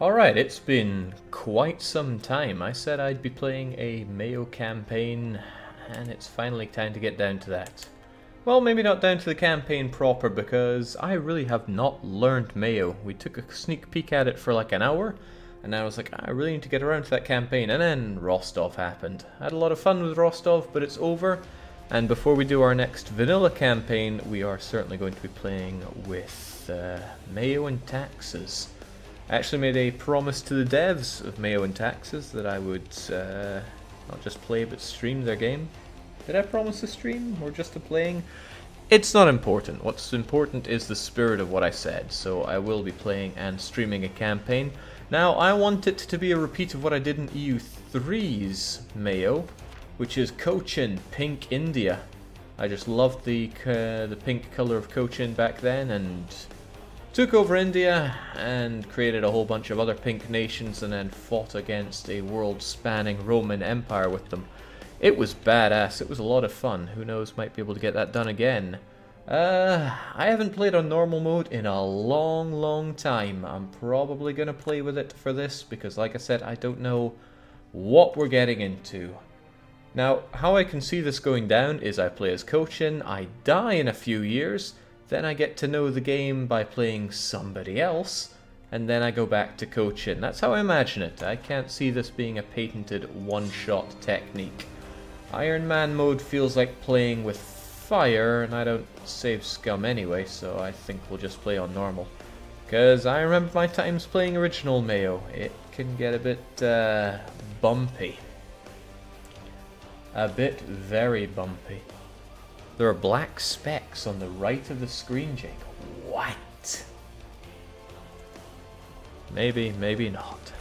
Alright, it's been quite some time. I said I'd be playing a MEIOU campaign, and it's finally time to get down to that. Well, maybe not down to the campaign proper, because I really have not learned MEIOU. We took a sneak peek at it for like an hour, and I was like, I really need to get around to that campaign, and then Rostov happened. I had a lot of fun with Rostov, but it's over, and before we do our next vanilla campaign, we are certainly going to be playing with MEIOU and Taxes. I actually made a promise to the devs of MEIOU and Taxes that I would not just play but stream their game. Did I promise to stream or just to playing? It's not important. What's important is the spirit of what I said, so I will be playing and streaming a campaign. Now, I want it to be a repeat of what I did in EU3's MEIOU, which is Cochin Pink India. I just loved the pink color of Cochin back then, and took over India and created a whole bunch of other pink nations and then fought against a world-spanning Roman Empire with them. It was badass. It was a lot of fun. Who knows, might be able to get that done again. I haven't played on normal mode in a long time. I'm probably going to play with it for this because, like I said, I don't know what we're getting into. Now, how I can see this going down is I play as Cochin, I die in a few years, then I get to know the game by playing somebody else, and then I go back to Cochin. That's how I imagine it. I can't see this being a patented one-shot technique. Iron Man mode feels like playing with fire, and I don't save scum anyway, so I think we'll just play on normal. Because I remember my times playing original MEIOU. It can get a bit bumpy. A bit very bumpy. There are black specks on the right of the screen, Jake. What? Maybe, maybe not.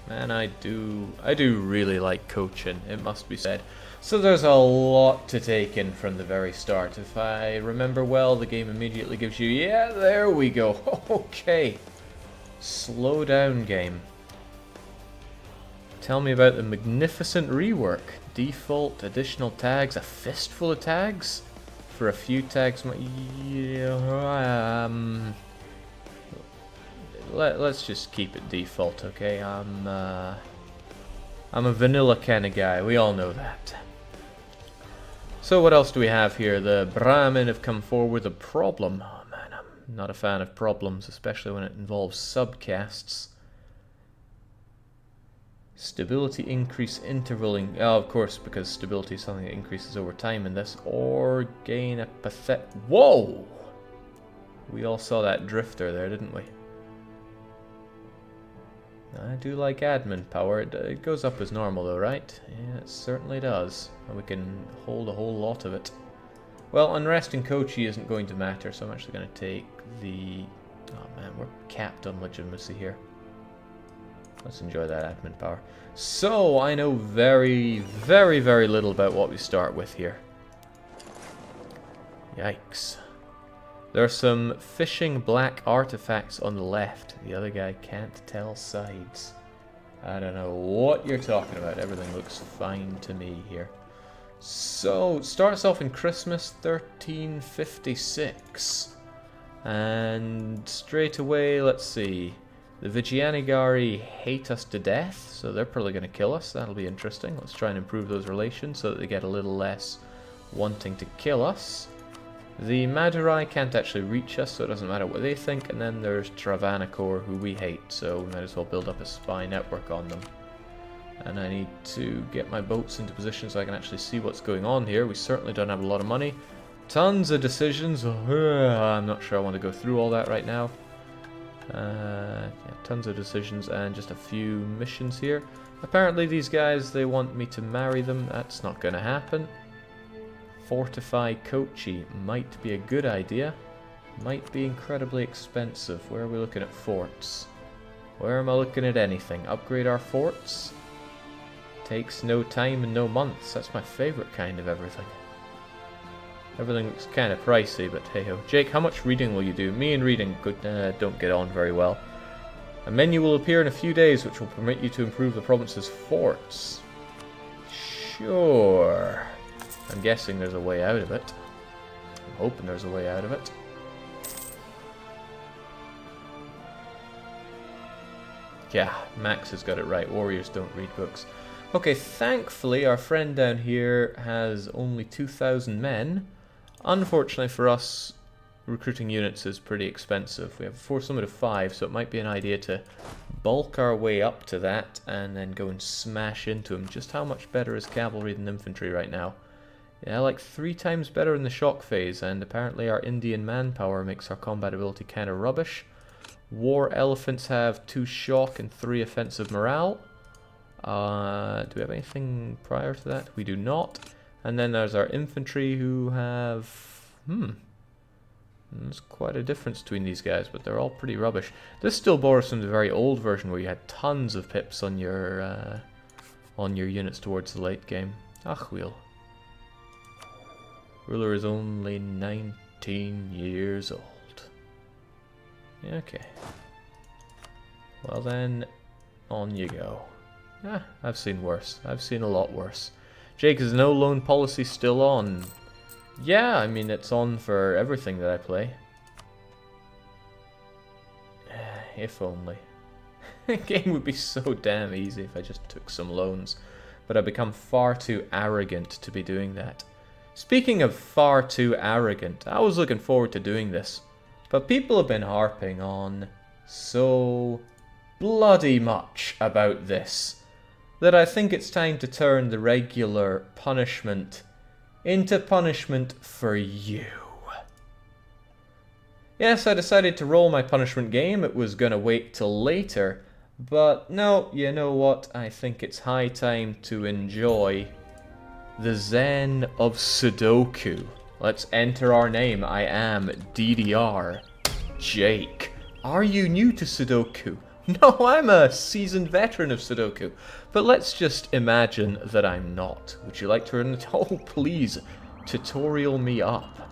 Man, I do really like Cochin, it must be said. So there's a lot to take in from the very start. If I remember well, the game immediately gives you, yeah, there we go. Okay. Slow down, game. Tell me about the magnificent rework. Default, additional tags, a fistful of tags? For a few tags, yeah, let's just keep it default, okay? I'm a vanilla kind of guy, we all know that. So what else do we have here? The Brahmin have come forward with a problem. Oh man, I'm not a fan of problems, especially when it involves subcasts. Stability increase intervaling. Oh, of course, because stability is something that increases over time in this. Or gain a pathetic. Whoa! We all saw that drifter there, didn't we? I do like admin power. It goes up as normal, though, right? Yeah, it certainly does. And we can hold a whole lot of it. Well, unresting Kochi isn't going to matter, so I'm actually going to take the. Oh man, we're capped on legitimacy here. Let's enjoy that admin power. So, I know very little about what we start with here. Yikes. There are some fishing black artifacts on the left. The other guy can't tell sides. I don't know what you're talking about. Everything looks fine to me here. So, it starts off in Christmas 1356. And straight away, let's see. The Vijayanagari hate us to death, so they're probably going to kill us. That'll be interesting. Let's try and improve those relations so that they get a little less wanting to kill us. The Madurai can't actually reach us, so it doesn't matter what they think. And then there's Travancore, who we hate, so we might as well build up a spy network on them. And I need to get my boats into position so I can actually see what's going on here. We certainly don't have a lot of money. Tons of decisions. I'm not sure I want to go through all that right now. Yeah, tons of decisions and just a few missions here. Apparently these guys, they want me to marry them. That's not going to happen. Fortify Kochi might be a good idea. Might be incredibly expensive. Where are we looking at forts? Where am I looking at anything? Upgrade our forts? Takes no time and no months. That's my favorite kind of everything. Everything looks kind of pricey, but hey-ho. Jake, how much reading will you do? Me and reading don't get on very well. A menu will appear in a few days which will permit you to improve the province's forts. Sure. I'm guessing there's a way out of it. I'm hoping there's a way out of it. Yeah, Max has got it right. Warriors don't read books. Okay, thankfully our friend down here has only 2,000 men. Unfortunately for us, recruiting units is pretty expensive. We have a force limit of 5, so it might be an idea to bulk our way up to that and then go and smash into them. Just how much better is cavalry than infantry right now? Yeah, like 3 times better in the shock phase, and apparently our Indian manpower makes our combat ability kind of rubbish. War elephants have 2 shock and 3 offensive morale. Do we have anything prior to that? We do not. And then there's our infantry who have... There's quite a difference between these guys, but they're all pretty rubbish. This still borrows from the very old version where you had tons of pips on your units towards the late game. Ach, wheel. Ruler is only 19 years old. Okay. Well then, on you go. Ah, I've seen worse. I've seen a lot worse. Jake, is no loan policy still on? Yeah, I mean, it's on for everything that I play. If only. The game would be so damn easy if I just took some loans. But I've become far too arrogant to be doing that. Speaking of far too arrogant, I was looking forward to doing this. But people have been harping on so bloody much about this that I think it's time to turn the regular punishment into punishment for you. Yes, I decided to roll my punishment game. It was gonna wait till later, but no, you know what? I think it's high time to enjoy the Zen of Sudoku. Let's enter our name. I am DDR Jake. Are you new to Sudoku? No, I'm a seasoned veteran of Sudoku. But let's just imagine that I'm not. Would you like to learn it? Oh, please, tutorial me up.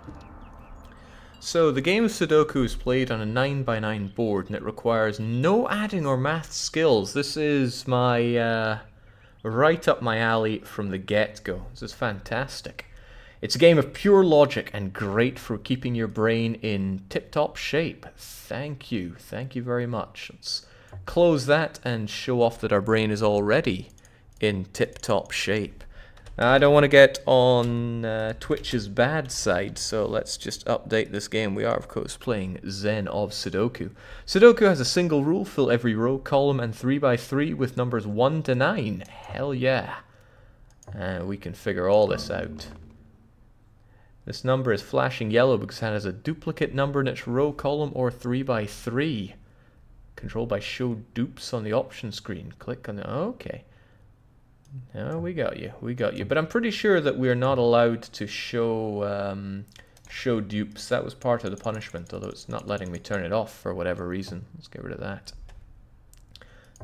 So, the game of Sudoku is played on a 9x9 board, and it requires no adding or math skills. This is my, right up my alley from the get-go. This is fantastic. It's a game of pure logic and great for keeping your brain in tip-top shape. Thank you very much. Let's close that and show off that our brain is already in tip-top shape. Now, I don't want to get on Twitch's bad side, so let's just update this game. We are, of course, playing Zen of Sudoku. Sudoku has a single rule: fill every row, column, and 3x3 with numbers 1 to 9. Hell yeah. We can figure all this out. This number is flashing yellow because it has a duplicate number in its row, column, or 3x3. Controlled by show dupes on the option screen. Click on the... Okay. No, we got you. We got you. But I'm pretty sure that we're not allowed to show show dupes. That was part of the punishment, although it's not letting me turn it off for whatever reason. Let's get rid of that.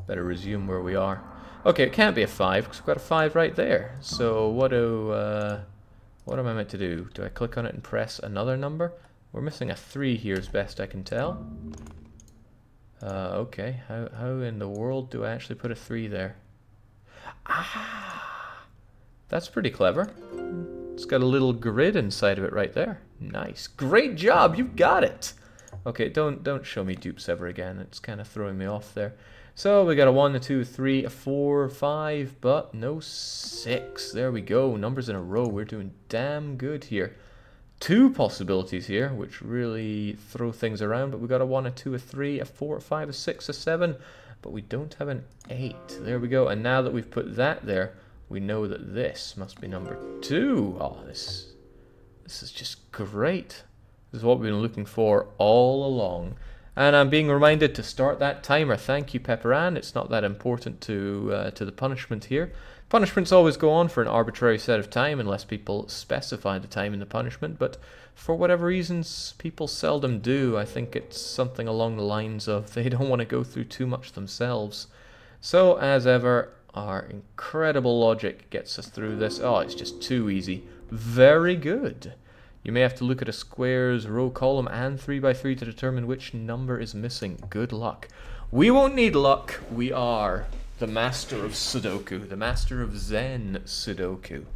Better resume where we are. Okay, it can't be a 5 because we've got a 5 right there. So what am I meant to do? Do I click on it and press another number? We're missing a 3 here as best I can tell. Okay, how in the world do I actually put a 3 there? Ah, that's pretty clever. It's got a little grid inside of it right there. Nice. Great job, you've got it. Okay, don't show me dupes ever again. It's kind of throwing me off there. So we got a 1, a 2, a 3, a 4, 5, but no 6. There we go. Numbers in a row. We're doing damn good here. 2 possibilities here, which really throw things around, but we got a 1, a 2, a 3, a 4, a 5, a 6, a 7, but we don't have an 8. There we go. And now that we've put that there, we know that this must be number 2. Oh, this is just great. This is what we've been looking for all along. And I'm being reminded to start that timer. Thank you, Pepperan. It's not that important to the punishment here. Punishments always go on for an arbitrary set of time unless people specify the time in the punishment, but for whatever reasons, people seldom do. I think it's something along the lines of they don't want to go through too much themselves. So, as ever, our incredible logic gets us through this. Oh, it's just too easy. Very good. You may have to look at a square's row, column, and 3x3 to determine which number is missing. Good luck. We won't need luck. We are the master of Sudoku, the master of Zen Sudoku.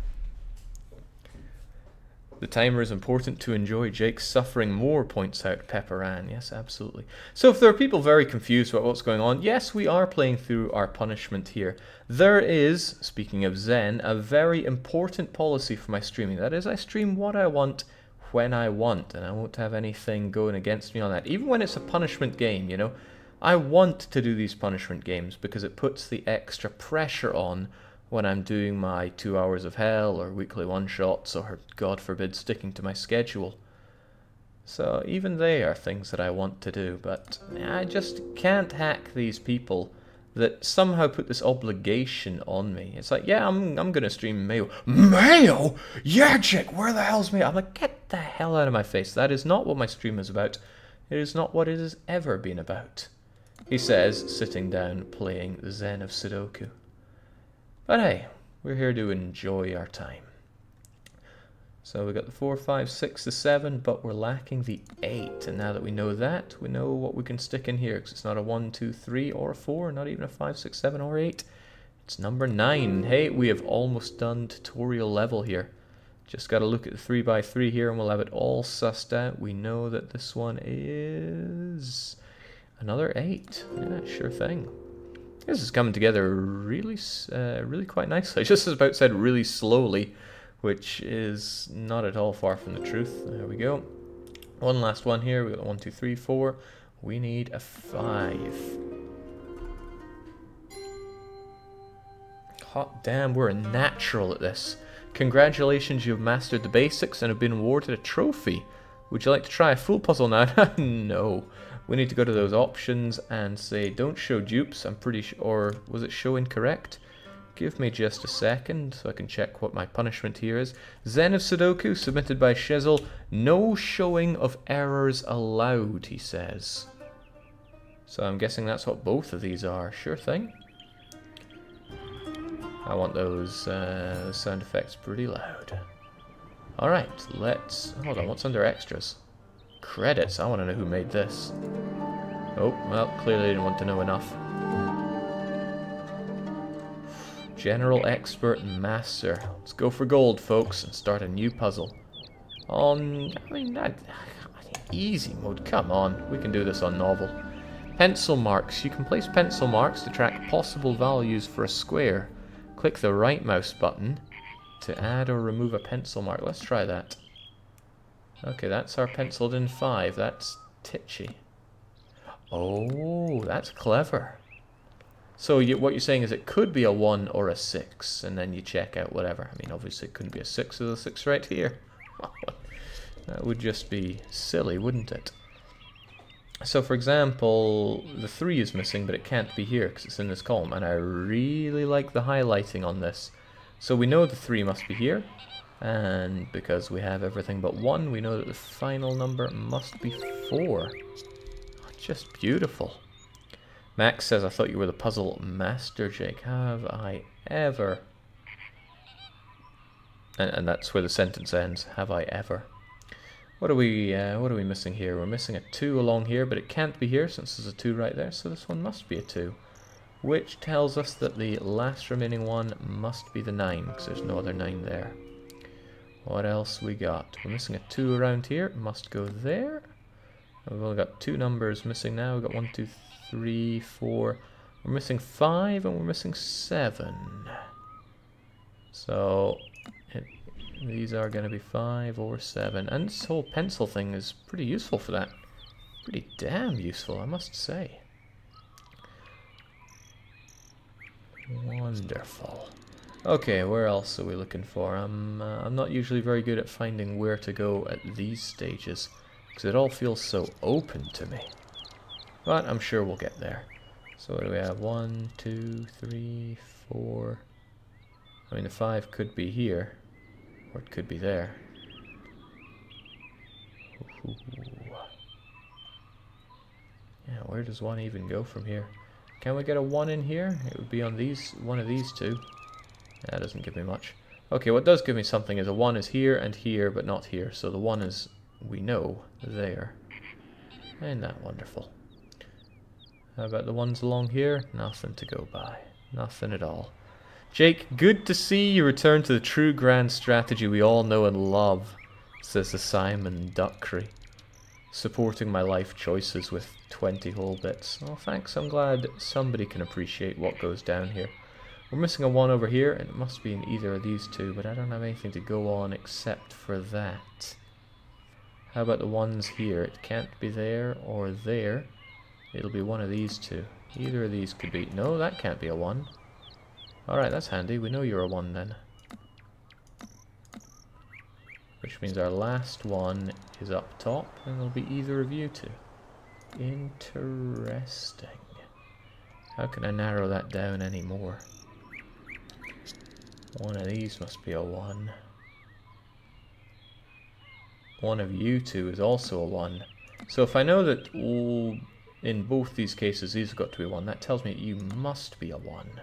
The timer is important to enjoy. Jake suffering more, points out Pepperan. Yes, absolutely. So if there are people very confused about what's going on, yes, we are playing through our punishment here. There is, speaking of Zen, a very important policy for my streaming. That is, I stream what I want, when I want, and I won't have anything going against me on that. Even when it's a punishment game, you know. I want to do these punishment games because it puts the extra pressure on when I'm doing my 2 hours of hell or weekly one-shots or, God forbid, sticking to my schedule. So even they are things that I want to do, but I just can't hack these people that somehow put this obligation on me. It's like, yeah, I'm going to stream MEIOU. MEIOU? Yeah, Jake, where the hell's MEIOU? I'm like, get the hell out of my face. That is not what my stream is about. It is not what it has ever been about. He says, sitting down playing the Zen of Sudoku. But hey, we're here to enjoy our time. So we got the 4, 5, 6, the 7, but we're lacking the 8. And now that we know that, we know what we can stick in here. Because it's not a 1, 2, 3, or a 4, not even a 5, 6, 7, or 8. It's number 9. Hey, we have almost done tutorial level here. Just got to look at the 3x3 here and we'll have it all sussed out. We know that this one is another 8. Yeah, sure thing. This is coming together really quite nicely. I just about said really slowly, which is not at all far from the truth. There we go. One last one here. We got 1, 2, 3, 4. We need a 5. Hot damn, we're a natural at this. Congratulations, you've mastered the basics and have been awarded a trophy. Would you like to try a full puzzle now? No. We need to go to those options and say don't show dupes. I'm pretty sure, or was it show incorrect? Give me just a second so I can check what my punishment here is. Zen of Sudoku, submitted by Shizzle. No showing of errors allowed, he says. So I'm guessing that's what both of these are. Sure thing. I want those sound effects pretty loud. Alright, let's... Hold on, what's under extras? Credits, I want to know who made this. Oh, well, clearly didn't want to know enough. General Expert Master. Let's go for gold, folks, and start a new puzzle. On, I mean, easy mode, come on. We can do this on novel. Pencil marks. You can place pencil marks to track possible values for a square. Click the right mouse button to add or remove a pencil mark. Let's try that. Okay, that's our penciled in 5. That's titchy. Oh, that's clever. So what you're saying is it could be a 1 or a 6, and then you check out whatever. I mean, obviously it couldn't be a 6 with a 6 right here. That would just be silly, wouldn't it? So, for example, the 3 is missing, but it can't be here because it's in this column, and I really like the highlighting on this. So we know the 3 must be here. And because we have everything but 1, we know that the final number must be 4. Oh, just beautiful. Max says, I thought you were the puzzle master, Jake. Have I ever? And that's where the sentence ends. Have I ever? What are we missing here? We're missing a 2 along here, but it can't be here since there's a 2 right there. So this one must be a 2. Which tells us that the last remaining one must be the 9, because there's no other 9 there. What else we got? We're missing a 2 around here. It must go there. We've only got 2 numbers missing now. We've got 1, 2, 3, 4. We're missing 5 and we're missing 7. So these are going to be 5 or 7. And this whole pencil thing is pretty useful for that. Pretty damn useful, I must say. Wonderful. Okay, where else are we looking for? I'm not usually very good at finding where to go at these stages, because it all feels so open to me. But I'm sure we'll get there. So what do we have? 1, 2, 3, 4. I mean, the 5 could be here, or it could be there. Ooh. Yeah, where does 1 even go from here? Can we get a 1 in here? It would be on one of these 2. That doesn't give me much. Okay, what does give me something is a 1 is here and here, but not here. So the 1 is, we know, there. Ain't that wonderful? How about the ones along here? Nothing to go by. Nothing at all. Jake, good to see you return to the true grand strategy we all know and love. says the Simon Duckery, supporting my life choices with 20 whole bits. Oh, thanks. I'm glad somebody can appreciate what goes down here. We're missing a 1 over here, and it must be in either of these two, but I don't have anything to go on except for that. How about the ones here? It can't be there or there. It'll be one of these two. Either of these could be... No, that can't be a 1. Alright, that's handy. We know you're a 1 then. Which means our last one is up top, and it'll be either of you two. Interesting. How can I narrow that down any more? One of these must be a 1. One of you two is also a 1. So if I know that in both these cases these have got to be 1, that tells me that you must be a 1.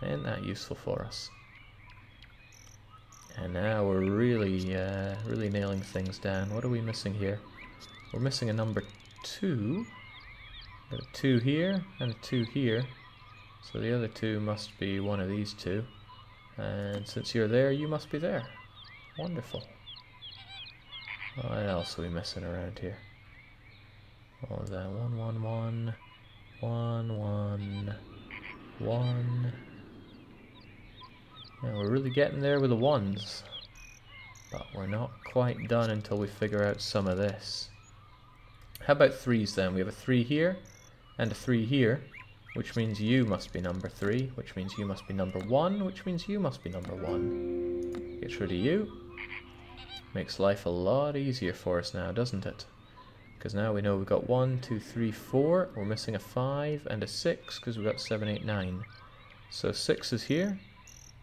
Isn't that useful for us? And now we're really nailing things down. What are we missing here? We're missing a number 2. Got a 2 here and a 2 here. So the other 2 must be one of these two. And since you're there, you must be there. Wonderful. What else are we missing around here? What was that? 1, 1, 1. 1, 1. 1. Yeah, we're really getting there with the 1s. But we're not quite done until we figure out some of this. How about 3s then? We have a 3 here and a 3 here, which means you must be number 3, which means you must be number 1, which means you must be number 1. Get rid of you. Makes life a lot easier for us now, doesn't it? Because now we know we've got 1, 2, 3, 4. We're missing a 5 and a 6 because we've got 7, 8, 9. So 6 is here.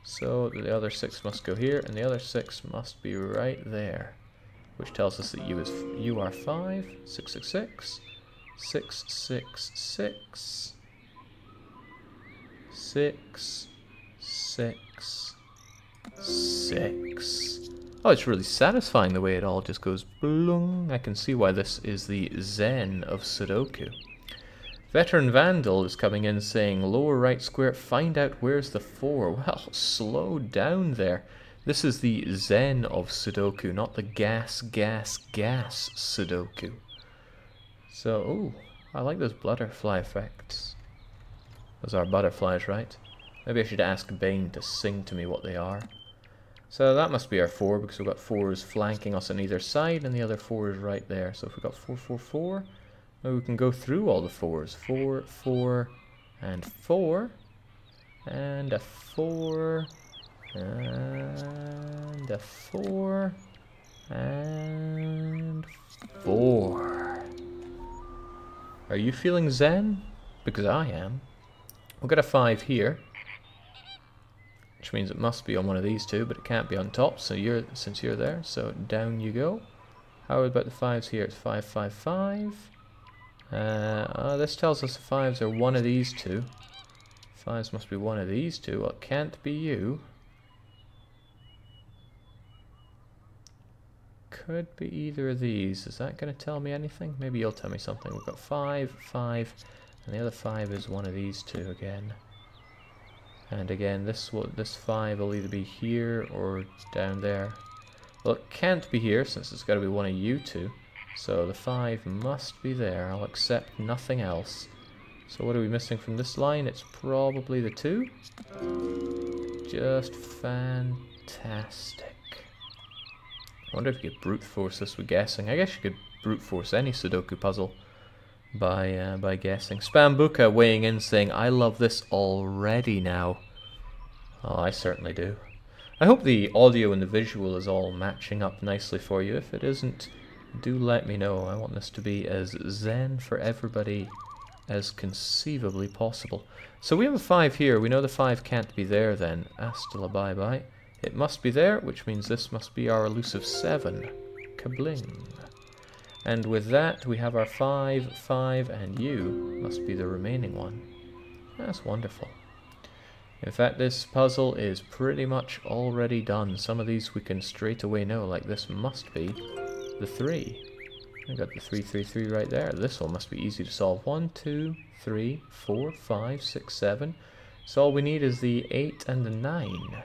So the other 6 must go here, and the other 6 must be right there. Which tells us that you are 5, 6, 6, 6, 6, 6, 6, 6, 6, 6. Oh, it's really satisfying the way it all just goes bloong. I can see why this is the Zen of Sudoku. Veteran Vandal is coming in saying, lower right square, find out where's the 4. Well, slow down there. This is the Zen of Sudoku, not the gas Sudoku. So, oh, I like those butterfly effects. Those are butterflies, right? Maybe I should ask Bane to sing to me what they are. So that must be our 4, because we've got 4s flanking us on either side, and the other 4 is right there. So if we've got 4, 4, 4, maybe we can go through all the 4s. 4, 4, and 4, and a 4, and a 4, and 4. Are you feeling zen? Because I am. We'll get a 5 here, which means it must be on one of these two, but it can't be on top, so since you're there, so down you go. How about the 5s here? It's 5, 5, 5. This tells us the 5s are one of these two. 5s must be one of these two. Well, it can't be you. Could be either of these. Is that going to tell me anything? Maybe you'll tell me something. We've got 5, 5, and the other 5 is one of these two again. And again, this 5 will either be here or down there. Well, it can't be here since it's got to be one of you two. So the 5 must be there. I'll accept nothing else. So what are we missing from this line? It's probably the 2. Just fantastic. I wonder if you could brute force this with guessing. I guess you could brute force any Sudoku puzzle by guessing. Spambuka weighing in saying, I love this already now. Oh, I certainly do. I hope the audio and the visual is all matching up nicely for you. If it isn't, do let me know. I want this to be as zen for everybody as conceivably possible. So we have a 5 here. We know the 5 can't be there then. Hasta la bye-bye. It must be there, which means this must be our elusive 7. Kabling. And with that, we have our 5, 5, and you must be the remaining one. That's wonderful. In fact, this puzzle is pretty much already done. Some of these we can straight away know, like this must be the 3. We've got the 3, 3, 3 right there. This one must be easy to solve. 1, 2, 3, 4, 5, 6, 7. So all we need is the 8 and the 9.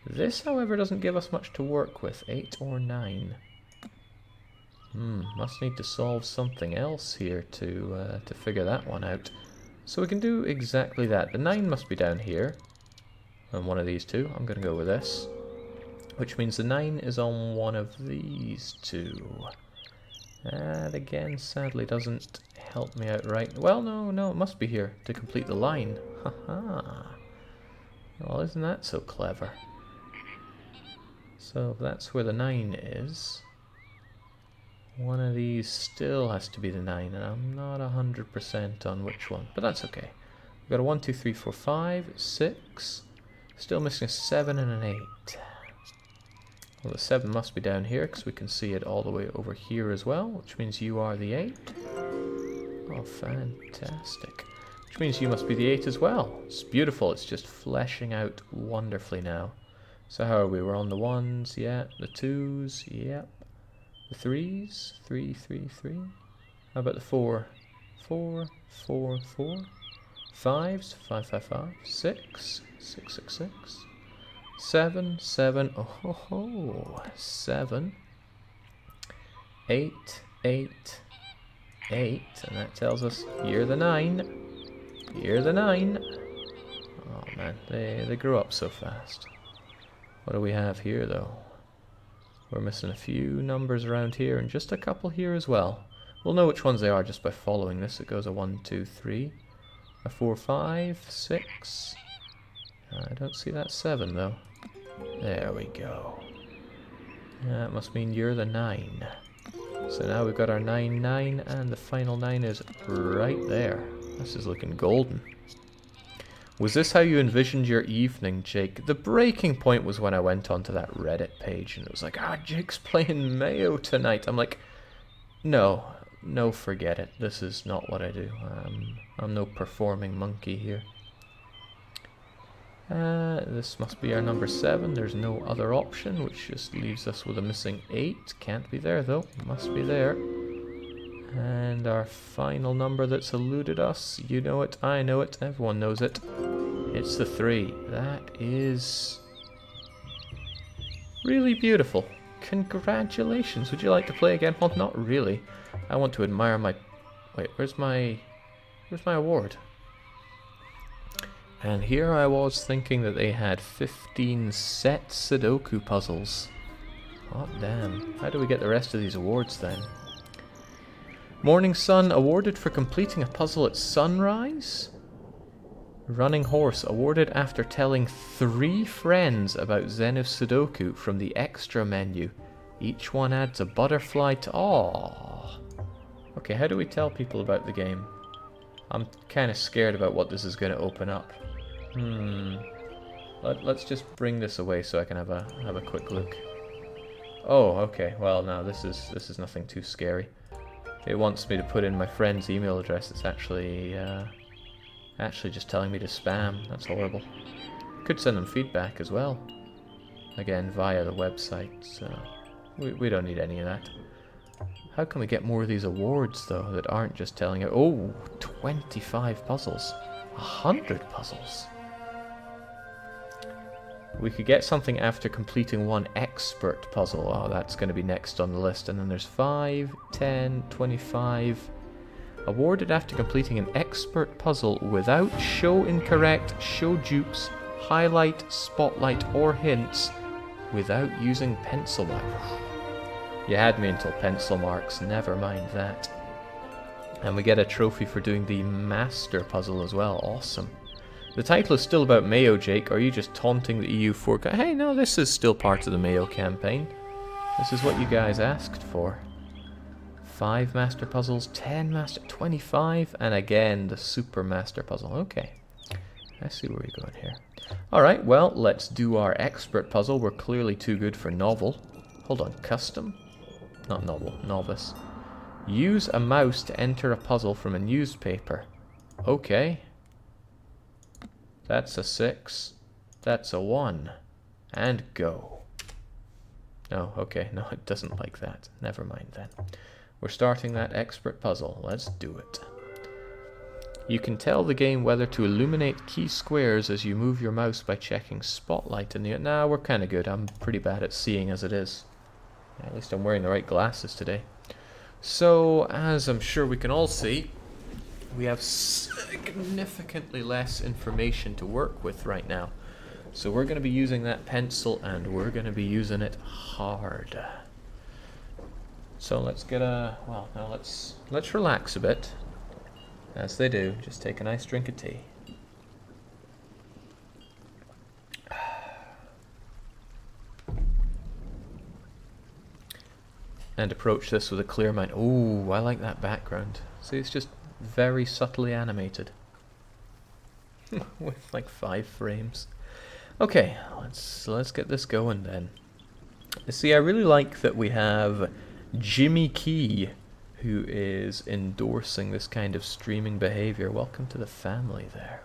This, however, doesn't give us much to work with. 8 or 9. Must need to solve something else here to figure that one out. So we can do exactly that. The 9 must be down here. On one of these two. I'm going to go with this. Which means the 9 is on one of these two. That again sadly doesn't help me out right. Well, no, it must be here to complete the line. Haha. Well, isn't that so clever? So that's where the 9 is. One of these still has to be the 9, and I'm not 100% on which one, but that's okay. We've got a 1, 2, 3, 4, 5, 6. Still missing a 7 and an 8. Well, the 7 must be down here because we can see it all the way over here as well, which means you are the 8. Oh, fantastic. Which means you must be the 8 as well. It's beautiful. It's just fleshing out wonderfully now. So how are we? We're on the 1s, yeah. The 2s, yep. The 3s, 3, 3, 3. How about the 4? 4, 4, 4. 5s, 5, 5, 5. 6, 6, 6, 6. 7, 7. Oh ho ho. 7. 8, 8, 8. And that tells us you're the 9. You're the 9. Oh man, they grew up so fast. What do we have here though? We're missing a few numbers around here and just a couple here as well. We'll know which ones they are just by following this. It goes a 1, 2, 3, a 4, 5, 6. I don't see that 7 though. There we go. That must mean you're the 9. So now we've got our 9, 9, and the final 9 is right there. This is looking golden. Was this how you envisioned your evening, Jake? The breaking point was when I went onto that Reddit page and it was like, Jake's playing MEIOU tonight. I'm like, no, forget it. This is not what I do. I'm no performing monkey here. This must be our number 7. There's no other option, which just leaves us with a missing 8. Can't be there though. Must be there. And our final number that's eluded us, you know it, I know it, everyone knows it. It's the 3. That is really beautiful. Congratulations. Would you like to play again? Well, not really. I want to admire my... Wait, where's my award? And here I was thinking that they had 15 set Sudoku puzzles. Hot damn. How do we get the rest of these awards then? Morning Sun awarded for completing a puzzle at sunrise. Running Horse awarded after telling 3 friends about Zen of Sudoku from the extra menu. Each one adds a butterfly to... Aww. Okay, how do we tell people about the game? I'm kind of scared about what this is going to open up. Let's just bring this away so I can have a quick look. Oh, okay. Well, no, this is nothing too scary. It wants me to put in my friend's email address. It's actually just telling me to spam. That's horrible. Could send them feedback as well. Again, via the website. So we don't need any of that. How can we get more of these awards, though, that aren't just telling it? Oh, 25 puzzles. 100 puzzles. We could get something after completing 1 expert puzzle. Oh, that's going to be next on the list. And then there's 5, 10, 25. Awarded after completing an expert puzzle without show incorrect, show dupes, highlight, spotlight, or hints, without using pencil marks. You had me until pencil marks, never mind that. And we get a trophy for doing the master puzzle as well. Awesome. The title is still about MEIOU, Jake. Are you just taunting the EU forecast? Hey, no, this is still part of the MEIOU campaign. This is what you guys asked for. 5 master puzzles, 10 master, 25, and again, the super master puzzle. Okay. I see where we're going here. Alright, well, let's do our expert puzzle. We're clearly too good for novel. Hold on, custom? Not novel, novice. Use a mouse to enter a puzzle from a newspaper. Okay. That's a 6. That's a 1. And go. Oh, okay. No, it doesn't like that. Never mind then. We're starting that expert puzzle. Let's do it. You can tell the game whether to illuminate key squares as you move your mouse by checking spotlight in the... Nah, we're kind of good. I'm pretty bad at seeing as it is. At least I'm wearing the right glasses today. So, as I'm sure we can all see, we have significantly less information to work with right now. So we're going to be using that pencil, and we're going to be using it hard. So let's get a, well, now let's relax a bit. As they do, just take a nice drink of tea. And approach this with a clear mind. Ooh, I like that background. See, it's just very subtly animated. With like 5 frames. Okay, let's get this going then. See, I really like that we have Jimmy Key, who is endorsing this kind of streaming behavior. Welcome to the family there.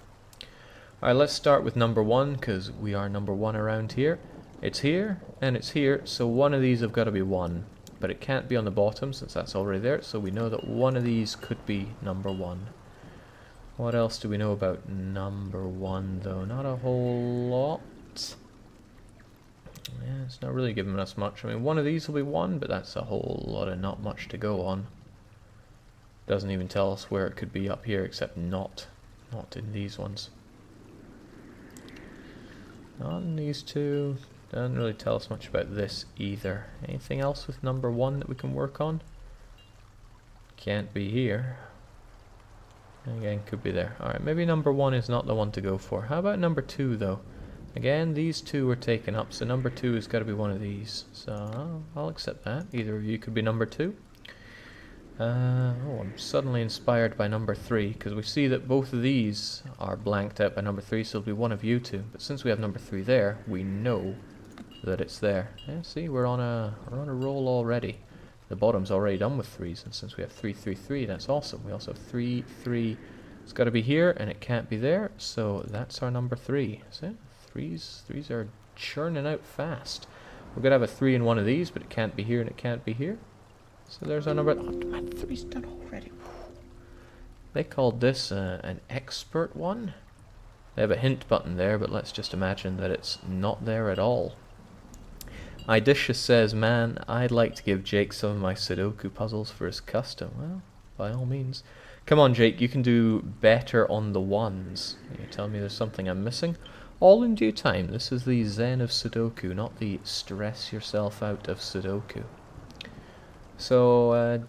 Alright, let's start with number 1, because we are number 1 around here. It's here, and it's here, so one of these have got to be 1. But it can't be on the bottom, since that's already there, so we know that one of these could be number 1. What else do we know about number 1, though? Not a whole lot. Yeah, it's not really giving us much. I mean, one of these will be 1, but that's a whole lot of not much to go on. Doesn't even tell us where it could be up here, except not in these ones. Not in these two. Doesn't really tell us much about this either. Anything else with number 1 that we can work on? Can't be here. Again, could be there. Alright, maybe number 1 is not the one to go for. How about number 2 though? Again, these 2 were taken up, so number 2 has got to be one of these. So I'll accept that. Either of you could be number 2. Oh, I'm suddenly inspired by number 3, because we see that both of these are blanked out by number 3, so it'll be one of you 2. But since we have number 3 there, we know that it's there. Yeah, see, we're on a roll already. The bottom's already done with 3s, and since we have 3, 3, 3, that's awesome. We also have 3, 3. It's got to be here, and it can't be there, so that's our number 3. See, threes are churning out fast. We're gonna have a 3 in one of these, but it can't be here, and it can't be here. So there's our number. Oh man, 3's done already. They called this an expert one. They have a hint button there, but let's just imagine that it's not there at all. Idisha says, man, I'd like to give Jake some of my Sudoku puzzles for his custom. Well, by all means. Come on, Jake, you can do better on the ones. You tell me there's something I'm missing. All in due time. This is the Zen of Sudoku, not the stress yourself out of Sudoku. So,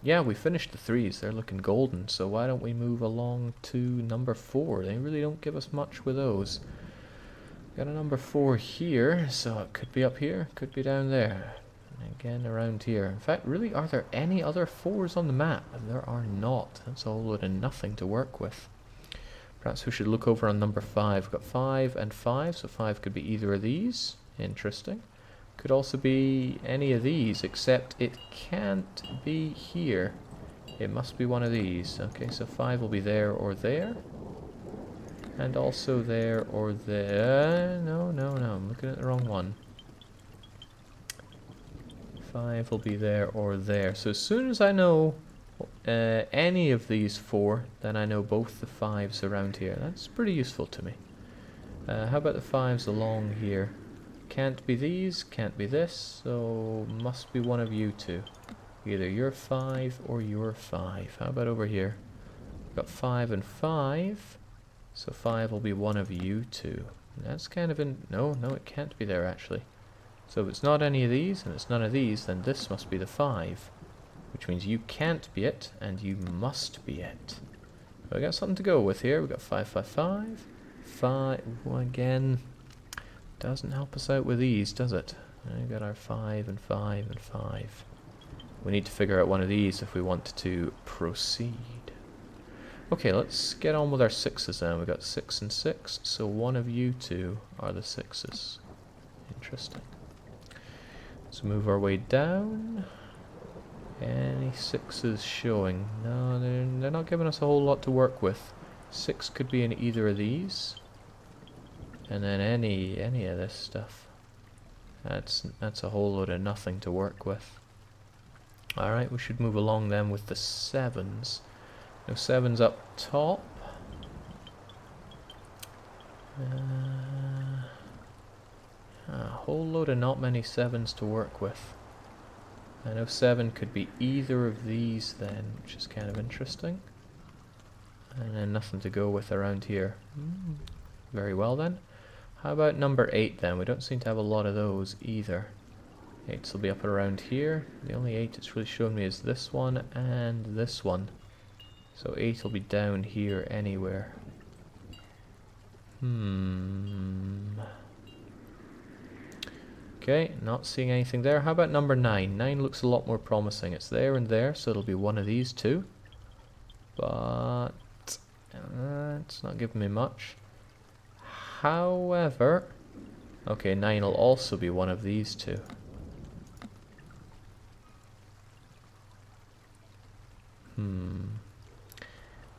yeah, we finished the 3s. They're looking golden. So why don't we move along to number 4? They really don't give us much with those. Got a number 4 here, so it could be up here, could be down there. And again, around here. In fact, really, are there any other 4s on the map? And there are not. That's all load and nothing to work with. Perhaps we should look over on number 5. We've got 5 and 5, so 5 could be either of these. Interesting. Could also be any of these, except it can't be here. It must be one of these. Okay, so 5 will be there or there. And also there or there. No, I'm looking at the wrong one. 5 will be there or there. So as soon as I know any of these 4, then I know both the 5s around here. That's pretty useful to me. How about the 5s along here? Can't be these, can't be this, so must be one of you 2. Either you're 5 or you're 5. How about over here? We've got 5 and 5, so 5 will be one of you 2. That's kind of in... No, it can't be there actually. So if it's not any of these, and it's none of these, then this must be the 5. Which means you can't be it, and you must be it. We got something to go with here. We've got 5, 5, 5. 5, again... Doesn't help us out with these, does it? We've got our 5 and 5 and 5. We need to figure out one of these if we want to proceed. Okay, let's get on with our 6s then. We've got 6 and 6, so one of you 2 are the 6s. Interesting. Let's move our way down. Any 6s showing? No, they're not giving us a whole lot to work with. 6 could be in either of these. And then any of this stuff. That's a whole load of nothing to work with. Alright, we should move along then with the 7s. No 7s up top. A whole load of not many 7s to work with. I know 7 could be either of these then, which is kind of interesting. And then nothing to go with around here. Very well then. How about number 8 then? We don't seem to have a lot of those either. 8s will be up around here. The only 8 it's really shown me is this one and this one. So 8 will be down here anywhere. Okay, not seeing anything there. How about number 9? 9 looks a lot more promising. It's there and there, so it'll be one of these two. But it's not giving me much. However, okay, 9 will also be one of these two.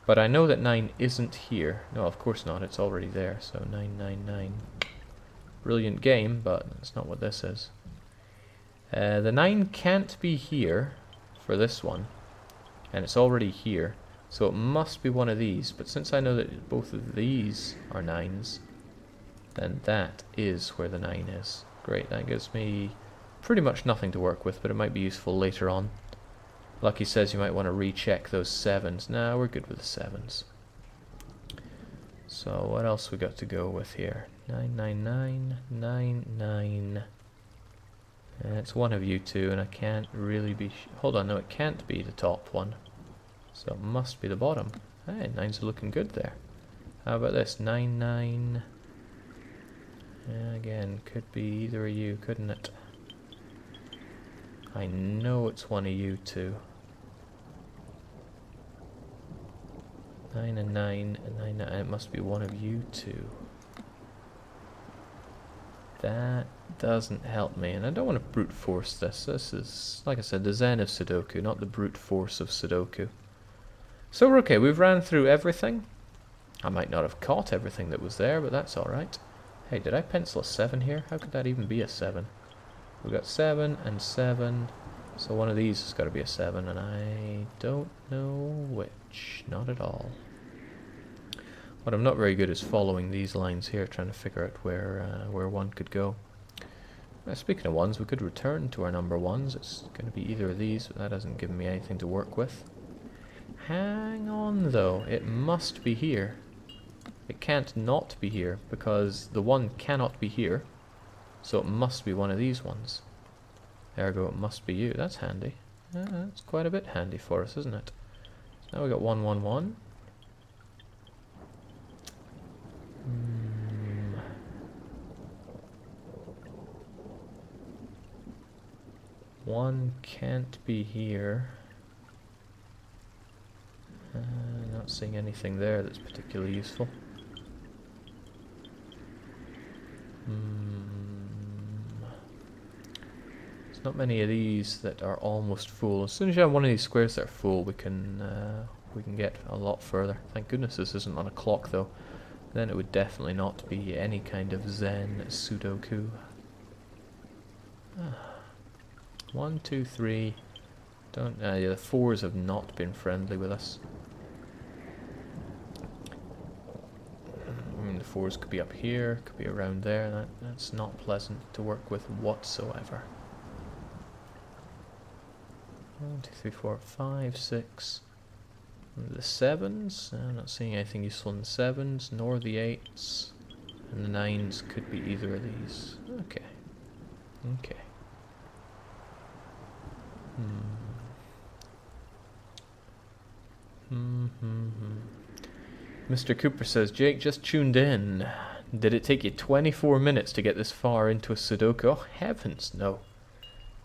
But I know that 9 isn't here. No, of course not. It's already there. So 999. Brilliant game, but that's not what this is. The 9 can't be here for this one. And it's already here. So it must be one of these. But since I know that both of these are 9s, then that is where the 9 is. Great, that gives me pretty much nothing to work with, but it might be useful later on. Lucky says you might want to recheck those 7s. Nah, we're good with the 7s. So what else we got to go with here? 999, 99. It's one of you two, and I can't really be... Hold on, no, it can't be the top one. So it must be the bottom. Hey, 9s are looking good there. How about this? 99. Again, could be either of you, couldn't it? I know it's one of you two. 9 and 9 and 9, and it must be one of you two. That doesn't help me, and I don't want to brute force this. This is, like I said, the zen of Sudoku, not the brute force of Sudoku. So we're okay, we've ran through everything. I might not have caught everything that was there, but that's alright. Hey, did I pencil a 7 here? How could that even be a 7? We've got 7 and 7, so one of these has got to be a 7, and I don't know which. Not at all. What I'm not very good is following these lines here, trying to figure out where one could go. Speaking of ones, we could return to our number 1s. It's going to be either of these, but that hasn't given me anything to work with. Hang on though, it must be here. It can't not be here, because the 1 cannot be here. So it must be one of these ones. Ergo, it must be you. That's handy. That's quite a bit handy for us, isn't it? So now we got 1, 1, 1. 1 can't be here. Not seeing anything there that's particularly useful. There's not many of these that are almost full. As soon as you have one of these squares that are full, we can get a lot further. Thank goodness this isn't on a clock though. Then it would definitely not be any kind of Zen Sudoku. 1, 2, 3. Don't. Yeah, the 4s have not been friendly with us. I mean, the 4s could be up here, could be around there. That's not pleasant to work with whatsoever. 1, 2, 3, 4, 5, 6. The 7s. I'm not seeing anything useful in the 7s, nor the 8s. And the 9s could be either of these. Okay. Okay. Mr. Cooper says, Jake just tuned in. Did it take you 24 minutes to get this far into a Sudoku? Oh, heavens, no.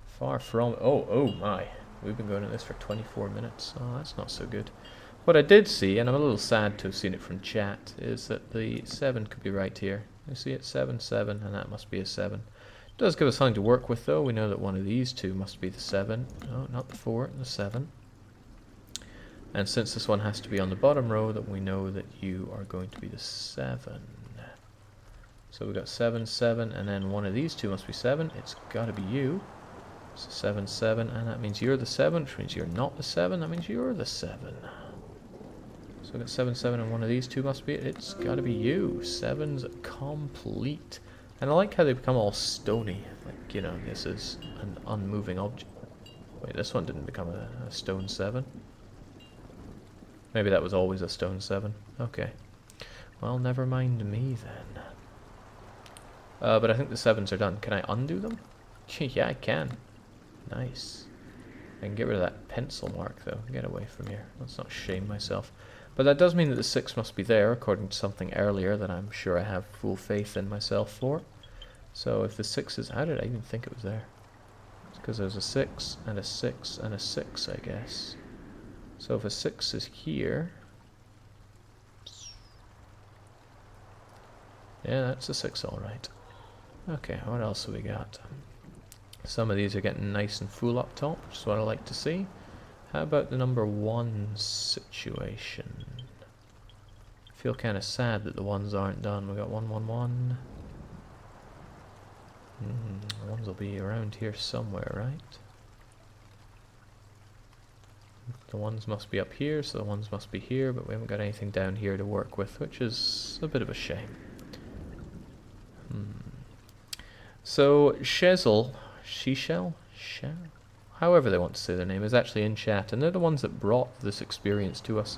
Far from... Oh my. We've been going at this for 24 minutes. Oh, that's not so good. What I did see, and I'm a little sad to have seen it from chat, is that the 7 could be right here. You see it? 7, 7, and that must be a 7. It does give us something to work with, though. We know that one of these two must be the 7. No, not the 4, the 7. And since this one has to be on the bottom row, that we know that you are going to be the 7. So we've got 7, 7, and then one of these two must be 7. It's got to be you. So 7, 7, and that means you're the 7, which means you're not the 7. That means you're the 7. So we've got 7, 7, and one of these two must be it. It's got to be you. 7's complete. And I like how they become all stony. Like, you know, this is an unmoving object. Wait, this one didn't become a stone 7. Maybe that was always a stone 7. Okay. Well, never mind me then. But I think the 7s are done. Can I undo them? Yeah, I can. Nice. I can get rid of that pencil mark though. Get away from here. Let's not shame myself. But that does mean that the 6 must be there, according to something earlier that I'm sure I have full faith in myself for. So if the 6 is... How did I even think it was there? It's because there's a 6 and a 6 and a 6, I guess. So if a 6 is here... Yeah, that's a 6 alright. Okay, what else have we got? Some of these are getting nice and full up top, which is what I like to see. How about the number 1 situation? I feel kind of sad that the 1s aren't done. We got 1, 1, 1. The 1s will be around here somewhere, right? The 1s must be up here, so the 1s must be here, but we haven't got anything down here to work with, which is a bit of a shame. So, Shezel, Sheshel, however they want to say their name, is actually in chat, and they're the ones that brought this experience to us.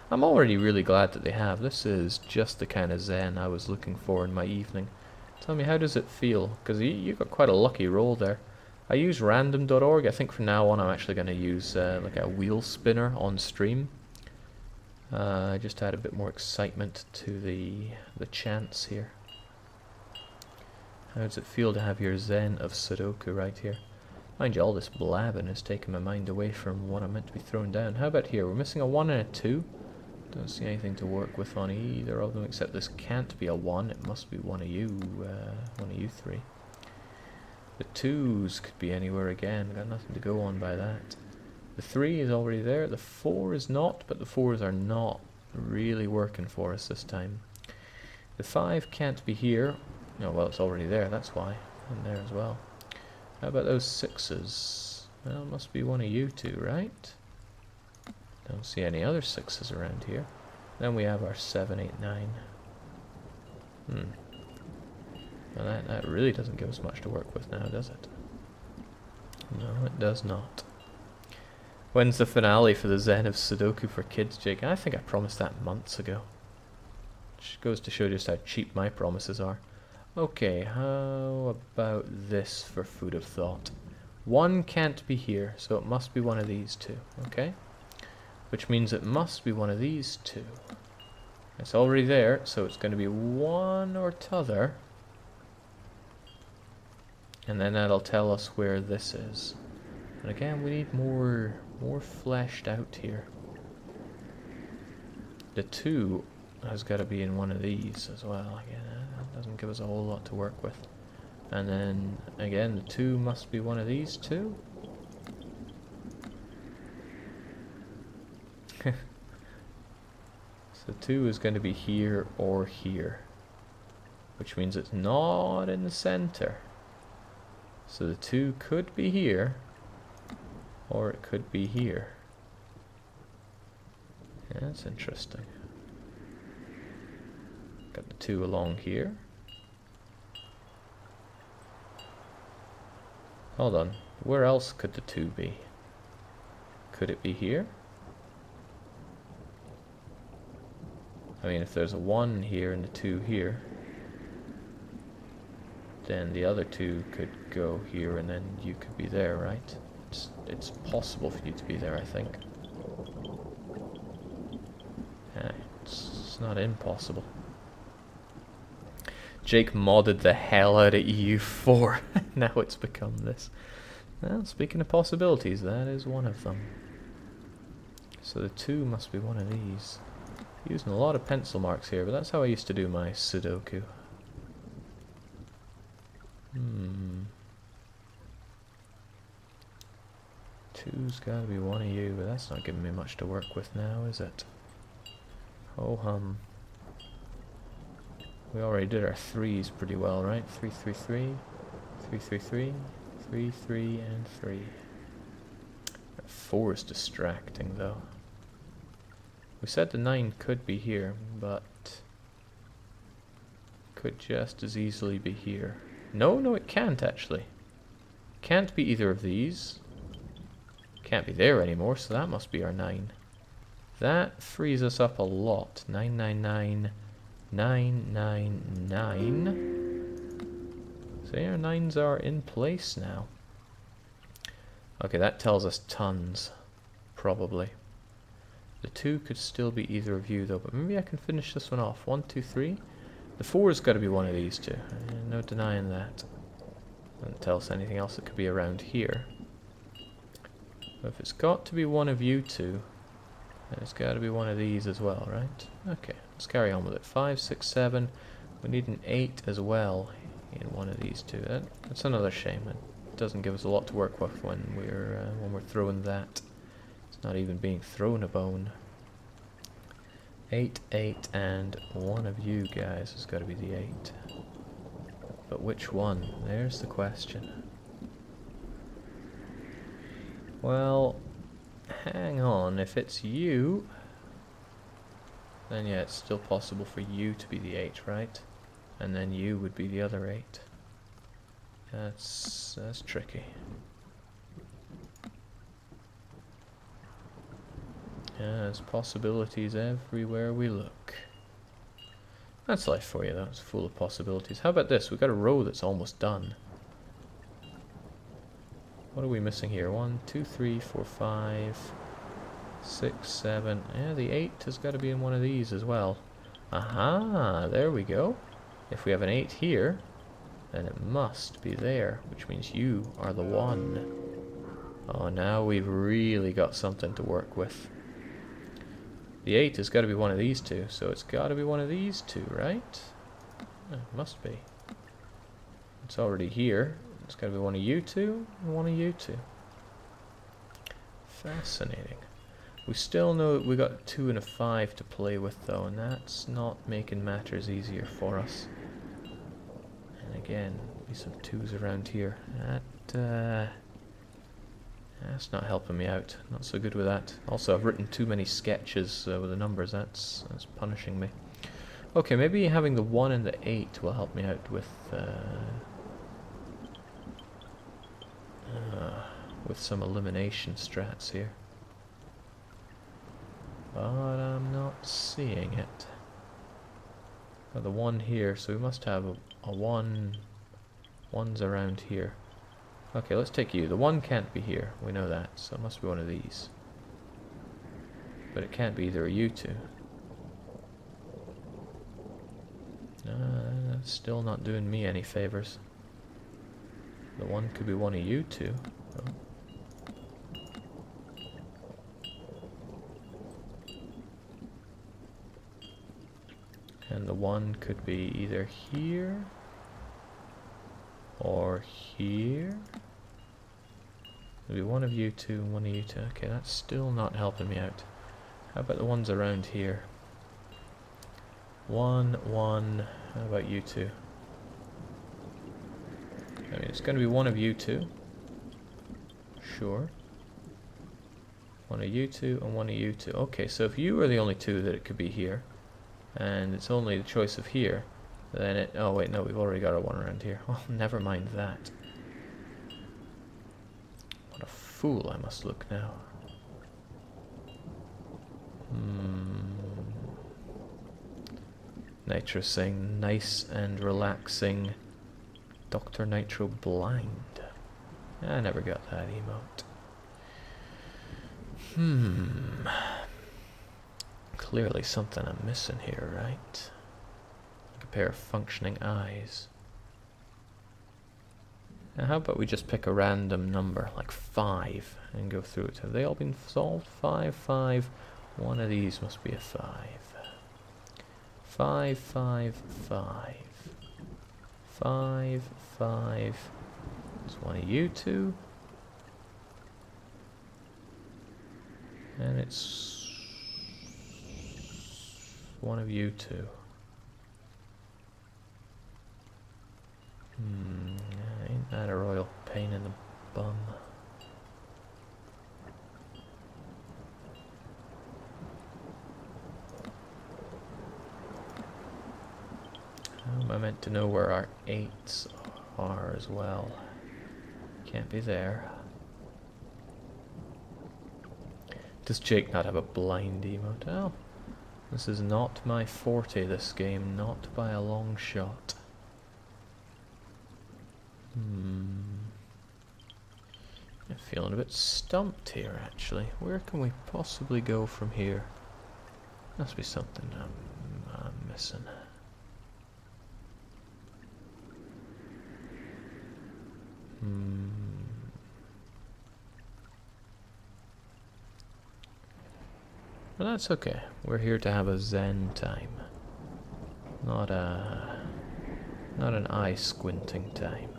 I'm already really glad that they have. This is just the kind of zen I was looking for in my evening. Tell me, how does it feel? Because you got quite a lucky roll there. I use random.org. I think from now on I'm actually going to use like a wheel spinner on stream. Just to add a bit more excitement to the chance here. How does it feel to have your zen of Sudoku right here? Mind you, all this blabbing is taking my mind away from what I'm meant to be throwing down. How about here? We're missing a 1 and a 2. Don't see anything to work with on either of them, except this can't be a 1. It must be one of you 3. The 2s could be anywhere again. Got nothing to go on by that. The 3 is already there. The 4 is not, but the 4s are not really working for us this time. The 5 can't be here. No, well, it's already there, that's why. And there as well. How about those 6s? Well, it must be one of you 2, right? Don't see any other 6s around here. Then we have our 7, 8, 9. Well, that really doesn't give us much to work with now, does it? No, it does not. When's the finale for the Zen of Sudoku for Kids, Jake? I think I promised that months ago. Which goes to show just how cheap my promises are. Okay, how about this for food of thought? 1 can't be here, so it must be one of these 2, okay? Which means it must be one of these 2. It's already there, so it's going to be one or t'other. And then that'll tell us where this is. And again, we need more fleshed out here. The 2 has got to be in one of these as well. Again, that doesn't give us a whole lot to work with. And then again, the 2 must be one of these 2. So 2 is going to be here or here, which means it's not in the center. So the 2 could be here, or it could be here. Yeah, that's interesting. Got the 2 along here. Hold on, where else could the 2 be? Could it be here? I mean, if there's a 1 here and a 2 here, then the other 2 could go here and then you could be there, right? It's possible for you to be there, I think. Yeah, it's not impossible. Jake modded the hell out of EU4. Now it's become this. Well, speaking of possibilities, that is one of them. So the 2 must be one of these. Using a lot of pencil marks here, but that's how I used to do my Sudoku. 2's gotta be one of you, but that's not giving me much to work with now, is it? Oh hum. We already did our 3's pretty well, right? 3, 3, 3, 3, 3, 3, 3, 3, and 3. That 4 is distracting though. We said the 9 could be here, but could just as easily be here. No, it can't actually. Can't be either of these. Can't be there anymore, so that must be our 9. That frees us up a lot. 999, 999. So our 9s are in place now. Okay, that tells us tons, probably. The 2 could still be either of you though, but maybe I can finish this one off. 1, 2, 3. The 4 has got to be one of these two. No denying that. Doesn't tell us anything else that could be around here. But if it's got to be one of you two, then it's got to be one of these as well, right? Okay, let's carry on with it. 5, 6, 7. We need an 8 as well in one of these two. That's another shame. It doesn't give us a lot to work with when we're throwing that. It's not even being thrown a bone. 8, 8, and one of you guys has got to be the 8. But which one? There's the question. Well, hang on. If it's you, then yeah, it's still possible for you to be the 8, right? And then you would be the other 8. That's tricky. Yeah, there's possibilities everywhere we look. That's life for you, though. It's full of possibilities. How about this? We've got a row that's almost done. What are we missing here? 1, 2, 3, 4, 5, 6, 7. Yeah, the 8 has got to be in one of these as well. Aha, there we go. If we have an 8 here, then it must be there, which means you are the 1. Oh, now we've really got something to work with. The 8 has got to be one of these two, so it's got to be one of these two, right? It must be. It's already here. It's got to be one of you two and one of you two. Fascinating. We still know that we got a 2 and a 5 to play with, though, and that's not making matters easier for us. And again, be some 2s around here. That's not helping me out. Not so good with that. Also, I've written too many sketches with the numbers. That's punishing me. Okay, maybe having the 1 and the 8 will help me out with some elimination strats here. But I'm not seeing it. Got the 1 here, so we must have a 1. 1's around here. Okay, let's take you. The 1 can't be here. We know that, so it must be one of these. But it can't be either of you two. That's still not doing me any favors. The 1 could be one of you two. Oh. And the 1 could be either here or here. It'll be one of you two and one of you two. Okay, that's still not helping me out. How about the ones around here? 1, 1. How about you two? I mean, it's going to be one of you two. Sure. One of you two and one of you two. Okay, so if you are the only 2 that it could be here, and it's only the choice of here, then it... Oh wait, no, we've already got a 1 around here. Oh, never mind that. What a fool I must look now. Nitro saying nice and relaxing. Dr. Nitro blind. I never got that emote. Clearly something I'm missing here, right? Like a pair of functioning eyes. Now how about we just pick a random number, like 5, and go through it. Have they all been solved? 5, 5. One of these must be a 5. 5, 5, 5. 5, 5. It's one of you two. And it's one of you two. Ain't that a royal pain in the bum? How am I meant to know where our 8s are as well? Can't be there. Does Jake not have a blind emote? Oh, this is not my forte, this game, not by a long shot. I'm feeling a bit stumped here, actually. Where can we possibly go from here? Must be something I'm missing. Well, that's okay. We're here to have a zen time. Not an eye squinting time.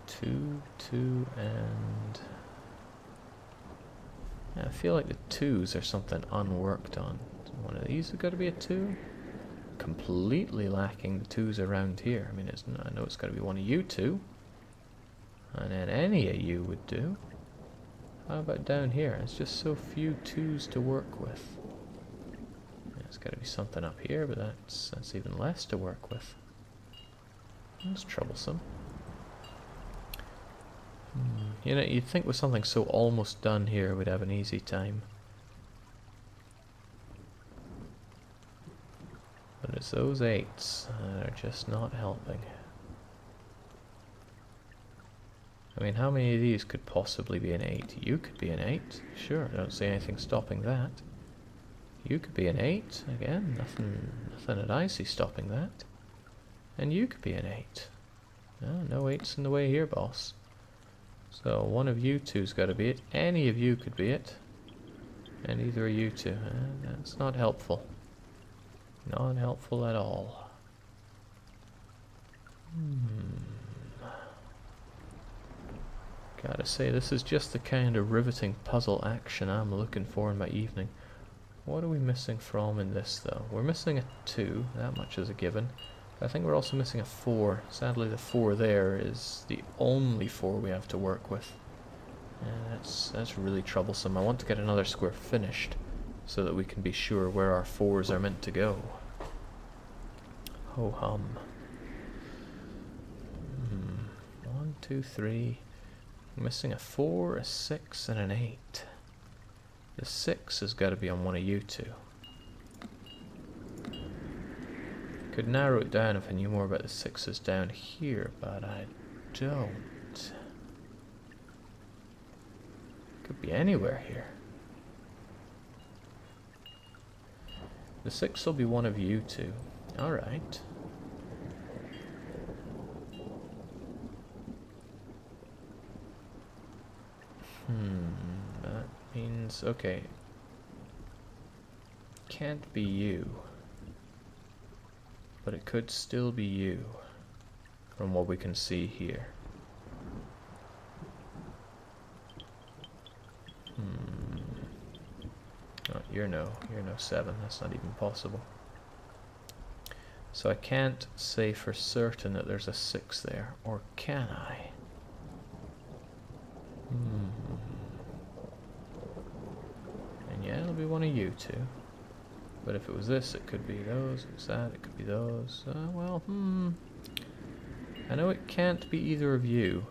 Two, and... Yeah, I feel like the 2s are something unworked on. One of these has got to be a 2. Completely lacking the 2s around here. I mean, I know it's got to be one of you two. And then any of you would do. How about down here? It's just so few 2s to work with. Yeah, it's got to be something up here, but that's even less to work with. That's troublesome. You know, you'd think with something so almost done here, we'd have an easy time. But it's those 8s that are just not helping. I mean, how many of these could possibly be an 8? You could be an 8. Sure, I don't see anything stopping that. You could be an 8. Again, nothing that I see stopping that. And you could be an 8. No 8s in the way here, boss. So one of you two's got to be it. Any of you could be it. And either of you two. That's not helpful. Not helpful at all. Gotta say, this is just the kind of riveting puzzle action I'm looking for in my evening. What are we missing from in this, though? We're missing a 2. That much is a given. I think we're also missing a 4. Sadly, the 4 there is the only 4 we have to work with. And that's really troublesome. I want to get another square finished so that we can be sure where our 4s are meant to go. Ho hum. 1, 2, 3. We're missing a 4, a 6, and an 8. The 6 has got to be on one of you two. Could narrow it down if I knew more about the 6s down here, but I don't. Could be anywhere here. The 6 will be one of you two. Alright. That means, okay. Can't be you. But it could still be you, from what we can see here. Oh, you're no 7, that's not even possible. So I can't say for certain that there's a 6 there, or can I? And yeah, it'll be one of you two. But if it was this, it could be those. If it was that, it could be those. Well, I know it can't be either of you,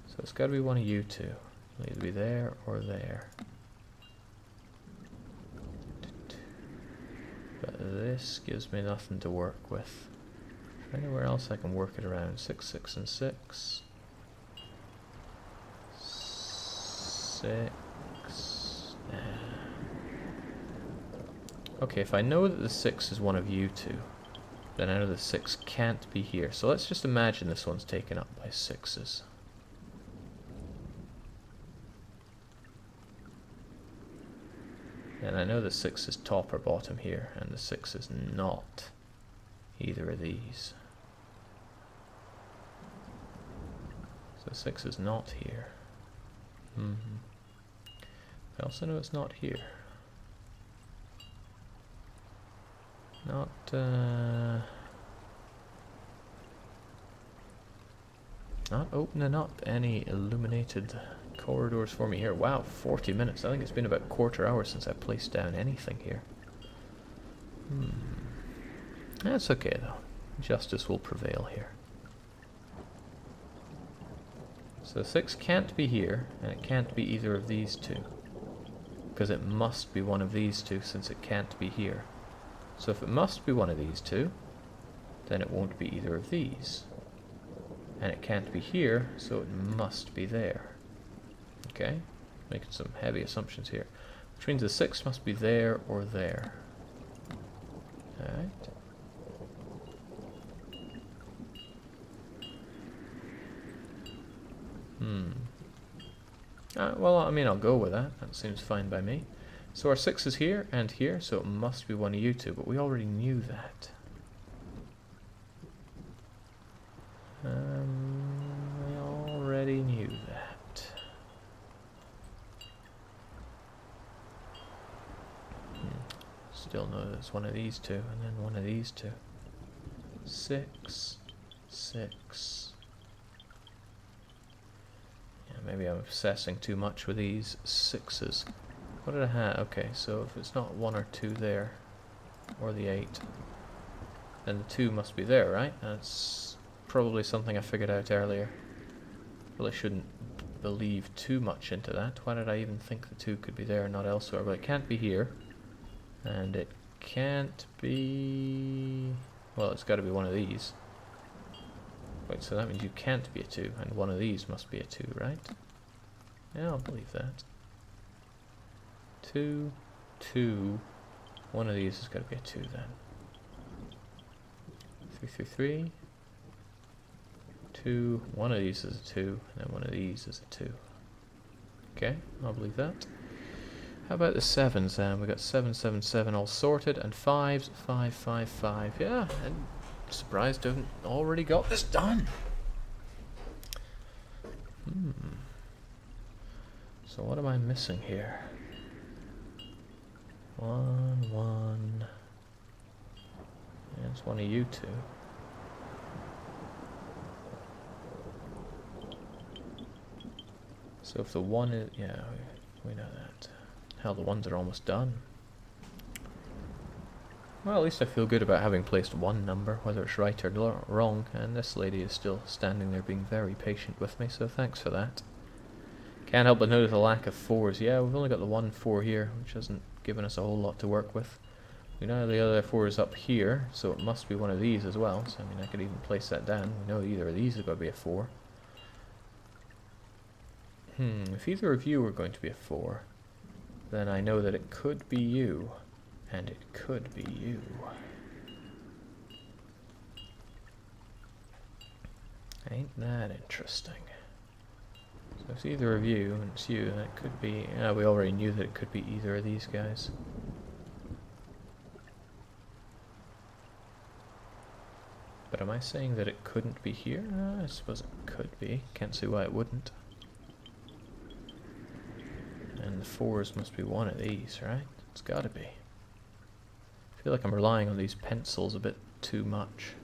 so it's got to be one of you two. It'll either be there or there. But this gives me nothing to work with. Anywhere else I can work it around. 6, 6, and 6. 6. Okay, if I know that the 6 is one of you two, then I know the 6 can't be here. So let's just imagine this one's taken up by 6s. And I know the 6 is top or bottom here, and the 6 is not either of these. So 6 is not here. I also know it's not here. Not opening up any illuminated corridors for me here. Wow, 40 minutes. I think it's been about a quarter hour since I placed down anything here. That's okay though. Justice will prevail here. So 6 can't be here, and it can't be either of these two. Because it must be one of these two, since it can't be here. So if it must be one of these two, then it won't be either of these. And it can't be here, so it must be there. Okay? Making some heavy assumptions here. Which means the 6 must be there or there. Alright. Well, I mean, I'll go with that. That seems fine by me. So our 6 is here and here, so it must be one of you two, but we already knew that. We already knew that. Still know there's one of these two, and then one of these two. 6, 6. Maybe I'm obsessing too much with these 6s. What did I have? Okay, so if it's not 1 or 2 there, or the 8, then the 2 must be there, right? That's probably something I figured out earlier. Really shouldn't believe too much into that. Why did I even think the 2 could be there and not elsewhere? But it can't be here, and it can't be... well, it's got to be one of these. Wait, so that means you can't be a 2, and one of these must be a 2, right? Yeah, I'll believe that. 2, 2. One of these has got to be a 2 then. 3, 3, 3. 2. One of these is a 2, and then one of these is a 2. Okay, I'll believe that. How about the 7s then? We got 7, 7, 7 all sorted, and 5s, 5, 5, 5. Yeah, and surprised I haven't already got this done. So what am I missing here? 1, 1. Yeah, it's one of you two. So if the 1 is... yeah, we know that. Hell, the 1s are almost done. Well, at least I feel good about having placed one number, whether it's right or wrong, and this lady is still standing there being very patient with me, so thanks for that. Can't help but notice a lack of 4s. Yeah, we've only got the 1 4 here, which hasn't given us a whole lot to work with. We know the other 4 is up here, so it must be one of these as well, so I mean I could even place that down. We know either of these is going to be a 4. If either of you are going to be a 4, then I know that it could be you. And it could be you. Ain't that interesting? So if it's either of you, and it's you, that could be... we already knew that it could be either of these guys. But am I saying that it couldn't be here? I suppose it could be. Can't see why it wouldn't. And the 4s must be one of these, right? It's gotta be. I feel like I'm relying on these pencils a bit too much.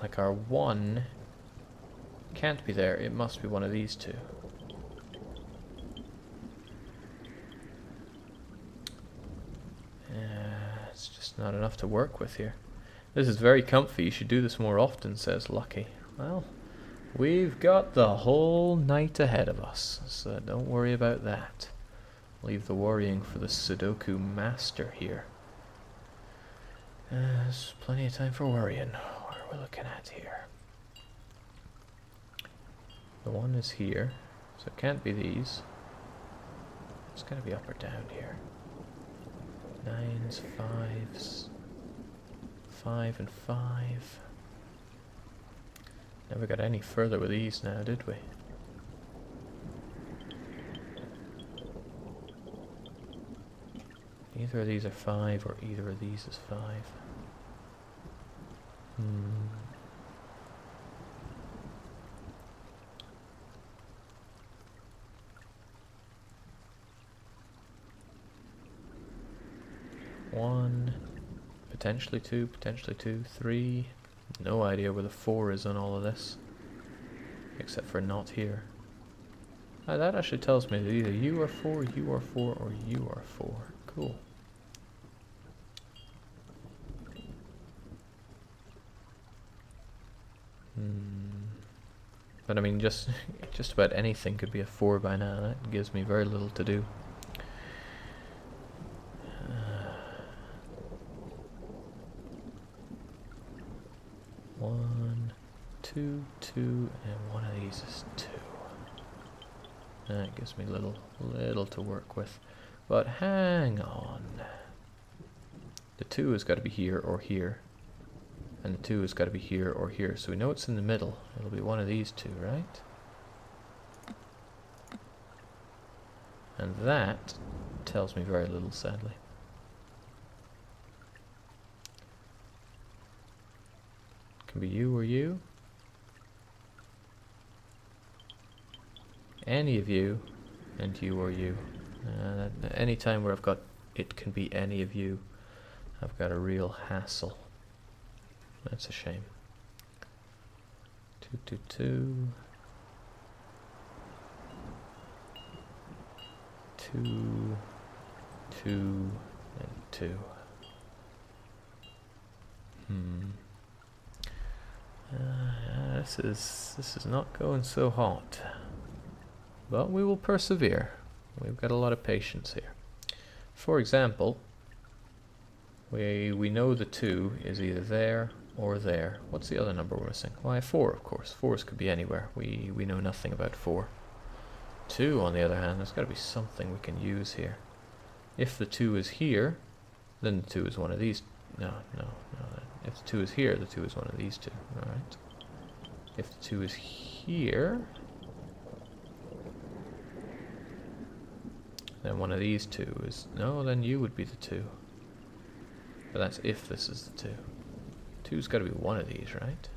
Like our 1 can't be there, it must be one of these two. It's just not enough to work with here. This is very comfy, you should do this more often, says Lucky. Well, we've got the whole night ahead of us, so don't worry about that. Leave the worrying for the Sudoku master here. There's plenty of time for worrying. What are we looking at here? The 1 is here, so it can't be these. It's got to be up or down here. 9s, 5s, 5 and 5. Never got any further with these now, did we? Either of these are 5 or either of these is 5. 1, potentially 2, 3. No idea where the 4 is on all of this, except for not here. That actually tells me that either you are 4, you are 4, or you are 4. Cool. But I mean, just about anything could be a 4 by now. That gives me very little to do. 1, 2, 2, and one of these is 2. That gives me little to work with. But hang on. The 2 has got to be here or here. And the 2 has got to be here or here. So we know it's in the middle. It'll be one of these two, right? And that tells me very little, sadly. Can be you or you. Any of you, and you or you. Any time where I've got it can be any of you, I've got a real hassle. That's a shame. 2, 2, 2. 2, 2, and 2. This is not going so hot. But we will persevere. We've got a lot of patience here. For example, we know the 2 is either there or there. What's the other number we're missing? Why, 4, of course. 4s could be anywhere. We know nothing about 4. 2, on the other hand, there's got to be something we can use here. If the 2 is here, then the 2 is one of these. No. If the 2 is here, the 2 is one of these two. Alright. If the 2 is here, then one of these two is... No, then you would be the 2. But that's if this is the 2. 2's got to be one of these, right?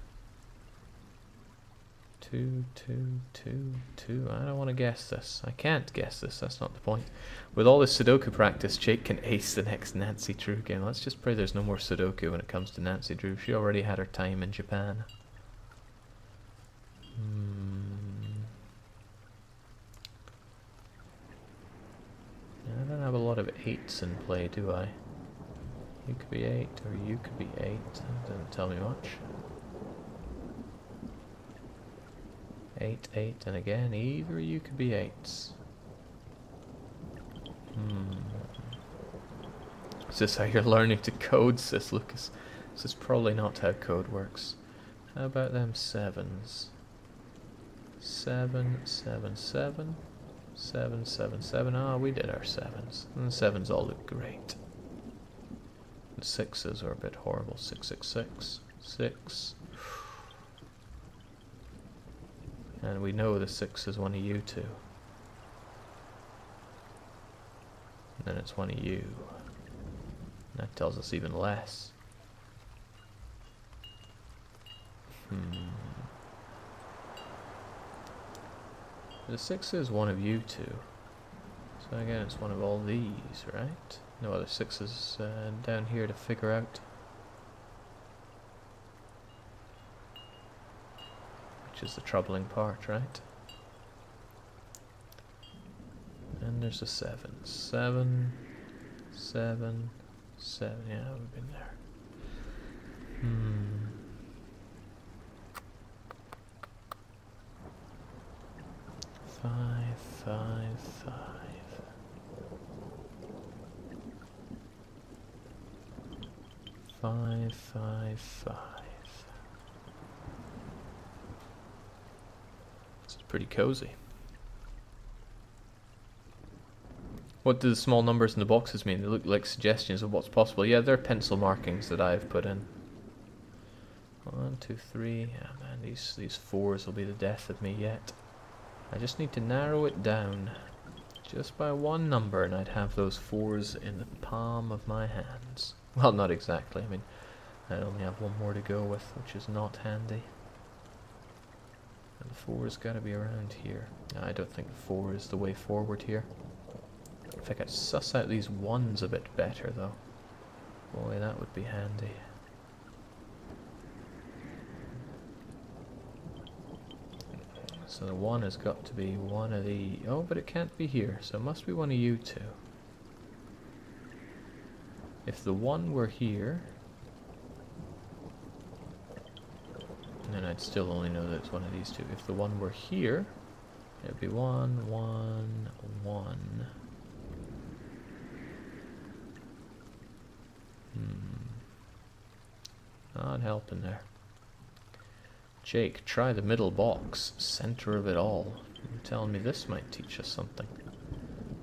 2, 2, 2, 2. I don't want to guess this. I can't guess this. That's not the point. With all this Sudoku practice, Jake can ace the next Nancy Drew game. Let's just pray there's no more Sudoku when it comes to Nancy Drew. She already had her time in Japan. I don't have a lot of 8s in play, do I? You could be 8, or you could be 8. That doesn't tell me much. 8, 8, and again, either you could be 8s. Is this how you're learning to code, says Lucas? This is probably not how code works. How about them 7s? 7, 7, 7. 7, 7, 7. Ah, we did our 7s. And the 7s all look great. The 6s are a bit horrible. 6, 6, 6. 6. And we know the 6 is one of you two. And then it's one of you. And that tells us even less. The 6 is one of you two. So again, it's one of all these, right? No other 6s down here to figure out. Which is the troubling part, right? And there's a 7. 7, 7, 7. Yeah, we've been there. 5, 5, 5. 5, 5, 5. It's pretty cozy. What do the small numbers in the boxes mean? They look like suggestions of what's possible. Yeah, they're pencil markings that I've put in. 1, 2, 3. Yeah, man, these 4s will be the death of me yet. I just need to narrow it down just by one number and I'd have those 4s in the palm of my hands. Well, not exactly. I mean, I only have one more to go with, which is not handy. And the 4's got to be around here. No, I don't think 4 is the way forward here. If I could suss out these 1s a bit better, though. Boy, that would be handy. So the 1 has got to be one of the... Oh, but it can't be here, so it must be one of you two. If the 1 were here... And then I'd still only know that it's one of these two. If the one were here, it'd be 1, 1, 1. Not helping there. Jake, try the middle box. Center of it all. You're telling me this might teach us something.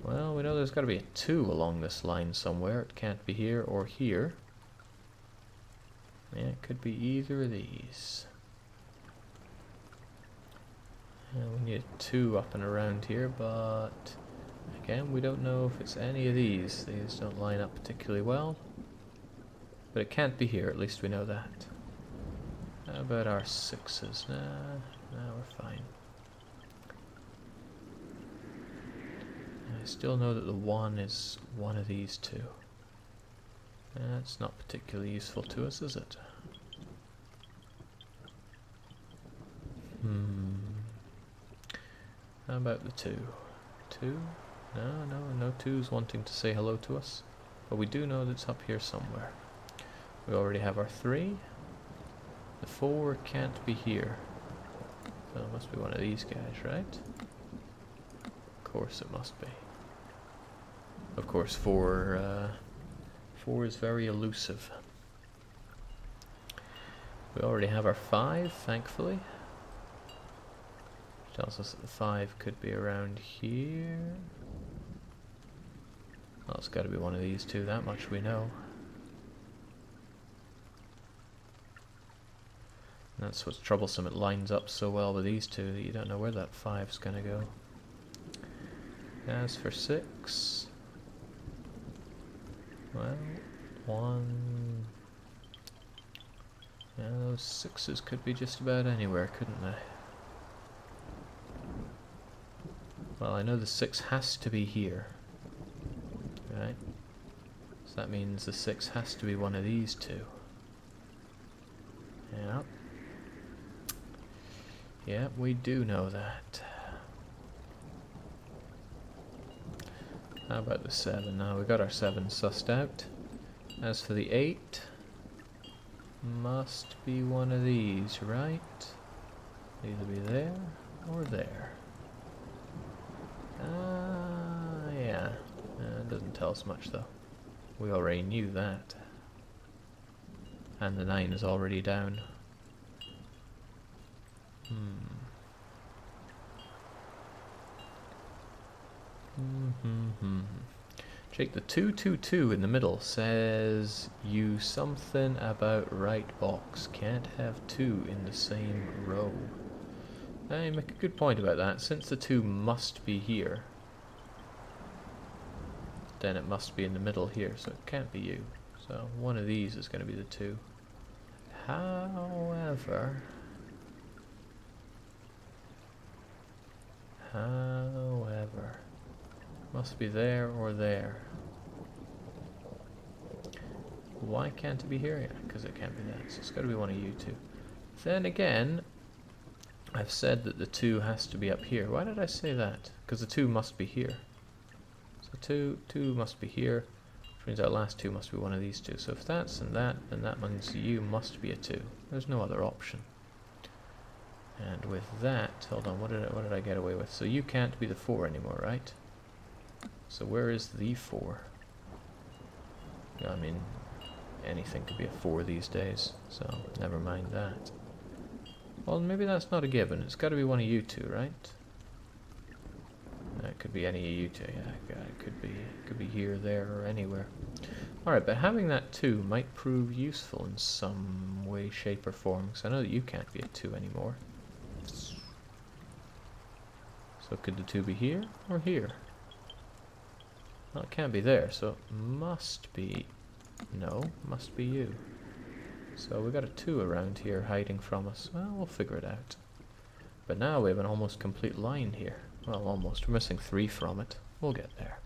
Well, we know there's got to be a 2 along this line somewhere. It can't be here or here. Yeah, it could be either of these. We need a 2 up and around here, but again, we don't know if it's any of these. These don't line up particularly well. But it can't be here, at least we know that. How about our 6s? Nah, we're fine. I still know that the 1 is one of these two. That's not particularly useful to us, is it? How about the 2? 2? No 2's wanting to say hello to us. But we do know that it's up here somewhere. We already have our 3. The 4 can't be here. So it must be one of these guys, right? Of course it must be. Of course 4 is very elusive. We already have our 5, thankfully. Which tells us that the 5 could be around here. Well, it's got to be one of these two, that much we know. That's what's troublesome, it lines up so well with these two that you don't know where that 5's gonna go. As for 6, well, 1, yeah, those 6s could be just about anywhere, couldn't they? Well, I know the 6 has to be here, right? So that means the 6 has to be one of these two. Yeah. Yeah, we do know that. How about the 7? Now we got our 7 sussed out. As for the 8, must be one of these, right? Either be there or there. Yeah. It doesn't tell us much though. We already knew that. And the 9 is already down. Jake, the 222 in the middle says you something about right box. Can't have 2 in the same row. Now you make a good point about that. Since the 2 must be here, then it must be in the middle here, so it can't be you. So one of these is going to be the 2. However, must be there or there. Why can't it be here? Yeah, because it can't be that. So it's got to be one of you two. Then again, I've said that the 2 has to be up here. Why did I say that? Because the 2 must be here. So 2 must be here, which means our last 2 must be one of these two. So if that's and that, then that means you must be a 2. There's no other option. And with that, hold on, what did I get away with? So you can't be the 4 anymore, right? So where is the 4? I mean, anything could be a 4 these days, so never mind that. Well, maybe that's not a given. It's got to be one of you two, right? It could be any of you two. Yeah, it could be here, there, or anywhere. All right, but having that 2 might prove useful in some way, shape, or form. Because I know that you can't be a 2 anymore. So could the 2 be here or here? Well, it can't be there, so it must be... No, must be you. So we got a 2 around here hiding from us. Well, we'll figure it out. But now we have an almost complete line here. Well, almost. We're missing 3 from it. We'll get there.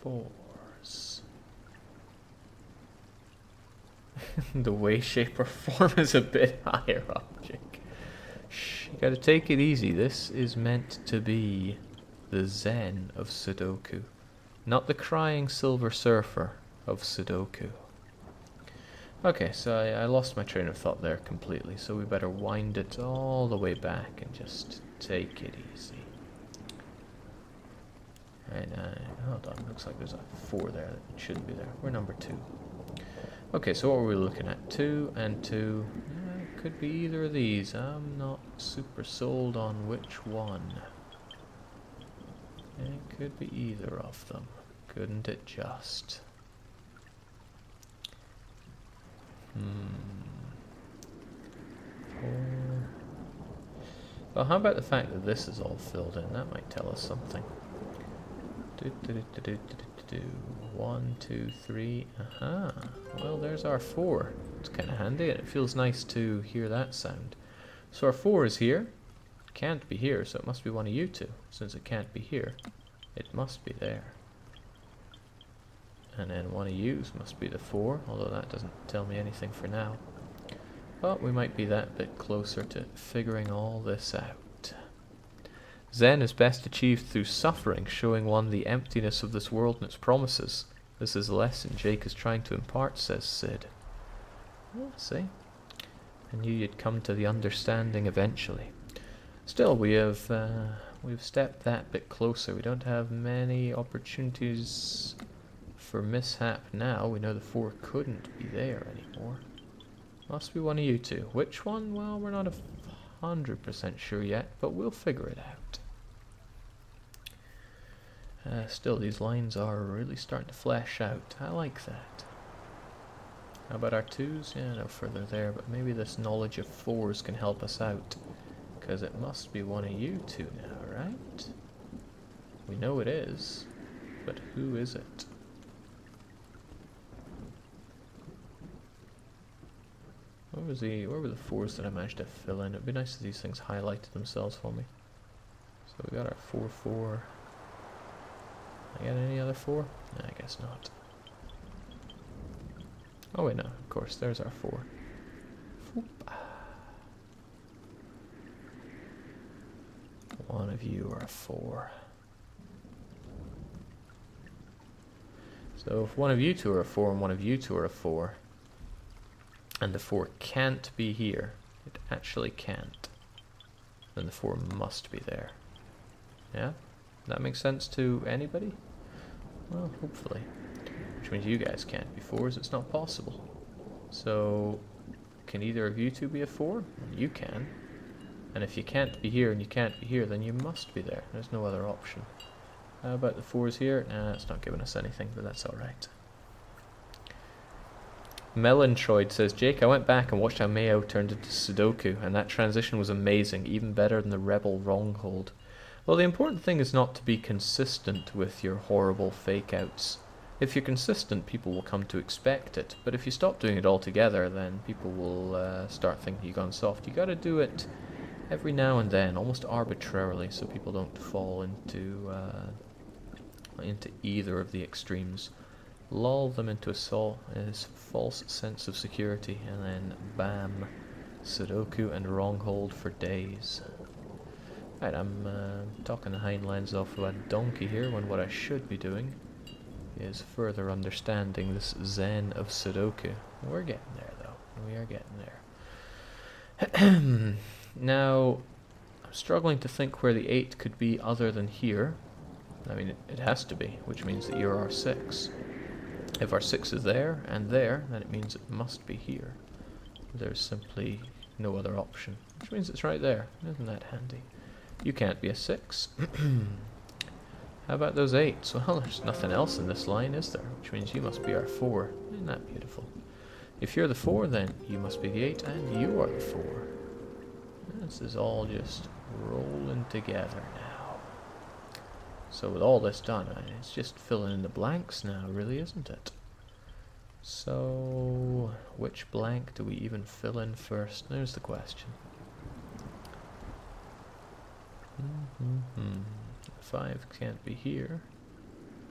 Fours. The way, shape, or form is a bit higher up, Jake. Shh, you gotta take it easy. This is meant to be the Zen of Sudoku, not the crying Silver Surfer of Sudoku. Okay, so I lost my train of thought there completely, so we better wind it all the way back and just take it easy. Right, hold on, looks like there's a 4 there that shouldn't be there. We're number 2. Okay, so what were we looking at? 2 and 2. It could be either of these. I'm not super sold on which one. It could be either of them. Couldn't it just? Well, how about the fact that this is all filled in? That might tell us something. 1, 2, 3. Aha. Well, there's our 4. It's kind of handy, and it feels nice to hear that sound. So our 4 is here. It can't be here, so it must be one of you two. Since it can't be here, it must be there. And then one of yous must be the 4, although that doesn't tell me anything for now. But we might be that bit closer to figuring all this out. Zen is best achieved through suffering, showing one the emptiness of this world and its promises. This is the lesson Jake is trying to impart, says Sid. Oh, see? I knew you'd come to the understanding eventually. Still, we've stepped that bit closer. We don't have many opportunities for mishap now. We know the 4 couldn't be there anymore. Must be one of you two. Which one? Well, we're not 100% sure yet, but we'll figure it out. Still, these lines are really starting to flesh out. I like that. How about our 2s? Yeah, no further there, but maybe this knowledge of 4s can help us out. Because it must be one of you two now, right? We know it is, but who is it? Where were the 4s that I managed to fill in? It'd be nice if these things highlighted themselves for me. So we got our 4, 4. I got any other 4? No, I guess not. Oh wait, no, of course, there's our 4. Foop. One of you are a 4. So if one of you two are a 4 and one of you two are a 4, and the 4 can't be here, it actually can't, then the 4 must be there. Yeah? That makes sense to anybody? Well, hopefully. Which means you guys can't be 4s, it's not possible. So, can either of you two be a 4? You can. And if you can't be here and you can't be here, then you must be there. There's no other option. How about the 4s here? Nah, it's not giving us anything, but that's alright. Melantroid says, Jake, I went back and watched how MEIOU turned into Sudoku, and that transition was amazing, even better than the Rebel Wronghold. Well, the important thing is not to be consistent with your horrible fake-outs. If you're consistent, people will come to expect it, but if you stop doing it altogether, then people will start thinking you've gone soft. You gotta do it every now and then, almost arbitrarily, so people don't fall into either of the extremes. Lull them into a false sense of security, and then bam, Sudoku and Wronghold for days. Right, I'm talking the hind lines off of a donkey here, when what I should be doing is further understanding this Zen of Sudoku. We're getting there, though. We are getting there. Now, I'm struggling to think where the 8 could be other than here. I mean, it has to be, which means that you're our 6. If our 6 is there, and there, then it means it must be here. There's simply no other option, which means it's right there. Isn't that handy? You can't be a 6. How about those 8s? Well, there's nothing else in this line, is there? Which means you must be our 4. Isn't that beautiful? If you're the 4, then you must be the 8, and you are the 4. This is all just rolling together now. So with all this done, it's just filling in the blanks now, really, isn't it? So, which blank do we even fill in first? There's the question. 5 can't be here.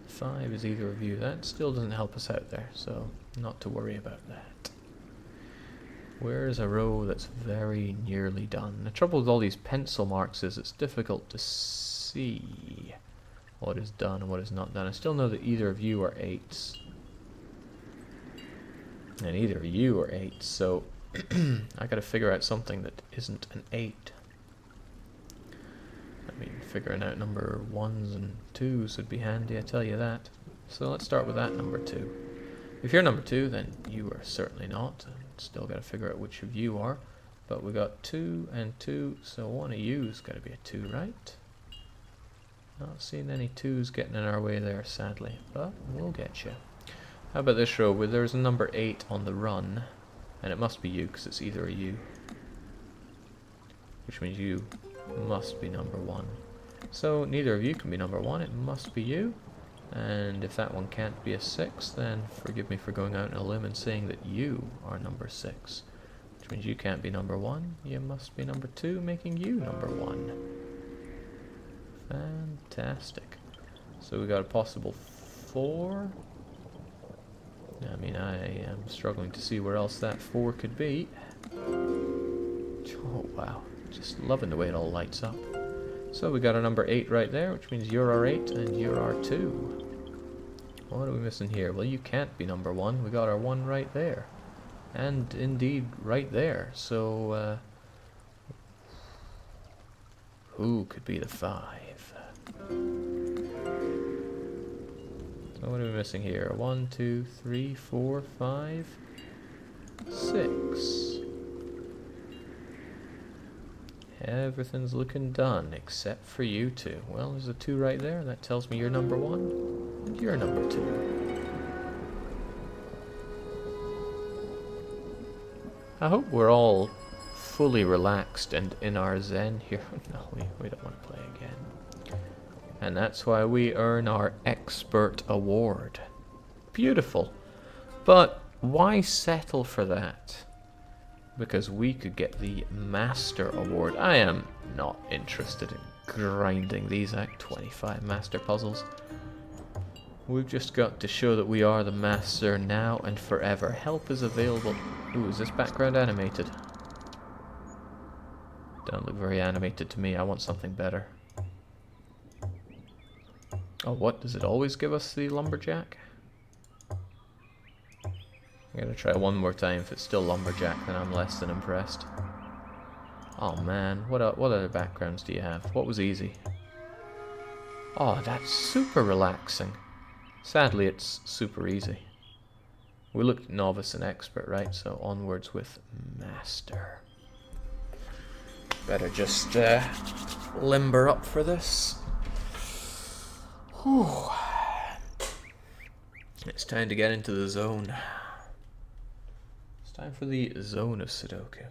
5 is either of you. That still doesn't help us out there, so not to worry about that. Where's a row that's very nearly done? The trouble with all these pencil marks is it's difficult to see what is done and what is not done. I still know that either of you are 8s. And either of you are 8s, so I gotta figure out something that isn't an 8. I mean, figuring out number 1s and 2s would be handy, I tell you that. So let's start with that number 2. If you're number 2, then you are certainly not. Still got to figure out which of you are. But we got 2 and 2, so one of you's got to be a 2, right? Not seeing any 2s getting in our way there, sadly. But we'll get you. How about this row where there's a number 8 on the run? And it must be you, because it's either a you. Which means you must be number 1. So neither of you can be number 1, it must be you. And if that one can't be a 6, then forgive me for going out on a limb and saying that you are number 6. Which means you can't be number 1, you must be number 2, making you number 1. Fantastic. So we got a possible 4. I mean, I am struggling to see where else that 4 could be. Oh wow, just loving the way it all lights up. So we got a number 8 right there, which means you're our 8 and you're our 2. What are we missing here? Well, you can't be number 1. We got our 1 right there. And indeed right there. So, who could be the 5? So what are we missing here? 1, 2, 3, 4, 5, 6. Everything's looking done except for you 2. Well, there's a 2 right there. That tells me you're number 1 and you're number 2. I hope we're all fully relaxed and in our zen here. No, we don't want to play again. And that's why we earn our expert award. Beautiful. But why settle for that? Because we could get the Master Award. I am not interested in grinding these out, 25 master puzzles. We've just got to show that we are the master now and forever. Help is available. Ooh, is this background animated? Don't look very animated to me. I want something better. Oh, what? Does it always give us the lumberjack? I'm gonna try one more time. If it's still lumberjack, then I'm less than impressed. Oh man, what other backgrounds do you have? What was easy? Oh, that's super relaxing. Sadly, it's super easy. We looked at novice and expert, right? So onwards with master. Better just limber up for this. Whew. It's time to get into the zone. It's time for the zone of Sudoku.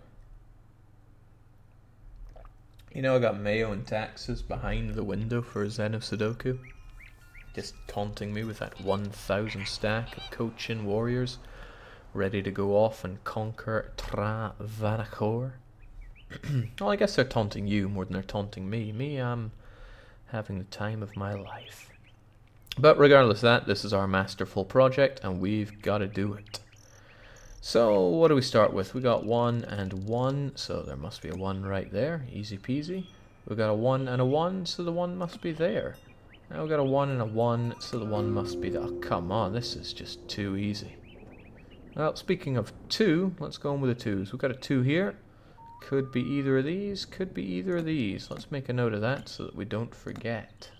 You know, I got MEIOU and taxes behind the window for Zen of Sudoku. Just taunting me with that 1,000 stack of Cochin warriors ready to go off and conquer Travancore. Well, I guess they're taunting you more than they're taunting me. I'm having the time of my life. But regardless of that, this is our masterful project and we've got to do it. So what do we start with? We got 1 and 1, so there must be a 1 right there. Easy peasy. We got a 1 and a 1, so the 1 must be there. Now we got a 1 and a 1, so the 1 must be there. Oh, come on, this is just too easy. Well, speaking of 2, let's go on with the 2s. We've got a 2 here. Could be either of these, could be either of these. Let's make a note of that so that we don't forget.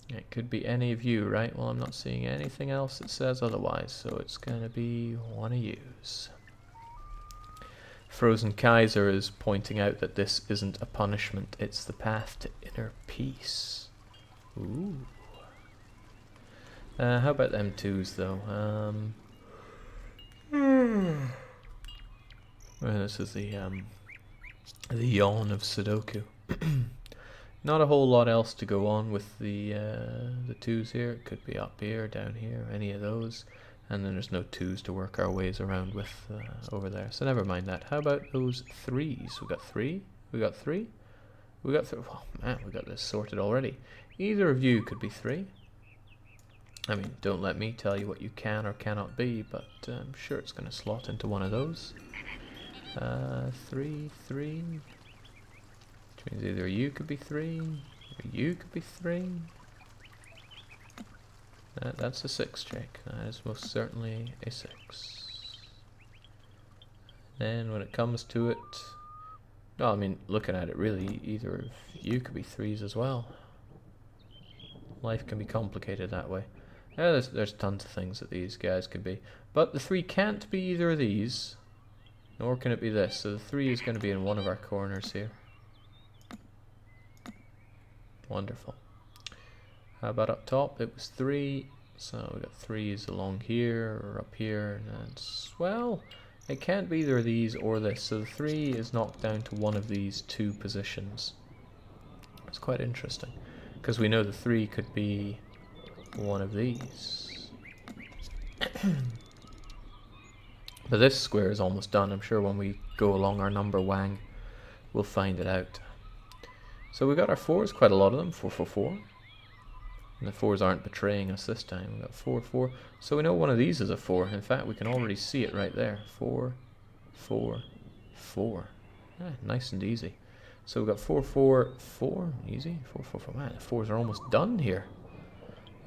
It could be any of you, right? Well, I'm not seeing anything else that says otherwise, so it's going to be one of yous. Frozen Kaiser is pointing out that this isn't a punishment, it's the path to inner peace. Ooh. How about them 2s, though? Well, this is the yawn of Sudoku. Not a whole lot else to go on with the 2s here. It could be up here, down here, any of those. And then there's no 2s to work our ways around with over there. So never mind that. How about those 3s? We got 3? We got 3? We got 3? Oh man, we got this sorted already. Either of you could be 3. I mean, don't let me tell you what you can or cannot be, but I'm sure it's going to slot into one of those. 3, 3. Which means either you could be 3, or you could be 3. That's a 6 check. That is most certainly a 6. Then when it comes to it, well, I mean, looking at it really, either of you could be 3s as well. Life can be complicated that way. Yeah, there's tons of things that these guys could be. But the 3 can't be either of these, nor can it be this. So the 3 is going to be in one of our corners here. Wonderful. How about up top? It was 3. So we got 3s along here or up here. That's, well, it can't be either of these or this. So the 3 is knocked down to one of these 2 positions. It's quite interesting, because we know the 3 could be one of these. But this square is almost done. I'm sure when we go along our number wang, we'll find it out. So we got our 4s, quite a lot of them. 4, 4, 4. And the 4s aren't betraying us this time. We got 4, 4. So we know one of these is a 4. In fact, we can already see it right there. 4, 4, 4. Yeah, nice and easy. So we've got 4, 4, 4. Easy. 4, 4, 4. Man, the 4s are almost done here.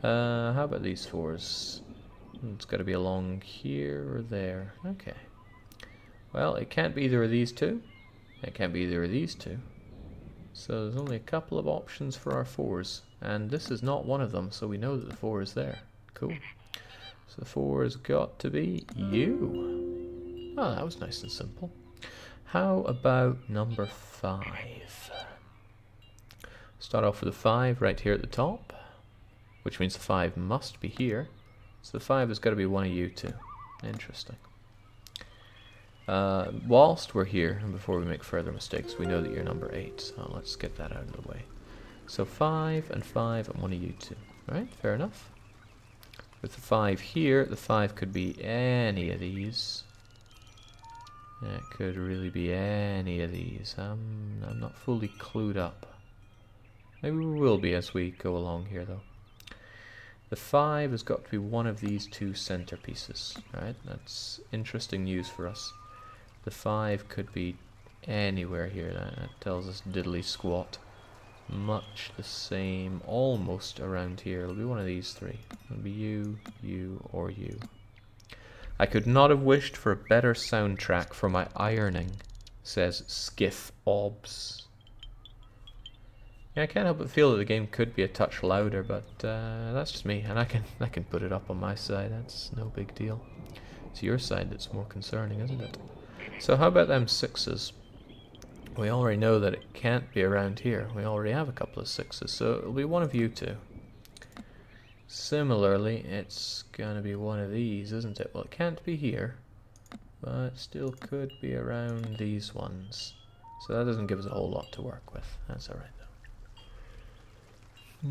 How about these 4s? It's got to be along here or there. Okay. Well, it can't be either of these 2. It can't be either of these 2. So there's only a couple of options for our 4s. And this is not one of them, so we know that the 4 is there. Cool. So the 4 has got to be you. Oh, that was nice and simple. How about number 5? Start off with a 5 right here at the top, which means the 5 must be here. So the 5 has got to be one of you 2. Interesting. Whilst we're here, and before we make further mistakes, we know that you're number 8, so let's get that out of the way. So 5 and 5 and one of you 2. Right, fair enough. With the 5 here, the 5 could be any of these. It could really be any of these. I'm not fully clued up. Maybe we will be as we go along here, though. The 5 has got to be one of these 2 centerpieces. Right, that's interesting news for us. The 5 could be anywhere here. That tells us diddly squat. Much the same, almost around here. It'll be one of these 3. It'll be you, you, or you. I could not have wished for a better soundtrack for my ironing, says Skiff Obs. Yeah, I can't help but feel that the game could be a touch louder, but that's just me, and I can put it up on my side. That's no big deal. It's your side that's more concerning, isn't it? So how about them 6s? We already know that it can't be around here. We already have a couple of 6s, so it'll be one of you 2. Similarly, it's gonna be one of these, isn't it? Well, it can't be here, but still could be around these ones. So that doesn't give us a whole lot to work with. That's alright though.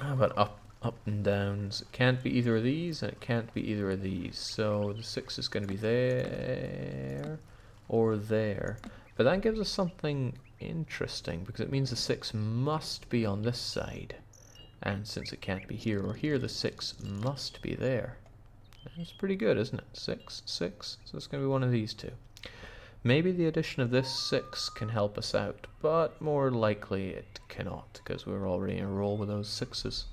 How about up and downs? It can't be either of these, and it can't be either of these. So the 6 is going to be there or there. But that gives us something interesting, because it means the 6 must be on this side. And since it can't be here or here, the 6 must be there. That's pretty good, isn't it? 6, 6. So it's going to be one of these 2. Maybe the addition of this 6 can help us out, but more likely it cannot, because we're already in a roll with those 6s.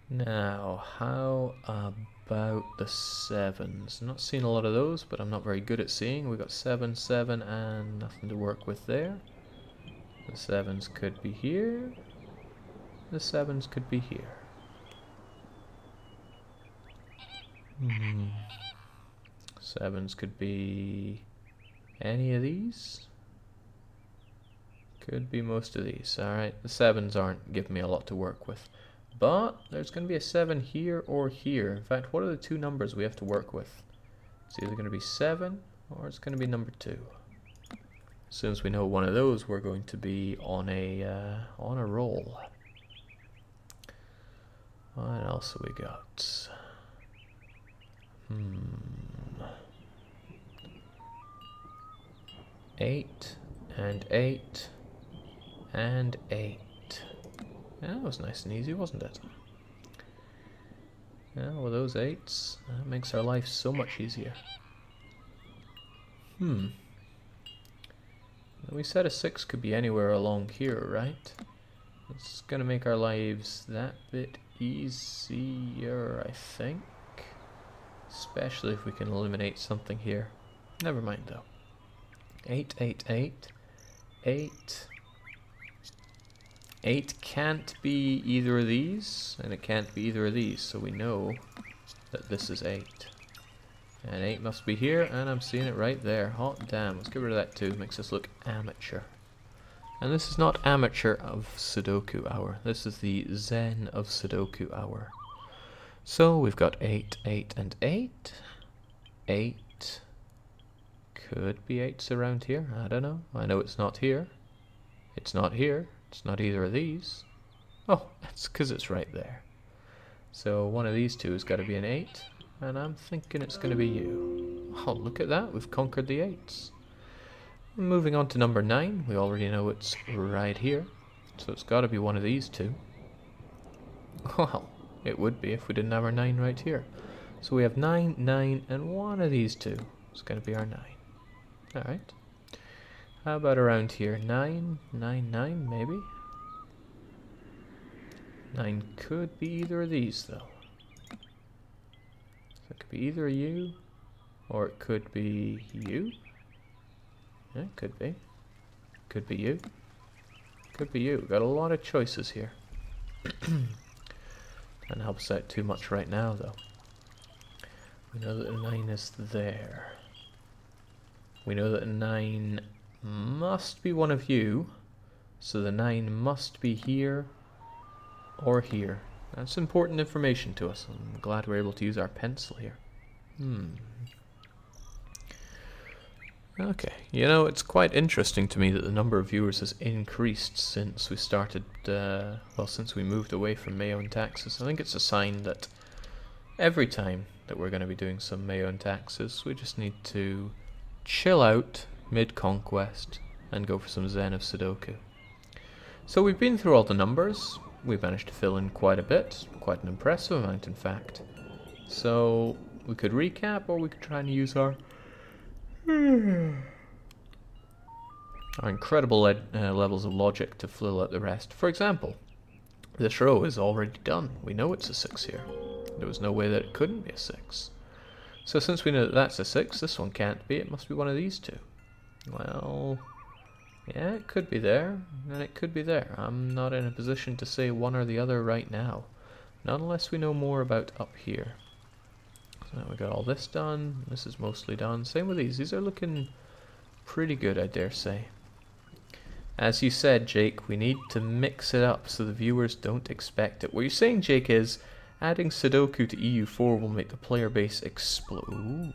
Now, how about the 7s? I'm not seeing a lot of those, but I'm not very good at seeing. We've got 7, 7, and nothing to work with there. The 7s could be here. The 7s could be here. 7s could be any of these. Could be most of these. Alright, the 7s aren't giving me a lot to work with. But there's going to be a 7 here or here. In fact, what are the 2 numbers we have to work with? It's either going to be 7 or it's going to be number 2. As soon as we know one of those, we're going to be on a roll. What else have we got? 8 and 8 and 8. Yeah, that was nice and easy, wasn't it? Yeah, well, those 8s, that makes our life so much easier. We said a 6 could be anywhere along here, right? It's gonna make our lives that bit easier, I think. Especially if we can eliminate something here. Never mind though. 8, 8, 8. 8. 8 can't be either of these, and it can't be either of these, so we know that this is 8. And 8 must be here, and I'm seeing it right there. Hot damn, let's get rid of that too, makes us look amateur. And this is not amateur of Sudoku hour, this is the Zen of Sudoku hour. So we've got 8, 8, and 8. 8. Could be 8s around here, I don't know. I know it's not here. It's not here. It's not either of these. Oh, that's because it's right there. So one of these two has got to be an 8, and I'm thinking it's going to be you. Oh, look at that, we've conquered the 8s. Moving on to number 9, we already know it's right here, so it's got to be one of these two. Well, it would be if we didn't have our 9 right here. So we have 9, 9, and one of these two. It's going to be our 9. Alright. How about around here? 9, 9, 9, maybe? 9 could be either of these, though. So it could be either you, or it could be you. Yeah, it could be. Could be you. Could be you. We've got a lot of choices here. Doesn't help us out too much right now, though. We know that a 9 is there. We know that a 9 must be one of you, so the 9 must be here or here. That's important information to us. I'm glad we're able to use our pencil here. Okay, you know, it's quite interesting to me that the number of viewers has increased since we started, well, since we moved away from MEIOU and taxes. I think it's a sign that every time that we're going to be doing some MEIOU and taxes, we just need to chill out mid-conquest and go for some Zen of Sudoku. So we've been through all the numbers. We've managed to fill in quite a bit, quite an impressive amount in fact. So we could recap, or we could try and use our incredible levels of logic to fill out the rest. For example, this row is already done. We know it's a 6 here. There was no way that it couldn't be a 6. So since we know that that's a 6, this one can't be. It must be one of these two. Well, yeah, it could be there, and it could be there. I'm not in a position to say one or the other right now. Not unless we know more about up here. So now we got all this done. This is mostly done. Same with these. These are looking pretty good, I dare say. As you said, Jake, we need to mix it up so the viewers don't expect it. What you're saying, Jake, is adding Sudoku to EU4 will make the player base explode. Ooh.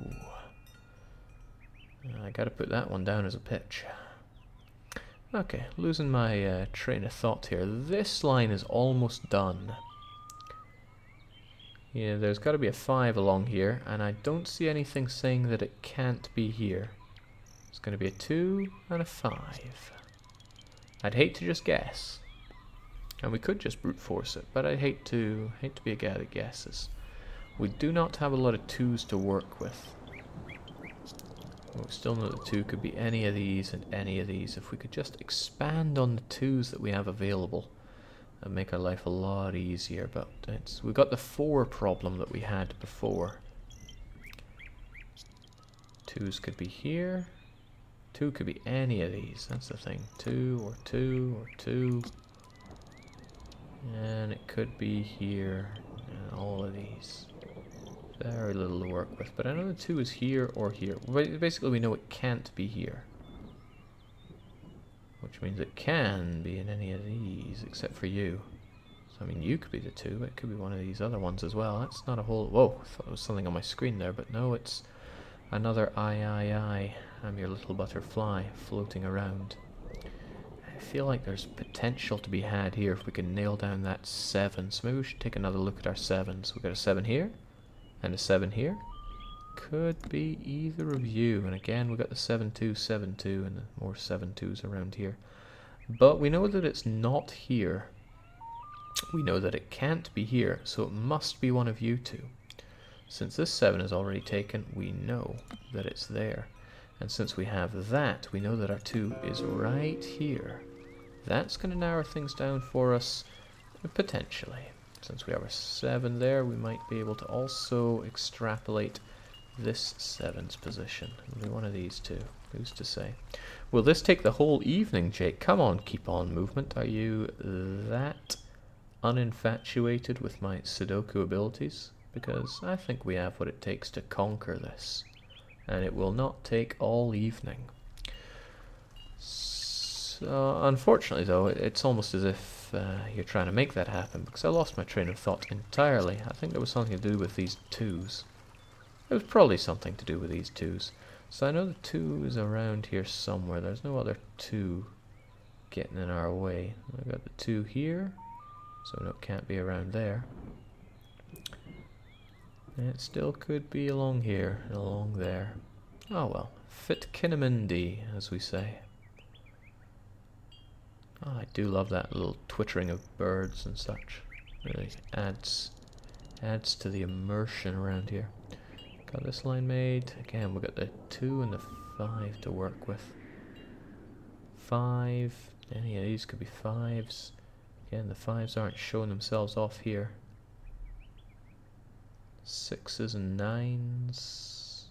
I gotta put that one down as a pitch. Okay, losing my train of thought here. This line is almost done. Yeah, there's got to be a 5 along here, and I don't see anything saying that it can't be here. It's going to be a 2 and a 5. I'd hate to just guess. And we could just brute force it, but I'd hate to be a guy that guesses. We do not have a lot of 2s to work with. But we still know the 2 could be any of these and any of these. If we could just expand on the 2s that we have available, and make our life a lot easier. But we've got the 4 problem that we had before. 2s could be here. 2 could be any of these. That's the thing. 2 or 2 or 2. And it could be here. And all of these. Very little to work with. But I know the 2 is here or here. Basically, we know it can't be here. Which means it can be in any of these, except for you. So, I mean, you could be the 2, but it could be one of these other ones as well. That's not a whole... Whoa, I thought there was something on my screen there, but no, it's another I. I'm your little butterfly floating around. I feel like there's potential to be had here if we can nail down that 7. So maybe we should take another look at our 7s. We've got a 7 here, and a 7 here. Could be either of you, and again we got the 7-2, 7-2, and more 7-2s around here. But we know that it's not here. We know that it can't be here, so it must be one of you two. Since this 7 is already taken, we know that it's there. And since we have that, we know that our 2 is right here. That's going to narrow things down for us, potentially. Since we have a 7 there, we might be able to also extrapolate this 7's position. It'll be one of these two. Who's to say? Will this take the whole evening, Jake? Come on, keep on movement. Are you that uninfatuated with my Sudoku abilities? Because I think we have what it takes to conquer this. And it will not take all evening. So, unfortunately though, it's almost as if you're trying to make that happen, because I lost my train of thought entirely. I think there was something to do with these 2s. It was probably something to do with these 2s. So I know the 2 is around here somewhere. There's no other 2 getting in our way. I've got the 2 here, so no, it can't be around there. And it still could be along here, and along there. Oh well, fit Kinemindi, as we say. Oh, I do love that little twittering of birds and such. Really adds to the immersion around here. Got this line made. Again, we've got the 2 and the 5 to work with. 5. Any of these could be 5s. Again, the 5s aren't showing themselves off here. 6s and 9s.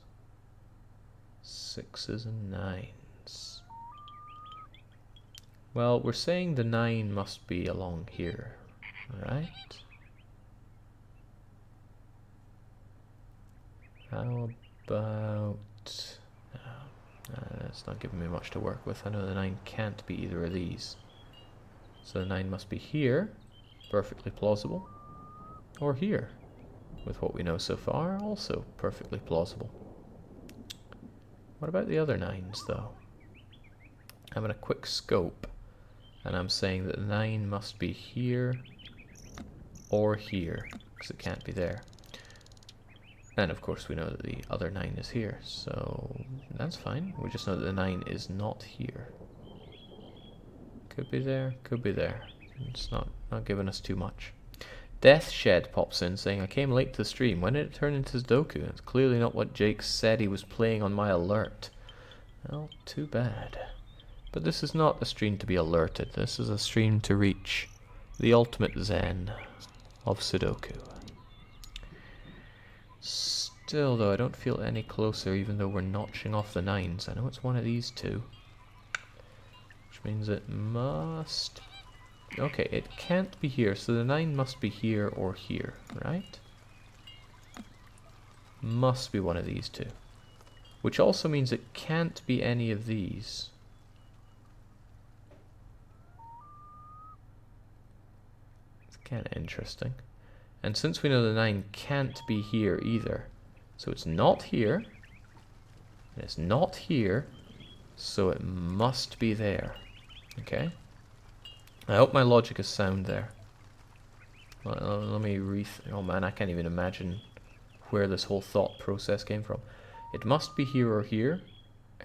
6s and 9s. Well, we're saying the 9 must be along here, right? How about... it's not giving me much to work with. I know the 9 can't be either of these. So the 9 must be here, perfectly plausible. Or here, with what we know so far, also perfectly plausible. What about the other 9s, though? I'm in a quick scope, and I'm saying that the 9 must be here or here, because it can't be there. And of course we know that the other 9 is here, so that's fine. We just know that the 9 is not here. Could be there, could be there. It's not giving us too much. Death Shed pops in saying, I came late to the stream. When did it turn into Sudoku? It's clearly not what Jake said he was playing on my alert. Well, too bad. But this is not a stream to be alerted. This is a stream to reach the ultimate zen of Sudoku. Still, though, I don't feel any closer, even though we're notching off the 9s. I know it's one of these two. Which means it must... Okay, it can't be here, so the 9 must be here or here, right? Must be one of these two. Which also means it can't be any of these. It's kind of interesting. And since we know the 9 can't be here either, so it's not here, and it's not here, so it must be there. Okay? I hope my logic is sound there. Let me oh man, I can't even imagine where this whole thought process came from. It must be here or here,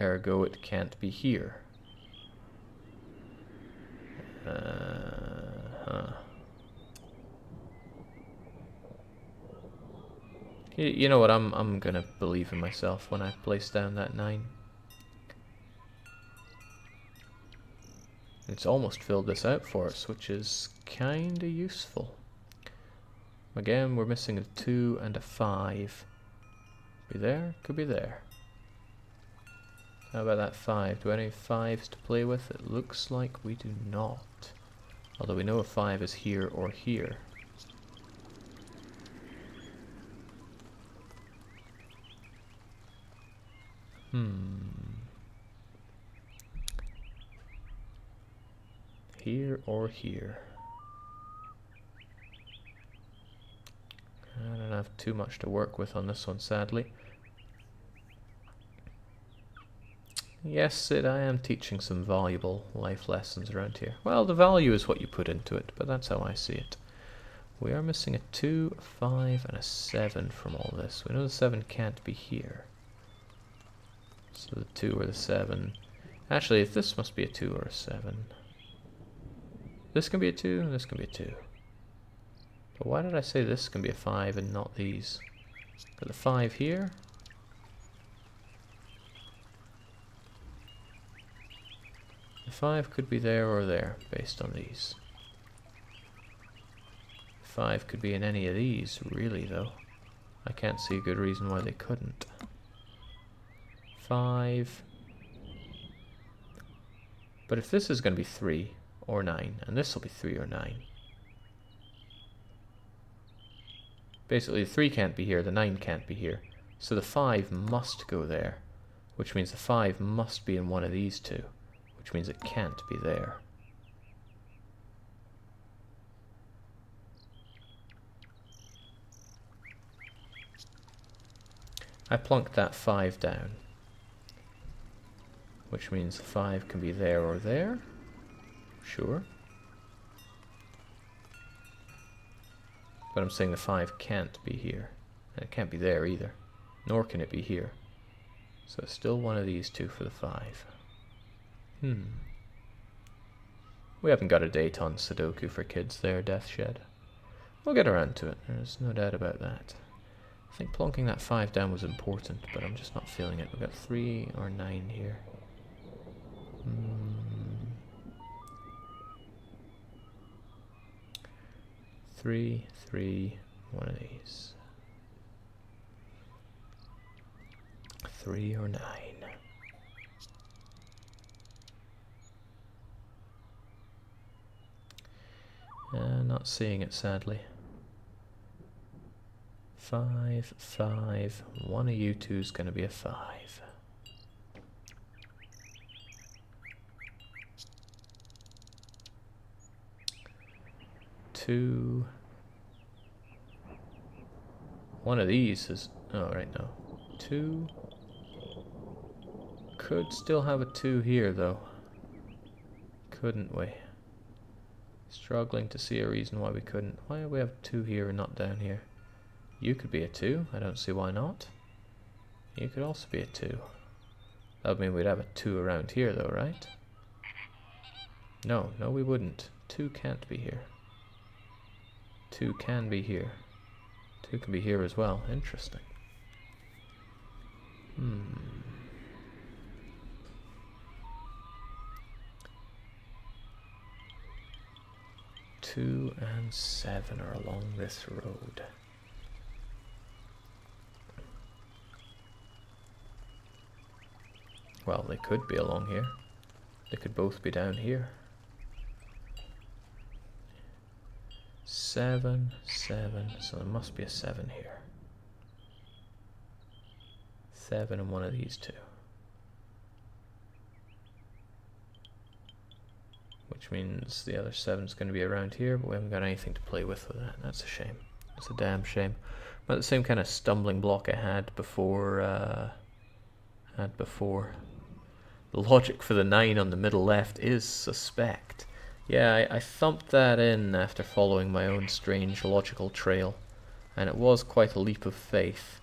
ergo it can't be here. You know what, I'm gonna believe in myself when I place down that 9. It's almost filled this out for us, which is kinda useful. Again, we're missing a 2 and a 5. Be there? Could be there. How about that 5? Do we have any 5s to play with? It looks like we do not. Although we know a 5 is here or here. Here or here. I don't have too much to work with on this one, sadly. Yes, Sid, I am teaching some valuable life lessons around here. Well, the value is what you put into it, but that's how I see it. We are missing a 2, a 5, and a 7 from all this. We know the 7 can't be here. So the 2 or the 7. Actually, this must be a 2 or a 7. This can be a 2, and this can be a 2. But why did I say this can be a 5 and not these? Got the 5 here. The 5 could be there or there, based on these. 5 could be in any of these, really, though. I can't see a good reason why they couldn't. 5. But if this is going to be 3 or 9, and this will be 3 or 9. Basically, the 3 can't be here, the 9 can't be here. So the 5 must go there, which means the 5 must be in one of these two, which means it can't be there. I plunked that 5 down, which means the 5 can be there or there. Sure. But I'm saying the 5 can't be here. And it can't be there either. Nor can it be here. So it's still one of these two for the 5. We haven't got a date on Sudoku for kids there, Deathshed. We'll get around to it, there's no doubt about that. I think plonking that 5 down was important, but I'm just not feeling it. We've got 3 or 9 here. 3, 3, one of these. 3 or 9. Not seeing it, sadly. 5, 5. One of you two is going to be a 5. 2. One of these is... oh, right, no. 2. Could still have a 2 here, though. Couldn't we? Struggling to see a reason why we couldn't. Why do we have 2 here and not down here? You could be a 2. I don't see why not. You could also be a 2. That would mean we'd have a 2 around here, though, right? No, no we wouldn't. 2 can't be here. 2 can be here. 2 can be here as well. Interesting. 2 and 7 are along this road. Well, they could be along here. They could both be down here. 7, 7, so there must be a 7 here. 7 and one of these two. Which means the other 7's going to be around here, but we haven't got anything to play with that. That's a shame. It's a damn shame. But the same kind of stumbling block I had before. The logic for the 9 on the middle left is suspect. Yeah, I thumped that in after following my own strange logical trail, and it was quite a leap of faith.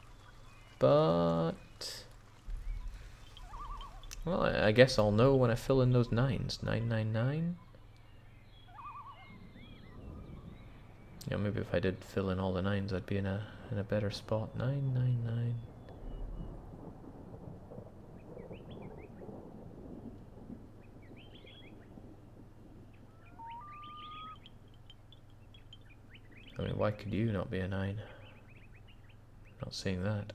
But... well, I guess I'll know when I fill in those 9s. 999? Yeah, maybe if I did fill in all the 9s, I'd be in a better spot. 999. I mean, why could you not be a 9? Not seeing that.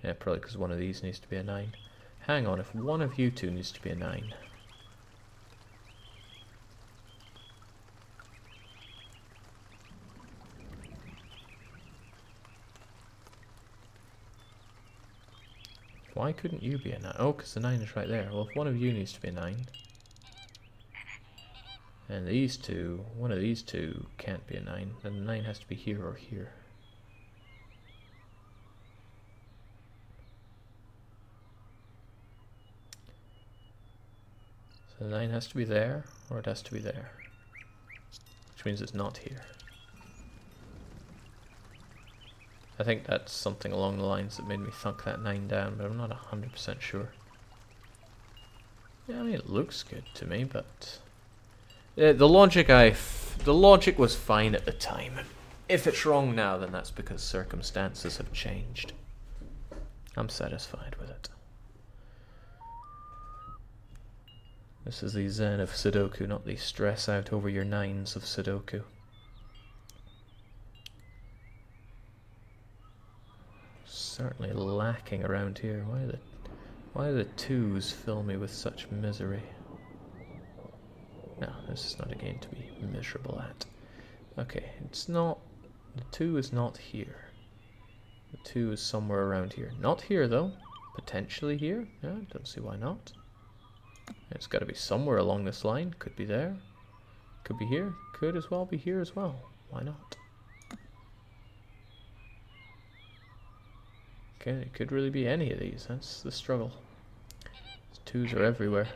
Yeah, probably because one of these needs to be a 9. Hang on, if one of you two needs to be a 9. Why couldn't you be a 9? Oh, because the 9 is right there. Well, if one of you needs to be a 9, and these two, one of these two can't be a 9, then the 9 has to be here or here. So the 9 has to be there, or it has to be there. Which means it's not here. I think that's something along the lines that made me thunk that 9 down, but I'm not 100% sure. Yeah, I mean, it looks good to me, but The logic was fine at the time. If it's wrong now, then that's because circumstances have changed. I'm satisfied with it. This is the zen of Sudoku, not the stress out over your nines of Sudoku. Certainly lacking around here. Why do the twos fill me with such misery? No, this is not a game to be miserable at. Okay, it's not... The 2 is not here. The 2 is somewhere around here. Not here, though. Potentially here. Yeah, don't see why not. It's got to be somewhere along this line. Could be there. Could be here. Could as well be here as well. Why not? Okay, it could really be any of these. That's the struggle. These 2s are everywhere.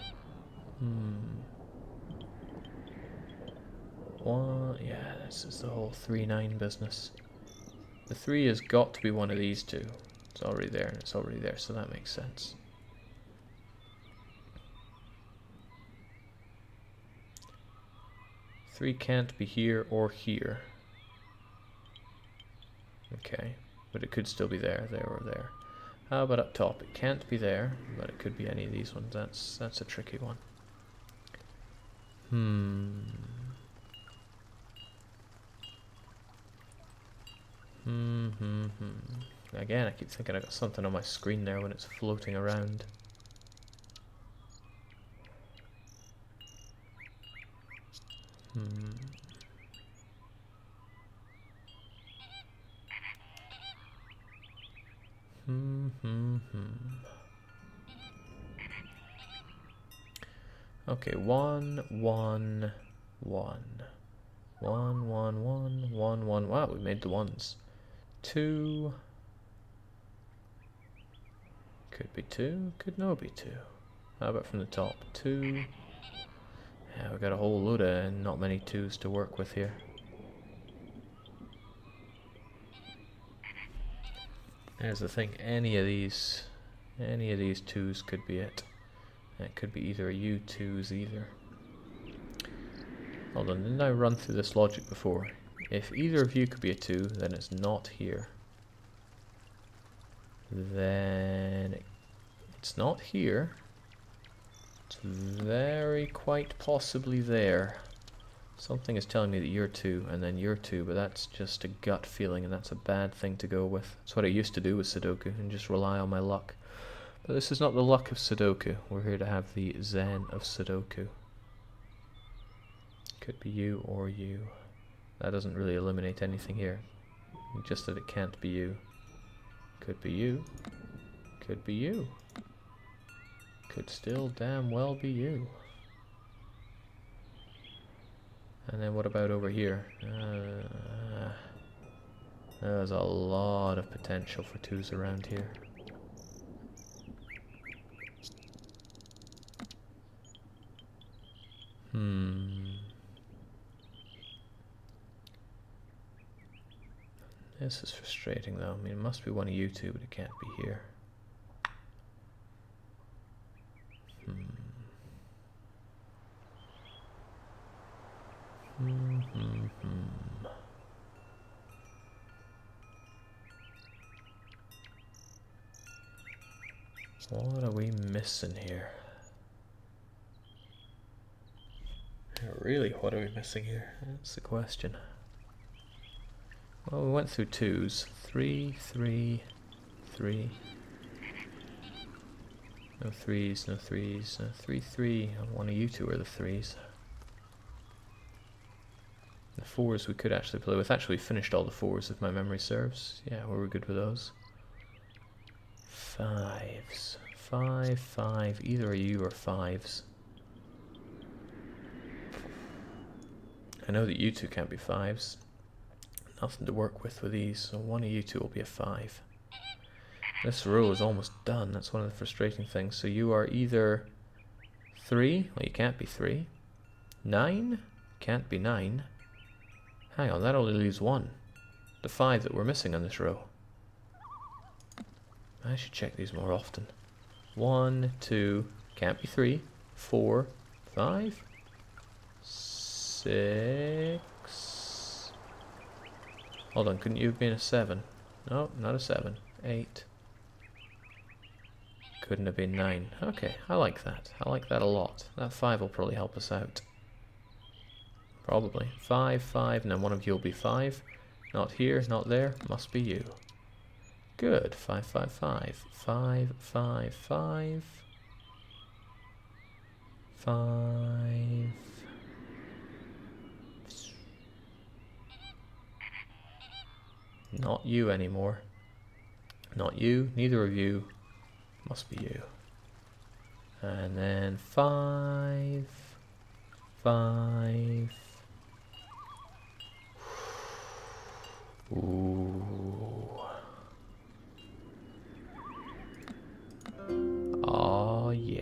One, yeah, this is the whole 3-9 business. The 3 has got to be one of these 2. It's already there, and it's already there, so that makes sense. Three can't be here or here. Okay, but it could still be there or there. How about up top? It can't be there, but it could be any of these ones. That's a tricky one. Again, I keep thinking I got something on my screen there when it's floating around. Okay, 1, 1, 1. 1, 1, 1, 1, 1. Wow, we made the ones. 2. Could be 2, could no be 2. How about from the top? 2. Yeah, we got a whole load of not many 2s to work with here. There's the thing, any of these 2s could be it. It could be either a U2s either. Hold on, didn't I run through this logic before? If either of you could be a 2, then it's not here. Then it's not here. It's very quite possibly there. Something is telling me that you're 2 and then you're 2, but that's just a gut feeling and that's a bad thing to go with. That's what I used to do with Sudoku and just rely on my luck. But this is not the luck of Sudoku. We're here to have the zen of Sudoku. Could be you or you. That doesn't really eliminate anything here. Just that it can't be you. Could be you. Could be you. Could still damn well be you. And then what about over here? There's a lot of potential for 2s around here. This is frustrating though. I mean, it must be one of you 2, but it can't be here. What are we missing here? Really, what are we missing here? That's the question. Well, we went through 2s. 3, 3, 3. No 3s, no 3s. 3, 3. One of you 2 are the 3s. The 4s we could actually play with. Actually, we finished all the 4s if my memory serves. Yeah, we were good with those. 5s. 5, 5. Either are you or 5s. I know that you 2 can't be 5s. Nothing to work with these, so one of you 2 will be a 5. This row is almost done. That's one of the frustrating things. So you are either 3. Well, you can't be 3. 9. Can't be 9. Hang on, that only leaves 1. The 5 that we're missing on this row. I should check these more often. 1, 2. Can't be 3. 4. 5. 6. Hold on, couldn't you have been a 7? No, not a 7. 8. Couldn't have been 9. Okay, I like that. I like that a lot. That 5 will probably help us out. Probably. 5, 5, and then one of you will be 5. Not here, not there. Must be you. Good. 5, 5, 5. 5, 5, 5. 5. Not you anymore. Not you. Neither of you. Must be you. And then 5. 5. Ooh. Oh yeah.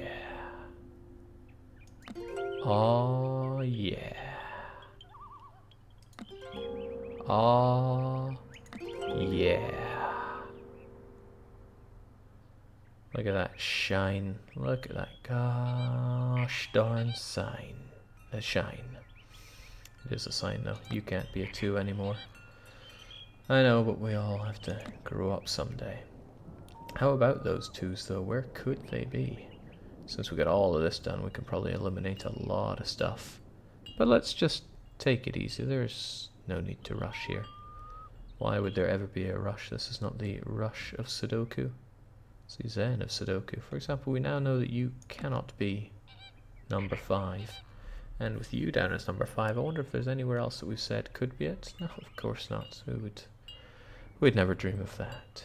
Oh yeah. Oh yeah. Look at that shine. Look at that gosh darn sign. A shine. It is a sign though. You can't be a 2 anymore. I know, but we all have to grow up someday. How about those 2s though? Where could they be? Since we got all of this done, we can probably eliminate a lot of stuff. But let's just take it easy. There's no need to rush here. Why would there ever be a rush? This is not the rush of Sudoku. It's the zen of Sudoku. For example, we now know that you cannot be number 5. And with you down as number 5, I wonder if there's anywhere else that we've said could be it? No, of course not. We'd never dream of that.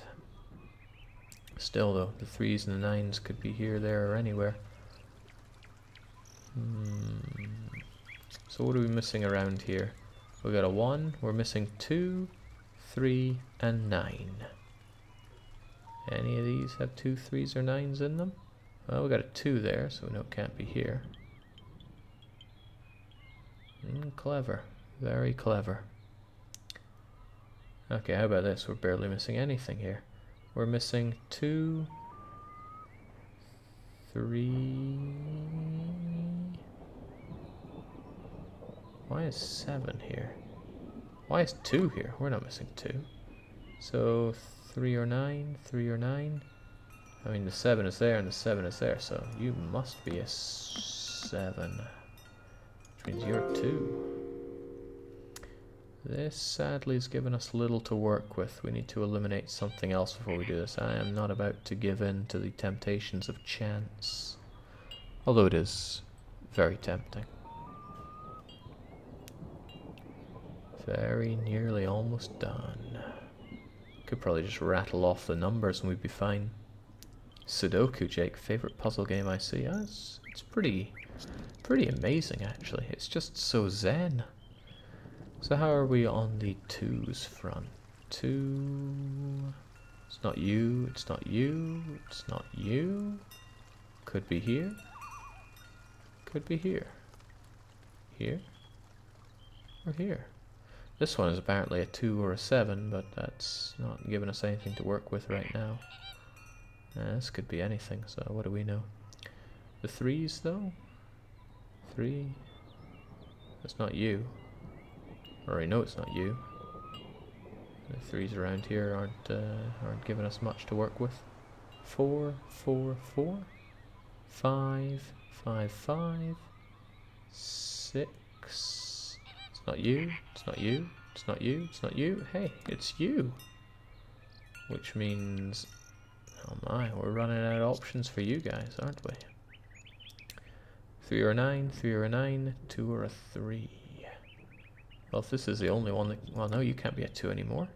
Still though, the 3s and the 9s could be here, there, or anywhere. So what are we missing around here? We got a 1, we're missing 2, 3, and 9. Any of these have 2 3s or 9s in them? Well, we got a 2 there, so we know it can't be here. Clever. Very clever. Okay, how about this? We're barely missing anything here. We're missing 2, 3... Why is 7 here? Why is 2 here? We're not missing 2. So 3 or 9, 3 or 9. I mean the 7 is there and the 7 is there, so you must be a 7. Which means you're 2. This sadly has given us little to work with. We need to eliminate something else before we do this. I am not about to give in to the temptations of chance. Although it is very tempting. Very nearly almost done. Could probably just rattle off the numbers and we'd be fine. Sudoku, Jake, favorite puzzle game I see. It's pretty amazing actually. It's just so zen. So how are we on the 2s front? 2... It's not you, it's not you, it's not you. Could be here. Could be here. Here. Or here. This one is apparently a 2 or a 7, but that's not giving us anything to work with right now. This could be anything, so what do we know? The 3s though? 3. That's not you. Or I know it's not you. The 3s around here aren't giving us much to work with. 4, 4, 4. 5, 5, 5. 6. It's not you. It's not you. It's not you. It's not you. Hey, it's you. Which means, oh my, we're running out of options for you guys, aren't we? 3 or a 9, 3 or a 9, 2 or a 3. Well, if this is the only one that... Well, no, you can't be a 2 anymore.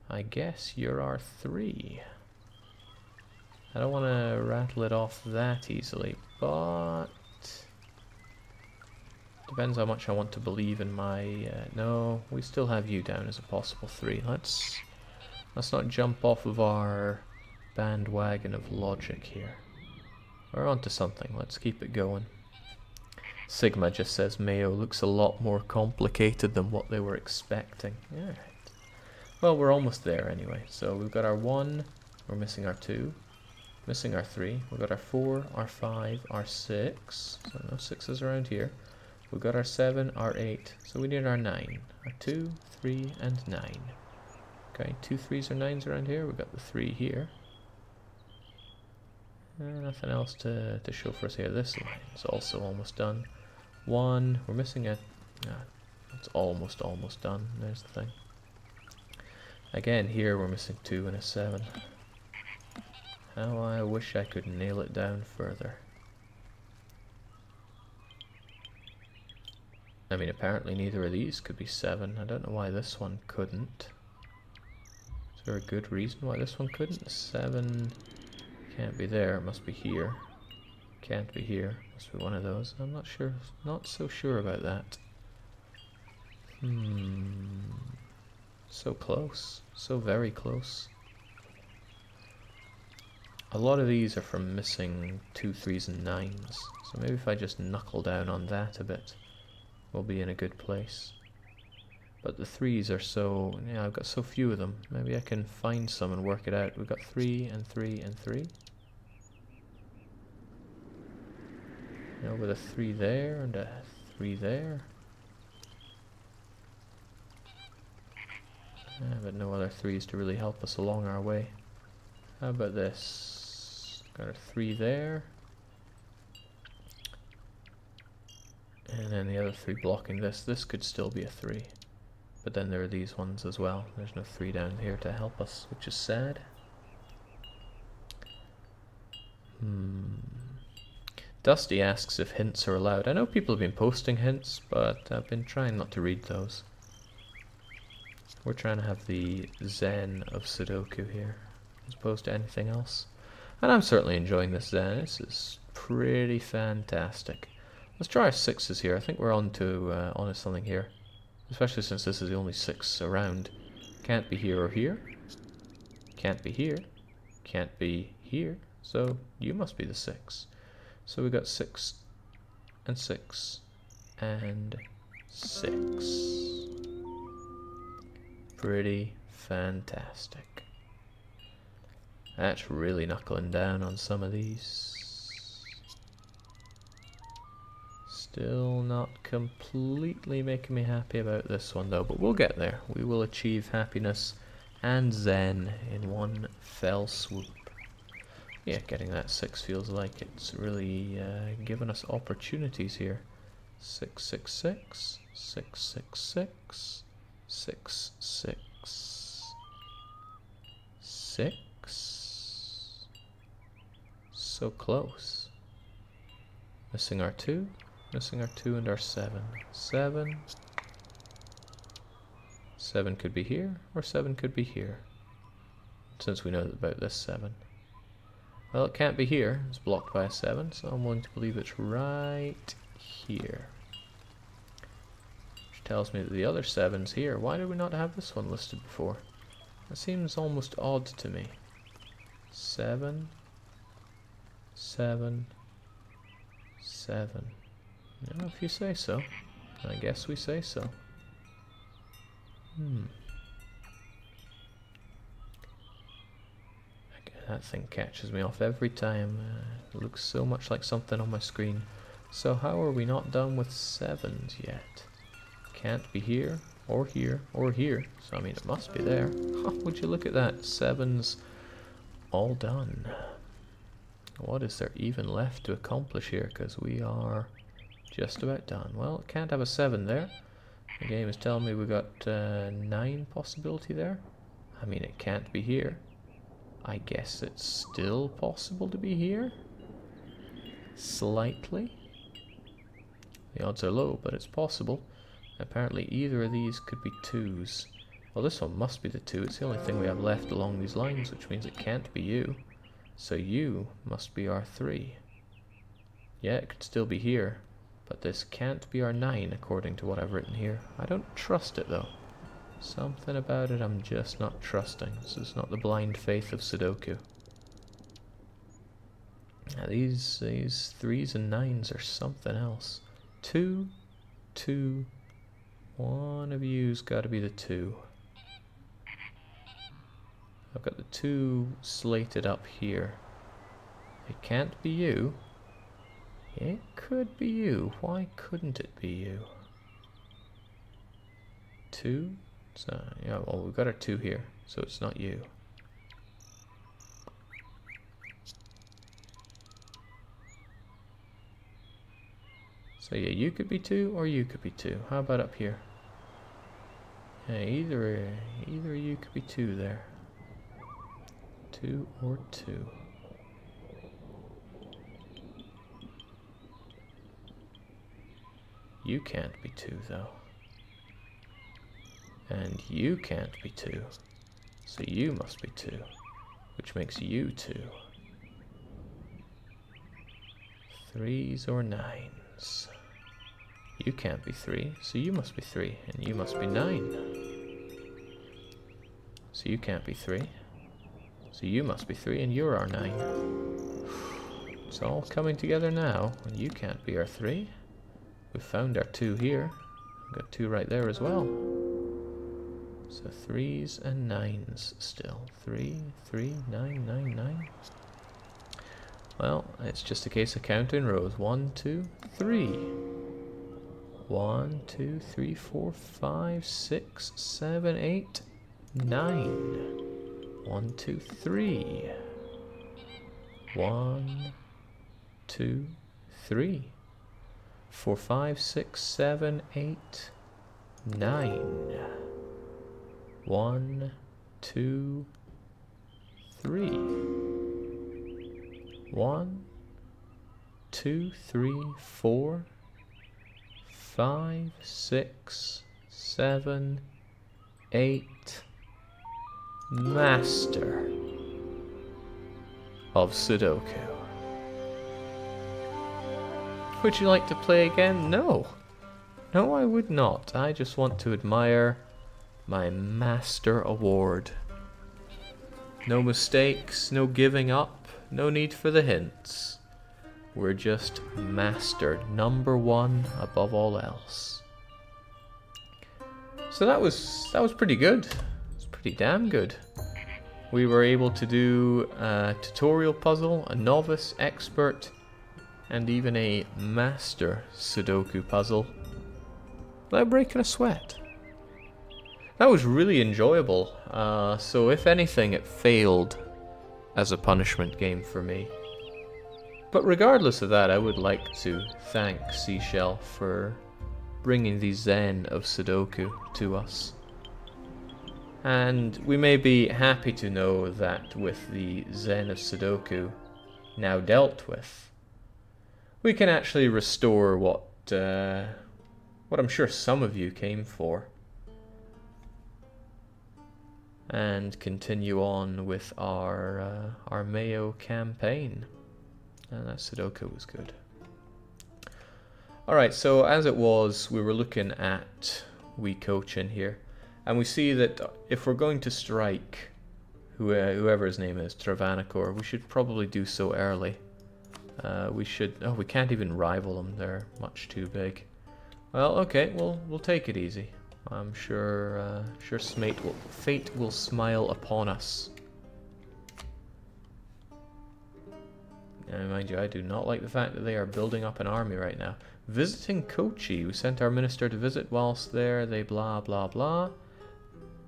I guess you're our 3. I don't want to rattle it off that easily, but... Depends how much I want to believe in my... no, we still have you down as a possible 3. Let's not jump off of our bandwagon of logic here. We're onto something. Let's keep it going. Sigma just says MEIOU looks a lot more complicated than what they were expecting. Alright. Well, we're almost there anyway. So we've got our 1, we're missing our 2, missing our 3, we've got our 4, our 5, our 6, so no 6s around here. We got our 7, our 8, so we need our 9. Our 2, 3, and 9. Okay, 2 3s or 9s around here. We've got the 3 here. Nothing else to show for us here. This line is also almost done. 1, we're missing a... it's almost done. There's the thing. Again, here we're missing 2 and a 7. How I wish I could nail it down further. I mean, apparently neither of these could be 7. I don't know why this one couldn't. Is there a good reason why this one couldn't? 7 can't be there. It must be here. Can't be here. Must be one of those. I'm not sure. Not so sure about that. So close. So very close. A lot of these are from missing 2 3s and 9s. So maybe if I just knuckle down on that a bit, we'll be in a good place. But the 3s are so... yeah, I've got so few of them. Maybe I can find some and work it out. We've got 3 and 3 and 3. With a 3 there and a 3 there. But no other 3s to really help us along our way. How about this? Got a 3 there. And then the other 3 blocking this. This could still be a 3. But then there are these ones as well. There's no 3 down here to help us, which is sad. Dusty asks if hints are allowed. I know people have been posting hints, but I've been trying not to read those. We're trying to have the zen of Sudoku here, as opposed to anything else. And I'm certainly enjoying this zen. This is pretty fantastic. Let's try our 6s here. I think we're on to something here. Especially since this is the only 6 around. Can't be here or here. Can't be here. Can't be here. So you must be the 6. So we got 6 and 6 and 6. Pretty fantastic. That's really knuckling down on some of these. Still not completely making me happy about this one though, but we'll get there. We will achieve happiness and zen in one fell swoop. Yeah, getting that 6 feels like it's really given us opportunities here. 6 6 6 6 6 6 6 6 6. So close. Missing our 2. Missing our 2 and our 7. 7. 7 could be here, or 7 could be here. Since we know about this 7. Well, it can't be here. It's blocked by a 7, so I'm willing to believe it's right here. Which tells me that the other 7's here. Why did we not have this one listed before? That seems almost odd to me. 7, 7, 7. Yeah, if you say so. I guess we say so. That thing catches me off every time. It looks so much like something on my screen. So how are we not done with 7s yet? Can't be here, or here, or here. So I mean it must be there. Would you look at that? 7s all done. What is there even left to accomplish here? Because we are just about done. Well, it can't have a 7 there. The game is telling me we got 9 possibility there. I mean it can't be here. I guess it's still possible to be here? Slightly? The odds are low, but it's possible. Apparently either of these could be 2s. Well, this one must be the 2. It's the only thing we have left along these lines, which means it can't be you. So you must be our 3. Yeah, it could still be here, but this can't be our 9 according to what I've written here. I don't trust it though. Something about it I'm just not trusting. This is not the blind faith of Sudoku. Now these 3s and 9s are something else. 2, 2, one of you's got to be the 2. I've got the 2 slated up here. It can't be you. It could be you. Why couldn't it be you? 2? So, yeah, well, we've got our 2 here, so it's not you. So yeah, you could be 2 or you could be 2. How about up here? Yeah, either you could be 2 there. 2 or 2. You can't be 2 though. And you can't be 2. So you must be 2. Which makes you 2. 3s or 9s. You can't be 3, so you must be 3. And you must be 9. So you can't be 3. So you must be 3 and you're our 9. It's all coming together now. And you can't be our 3. We've found our 2 here. We've got 2 right there as well. So 3s and 9s still. 3, 3, 9, 9, 9. Well, it's just a case of counting rows. 1, 2, 3. 1, 2, 3, 4, 5, 6, 7, 8, 9. 1, 2, 3. 1, 2, 3. 4, 5, 6, 7, 8, 9. 1, 2, 3. 1, 2, 3, 4, 5, 6, 7, 8. Master of Sudoku. Would you like to play again? No. No, I would not. I just want to admire my Master Award. No mistakes, no giving up, no need for the hints. We're just mastered, #1 above all else. So that was pretty good. It's pretty damn good. We were able to do a tutorial puzzle, a novice, expert, and even a master Sudoku puzzle without breaking a sweat. That was really enjoyable. So if anything, it failed as a punishment game for me. But regardless of that, I would like to thank Seashell for bringing the Zen of Sudoku to us. And we may be happy to know that with the Zen of Sudoku now dealt with, we can actually restore what I'm sure some of you came for, and continue on with our MEIOU campaign. And that Sudoku was good. Alright, so as it was, we were looking at WeCoach here, and we see that if we're going to strike whoever his name is, Travancore, we should probably do so early. We can't even rival them, they're much too big. Well, okay, we'll take it easy. I'm sure fate will smile upon us. And mind you, I do not like the fact that they are building up an army right now. Visiting Kochi, we sent our minister to visit. Whilst there, they blah blah blah.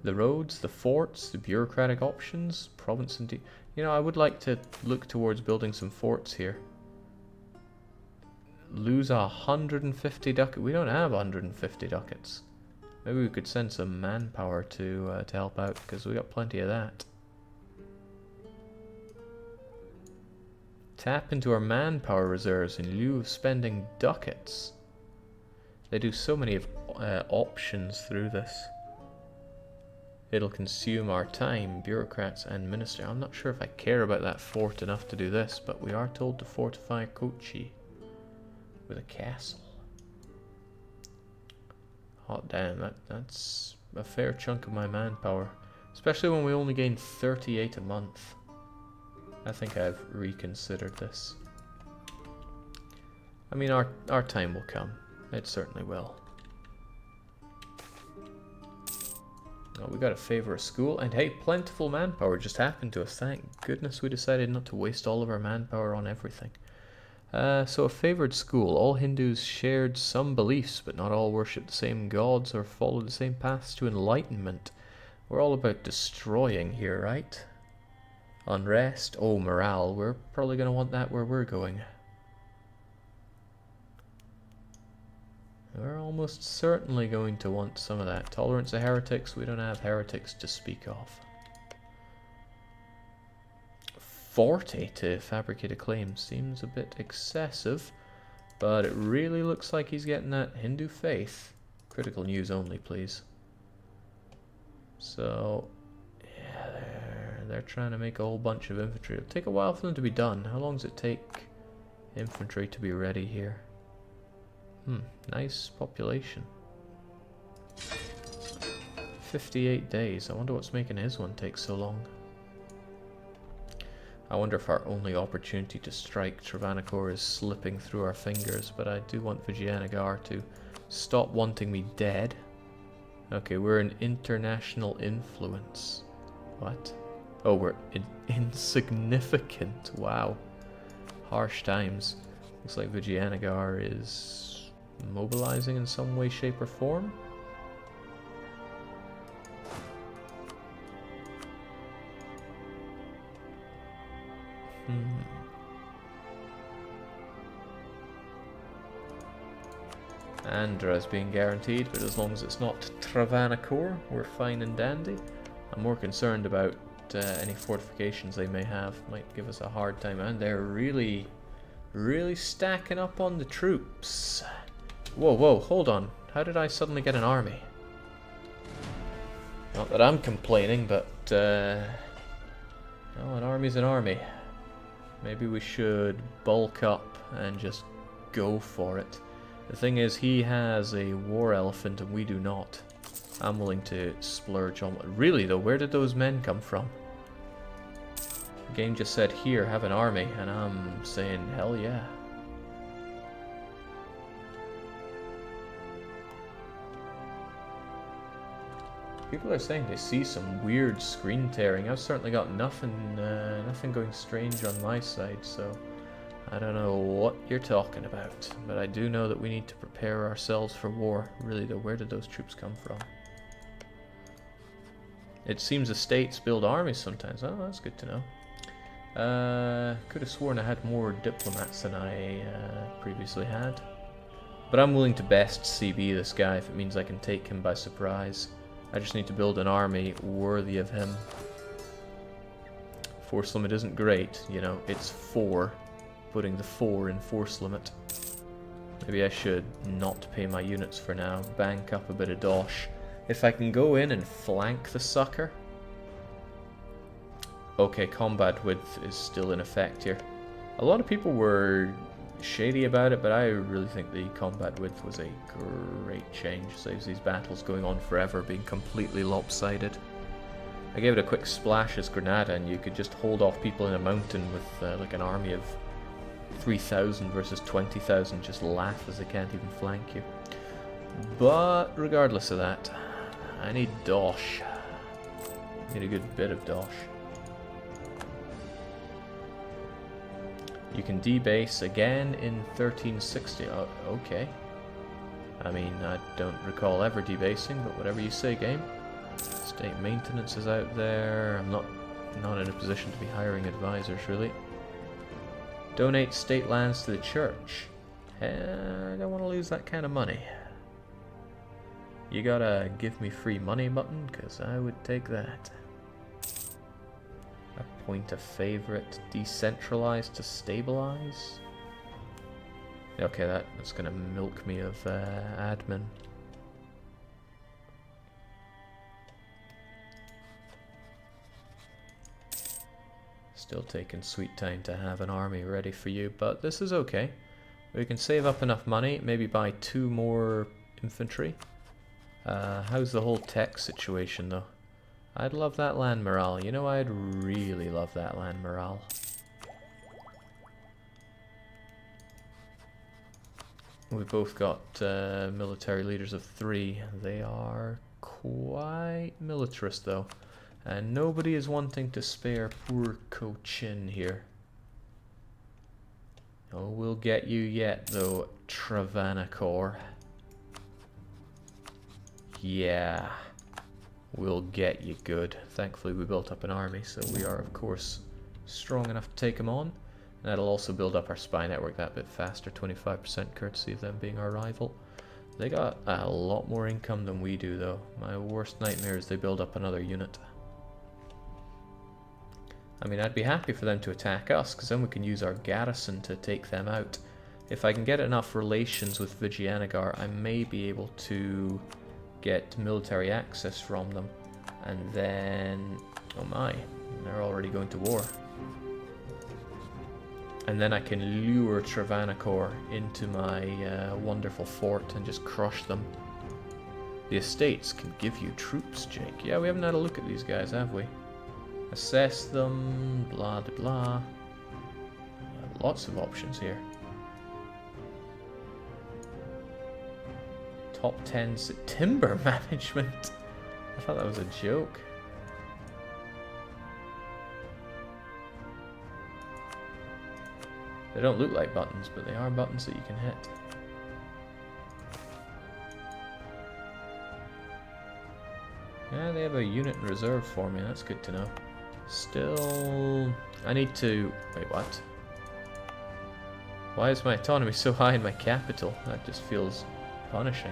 The roads, the forts, the bureaucratic options, province and... You know, I would like to look towards building some forts here. Lose 150 ducats. We don't have 150 ducats. Maybe we could send some manpower to help out, because we got plenty of that. Tap into our manpower reserves in lieu of spending ducats. They do so many options through this. It'll consume our time, bureaucrats and minister. I'm not sure if I care about that fort enough to do this, but we are told to fortify Kochi with a castle. Hot damn, that's a fair chunk of my manpower. Especially when we only gain 38 a month. I think I've reconsidered this. I mean, our time will come. It certainly will. Oh, we got to favor a school, and hey, plentiful manpower just happened to us. Thank goodness we decided not to waste all of our manpower on everything. So a favored school. All Hindus shared some beliefs, but not all worship the same gods or follow the same paths to enlightenment. We're all about destroying here, right? Unrest. Oh, morale. We're probably going to want that where we're going. We're almost certainly going to want some of that. Tolerance of heretics. We don't have heretics to speak of. 40 to fabricate a claim seems a bit excessive, but it really looks like he's getting that Hindu faith. Critical news only, please. So, yeah, they're trying to make a whole bunch of infantry. It'll take a while for them to be done. How long does it take infantry to be ready here? Nice population. 58 days. I wonder what's making his one take so long. I wonder if our only opportunity to strike Travancore is slipping through our fingers, but I do want Vijayanagar to stop wanting me dead. Okay, we're an international influence. What? Oh, we're insignificant. Wow. Harsh times. Looks like Vijayanagar is mobilizing in some way, shape, or form. Andhra is being guaranteed, but as long as it's not Travancore, we're fine and dandy. I'm more concerned about any fortifications they may have. Might give us a hard time, and they're really stacking up on the troops. Whoa, hold on. How did I suddenly get an army? Not that I'm complaining, but well, an army's an army. Maybe we should bulk up and just go for it. The thing is, he has a war elephant and we do not. I'm willing to splurge on... Really though, where did those men come from? The game just said, here, have an army, and I'm saying, hell yeah. People are saying they see some weird screen tearing. I've certainly got nothing going strange on my side, so I don't know what you're talking about. But I do know that we need to prepare ourselves for war. Really though, where did those troops come from? It seems the states build armies sometimes. Oh, that's good to know. Could have sworn I had more diplomats than I previously had. But I'm willing to best CB this guy if it means I can take him by surprise. I just need to build an army worthy of him. Force limit isn't great, you know, it's 4. Putting the 4 in force limit. Maybe I should not pay my units for now, bank up a bit of dosh. If I can go in and flank the sucker. Okay, combat width is still in effect here. A lot of people were shady about it, but I really think the combat width was a great change. Saves these battles going on forever, being completely lopsided. I gave it a quick splash as Granada, and you could just hold off people in a mountain with like an army of 3,000 versus 20,000, just laugh as they can't even flank you. But regardless of that, I need dosh. I need a good bit of dosh. You can debase again in 1360. Oh, okay. I mean, I don't recall ever debasing, but whatever you say, game. State maintenance is out there. I'm not in a position to be hiring advisors, really. Donate state lands to the church. I don't want to lose that kind of money. You got a give me free money button, because I would take that. Appoint a favorite, decentralize to stabilize. Okay, that's gonna milk me of admin. Still taking sweet time to have an army ready for you, but this is okay. We can save up enough money, maybe buy 2 more infantry. How's the whole tech situation though? I'd love that land morale. You know, I'd really love that land morale. We've both got military leaders of 3. They are quite militarist though. And nobody is wanting to spare poor Cochin here. Oh, we'll get you yet, though, Travancore. Yeah, we'll get you good. Thankfully, we built up an army, so we are, of course, strong enough to take them on. And that'll also build up our spy network that bit faster, 25% courtesy of them being our rival. They got a lot more income than we do, though. My worst nightmare is they build up another unit. I mean, I'd be happy for them to attack us, because then we can use our garrison to take them out. If I can get enough relations with Vijayanagara, I may be able to get military access from them. And then... oh my, they're already going to war. And then I can lure Travancore into my wonderful fort and just crush them. The estates can give you troops, Jake. Yeah, we haven't had a look at these guys, have we? Assess them, blah blah blah. Lots of options here. Top 10 timber management. I thought that was a joke. They don't look like buttons, but they are buttons that you can hit. Yeah, they have a unit in reserve for me, that's good to know. Still... I need to... wait, what? Why is my autonomy so high in my capital? That just feels punishing.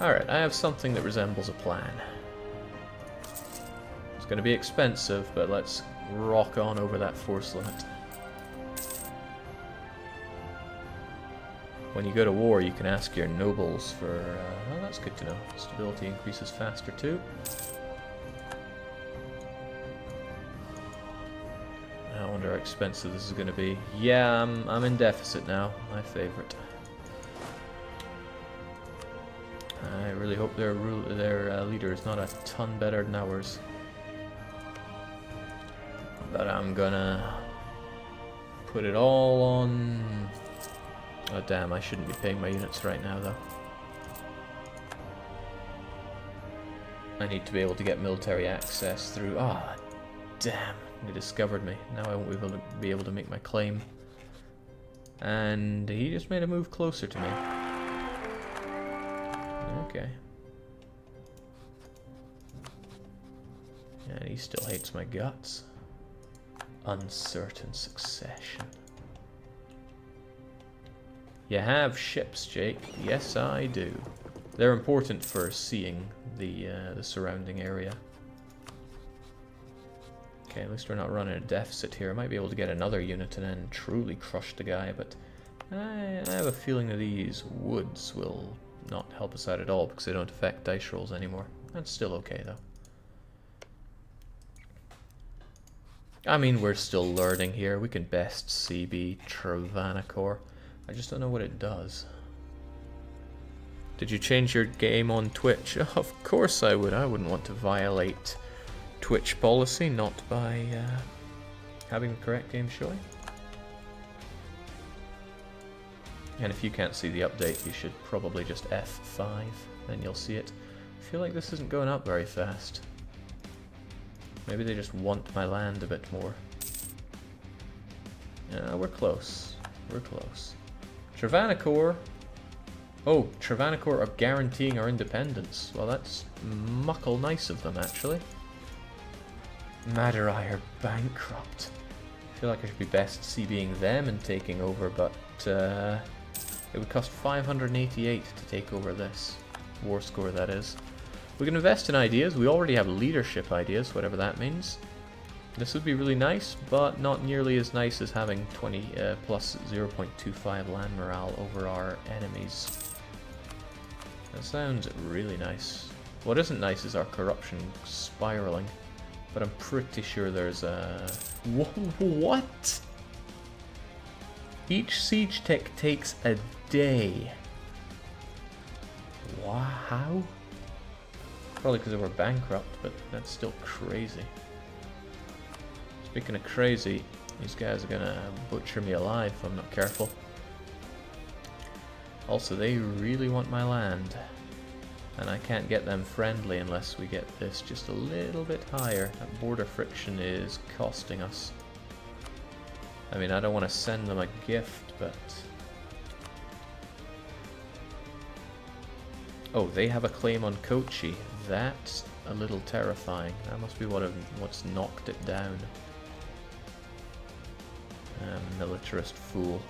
Alright, I have something that resembles a plan. It's going to be expensive, but let's rock on over that force limit. When you go to war, you can ask your nobles for... well, that's good to know. Stability increases faster too. I wonder how expensive this is going to be. Yeah, I'm in deficit now. My favorite. I really hope their leader is not a ton better than ours. But I'm gonna put it all on... oh damn, I shouldn't be paying my units right now though. I need to be able to get military access through... ah, damn, they discovered me. Now I won't be able to make my claim. And he just made a move closer to me. Okay. And he still hates my guts. Uncertain succession. You have ships, Jake. Yes, I do. They're important for seeing the surrounding area. Okay, at least we're not running a deficit here. I might be able to get another unit and then truly crush the guy, but I have a feeling that these woods will not help us out at all because they don't affect dice rolls anymore. That's still okay, though. I mean, we're still learning here. We can best CB Travancore. I just don't know what it does. Did you change your game on Twitch? Of course I would. I wouldn't want to violate Twitch policy, not by having the correct game showing. And if you can't see the update, you should probably just F5, then you'll see it. I feel like this isn't going up very fast. Maybe they just want my land a bit more. Yeah, we're close. We're close. Travancore. Oh, Travancore are guaranteeing our independence. Well, that's muckle nice of them, actually. Madurai are bankrupt. I feel like I should be best CBing them and taking over, but it would cost 588 to take over this. War score, that is. We can invest in ideas. We already have leadership ideas, whatever that means. This would be really nice, but not nearly as nice as having 20 plus 0.25 land morale over our enemies. That sounds really nice. What isn't nice is our corruption spiraling, but I'm pretty sure there's a... What? Each siege tech takes a day. Wow. Probably because we're bankrupt, but that's still crazy. Speaking of crazy, these guys are gonna butcher me alive if I'm not careful. Also, they really want my land, and I can't get them friendly unless we get this just a little bit higher. That border friction is costing us. I mean, I don't want to send them a gift, but... Oh, they have a claim on Kochi. That's a little terrifying. That must be what's knocked it down. Militarist fool.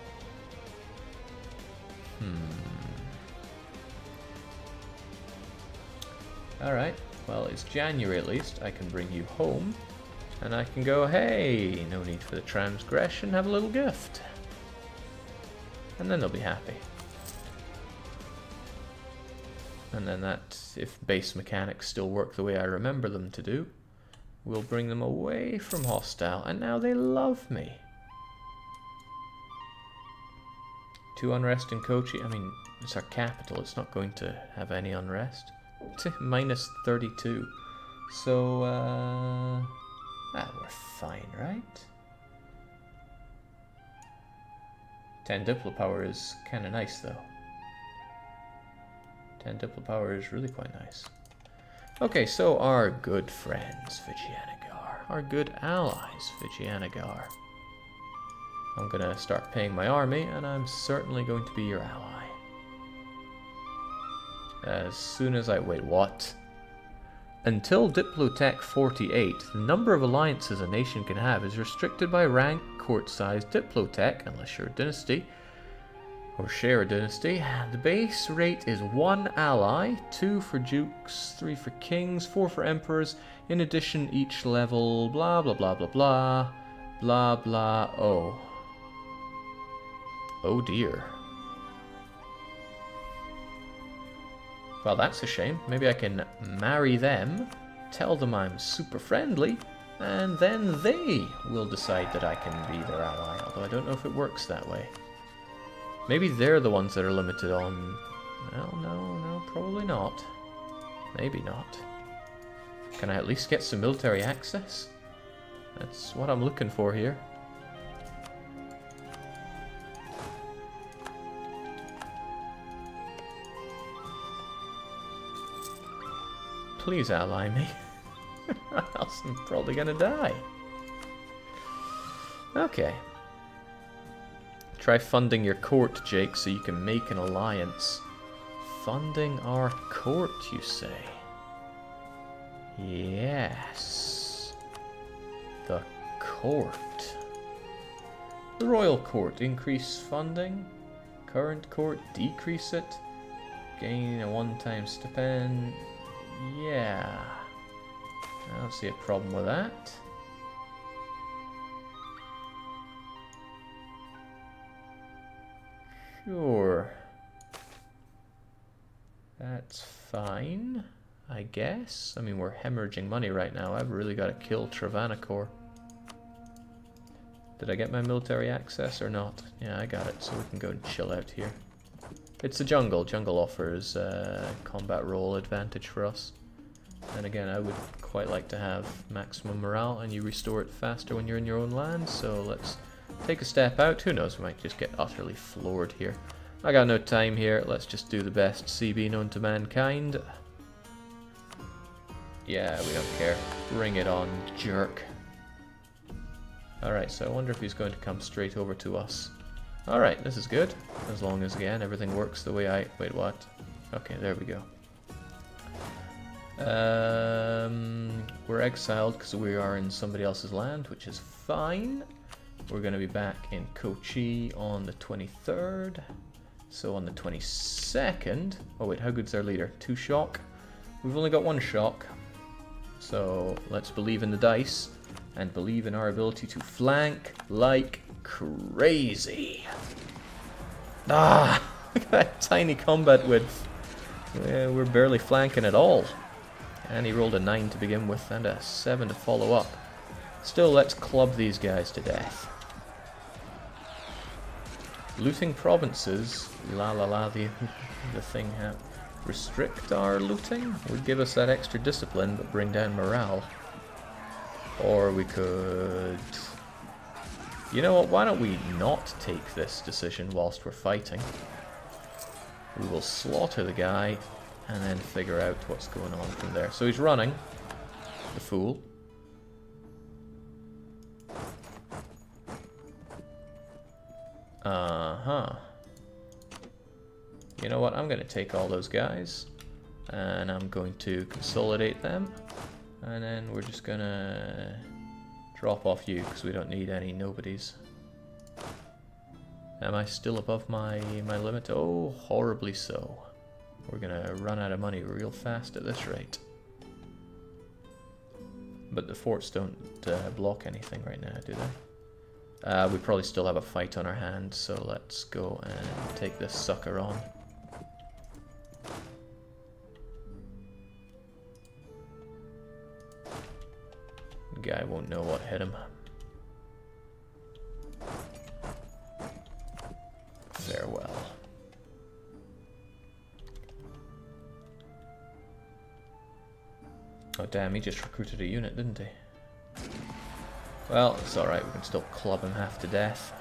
Alright, well, it's January at least. I can bring you home. And I can go, hey, no need for the transgression, have a little gift. And then they'll be happy. And then that, if base mechanics still work the way I remember them to do, we'll bring them away from hostile. And now they love me. 2 unrest in Kochi. I mean, it's our capital. It's not going to have any unrest. Minus 32. So, we're fine, right? 10 Diplo power is kind of nice, though. 10 Diplo power is really quite nice. Okay, so our good friends, Vijayanagara. Our good allies, Vijayanagara. I'm gonna start paying my army, and I'm certainly going to be your ally. As soon as I... Wait, what? Until Diplotech 48, the number of alliances a nation can have is restricted by rank, court size, Diplotech, unless you're a dynasty, or share a dynasty. The base rate is 1 ally, 2 for dukes, 3 for kings, 4 for emperors. In addition, each level, blah blah blah blah blah, blah blah, oh. Oh dear. Well, that's a shame. Maybe I can marry them, tell them I'm super friendly, and then they will decide that I can be their ally, although I don't know if it works that way. Maybe they're the ones that are limited on... Well, no, probably not. Maybe not. Can I at least get some military access? That's what I'm looking for here. Please ally me. Else I'm probably gonna die. Okay. Try funding your court, Jake, so you can make an alliance. Funding our court, you say? Yes. The court. The royal court. Increase funding. Current court. Decrease it. Gain a one-time stipend. Yeah. I don't see a problem with that. Sure. That's fine, I guess. I mean, we're hemorrhaging money right now. I've really got to kill Travancore. Did I get my military access or not? Yeah, I got it, so we can go and chill out here. It's a jungle. Jungle offers combat roll advantage for us. And again, I would quite like to have maximum morale, and you restore it faster when you're in your own land, so let's take a step out. Who knows, we might just get utterly floored here. I got no time here, let's just do the best CB known to mankind. Yeah, we don't care. Bring it on, jerk. Alright, so I wonder if he's going to come straight over to us. Alright, this is good. As long as, again, everything works the way I... Wait, what? Okay, there we go. We're exiled because we are in somebody else's land, which is fine. We're going to be back in Kochi on the 23rd. So on the 22nd... Oh wait, how good's our leader? 2 shock? We've only got 1 shock. So let's believe in the dice and believe in our ability to flank like crazy. Ah! Look at that tiny combat width. Yeah, we're barely flanking at all. And he rolled a 9 to begin with and a 7 to follow up. Still, let's club these guys to death. Looting provinces, the thing restrict our looting would give us that extra discipline but bring down morale. Or we could... You know what, why don't we not take this decision whilst we're fighting? We will slaughter the guy and then figure out what's going on from there. So he's running, the fool. Uh-huh. You know what? I'm going to take all those guys, and I'm going to consolidate them, and then we're just going to drop off you, because we don't need any nobodies. Am I still above my limit? Oh, horribly so. We're going to run out of money real fast at this rate. But the forts don't block anything right now, do they? We probably still have a fight on our hands, so let's go and take this sucker on. The guy won't know what hit him. Farewell. Oh damn, he just recruited a unit, didn't he? Well, it's alright, we can still club him half to death.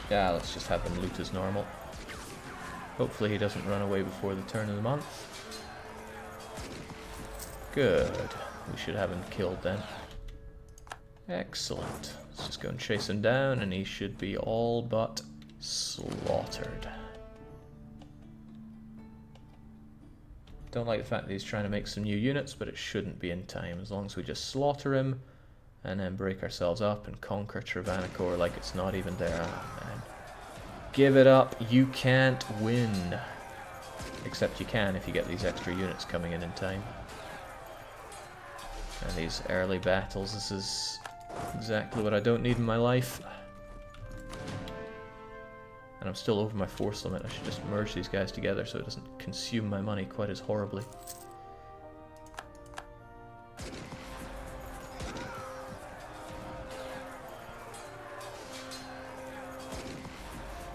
Yeah, let's just have him loot as normal. Hopefully he doesn't run away before the turn of the month. Good. We should have him killed then. Excellent. Let's just go and chase him down, and he should be all but slaughtered. Don't like the fact that he's trying to make some new units, but it shouldn't be in time, as long as we just slaughter him, and then break ourselves up and conquer Travancore like it's not even there. Oh, man. Give it up, you can't win. Except you can if you get these extra units coming in time. And these early battles, this is exactly what I don't need in my life. And I'm still over my force limit. I should just merge these guys together so it doesn't consume my money quite as horribly.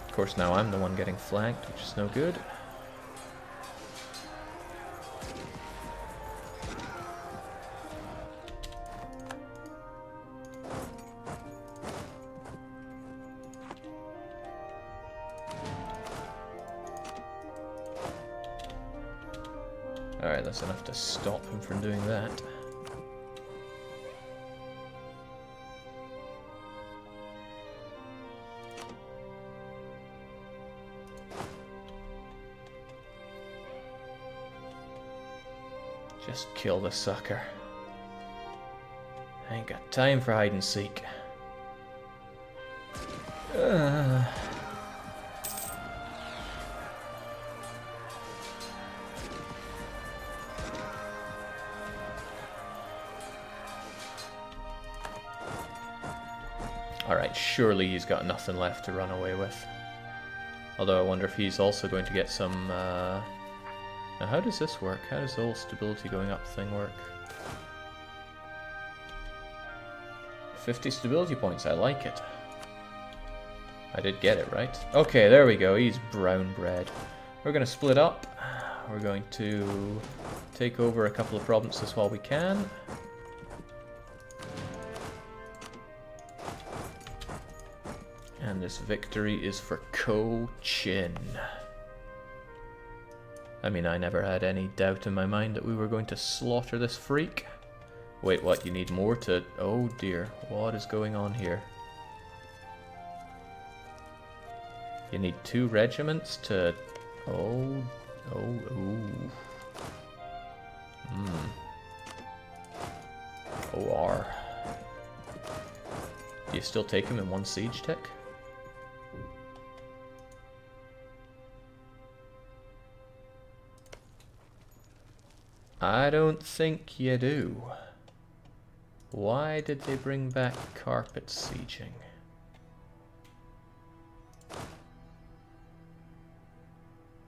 Of course, now I'm the one getting flanked, which is no good. Alright, that's enough to stop him from doing that. Just kill the sucker. I ain't got time for hide and seek. Alright, surely he's got nothing left to run away with. Although I wonder if he's also going to get some... Now how does this work? How does the whole stability going up thing work? 50 stability points, I like it. I did get it, right? Okay, there we go, he's brown bread. We're going to split up. We're going to take over a couple of provinces while we can. And this victory is for Cochin. I mean, I never had any doubt in my mind that we were going to slaughter this freak. Wait, what? You need more to... Oh dear, what is going on here? You need 2 regiments to... Oh, ooh. OR. Do you still take him in 1 siege tick? I don't think you do. Why did they bring back carpet sieging?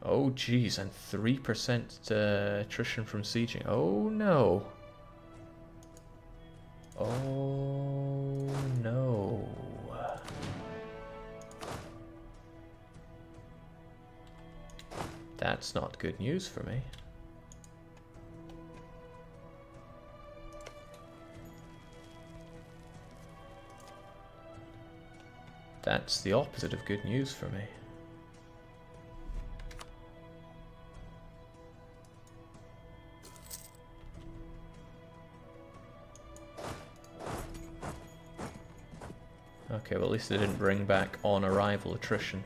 Oh geez, and 3% attrition from sieging. Oh no. Oh no. That's not good news for me. That's the opposite of good news for me. Okay, well at least they didn't bring back on arrival attrition.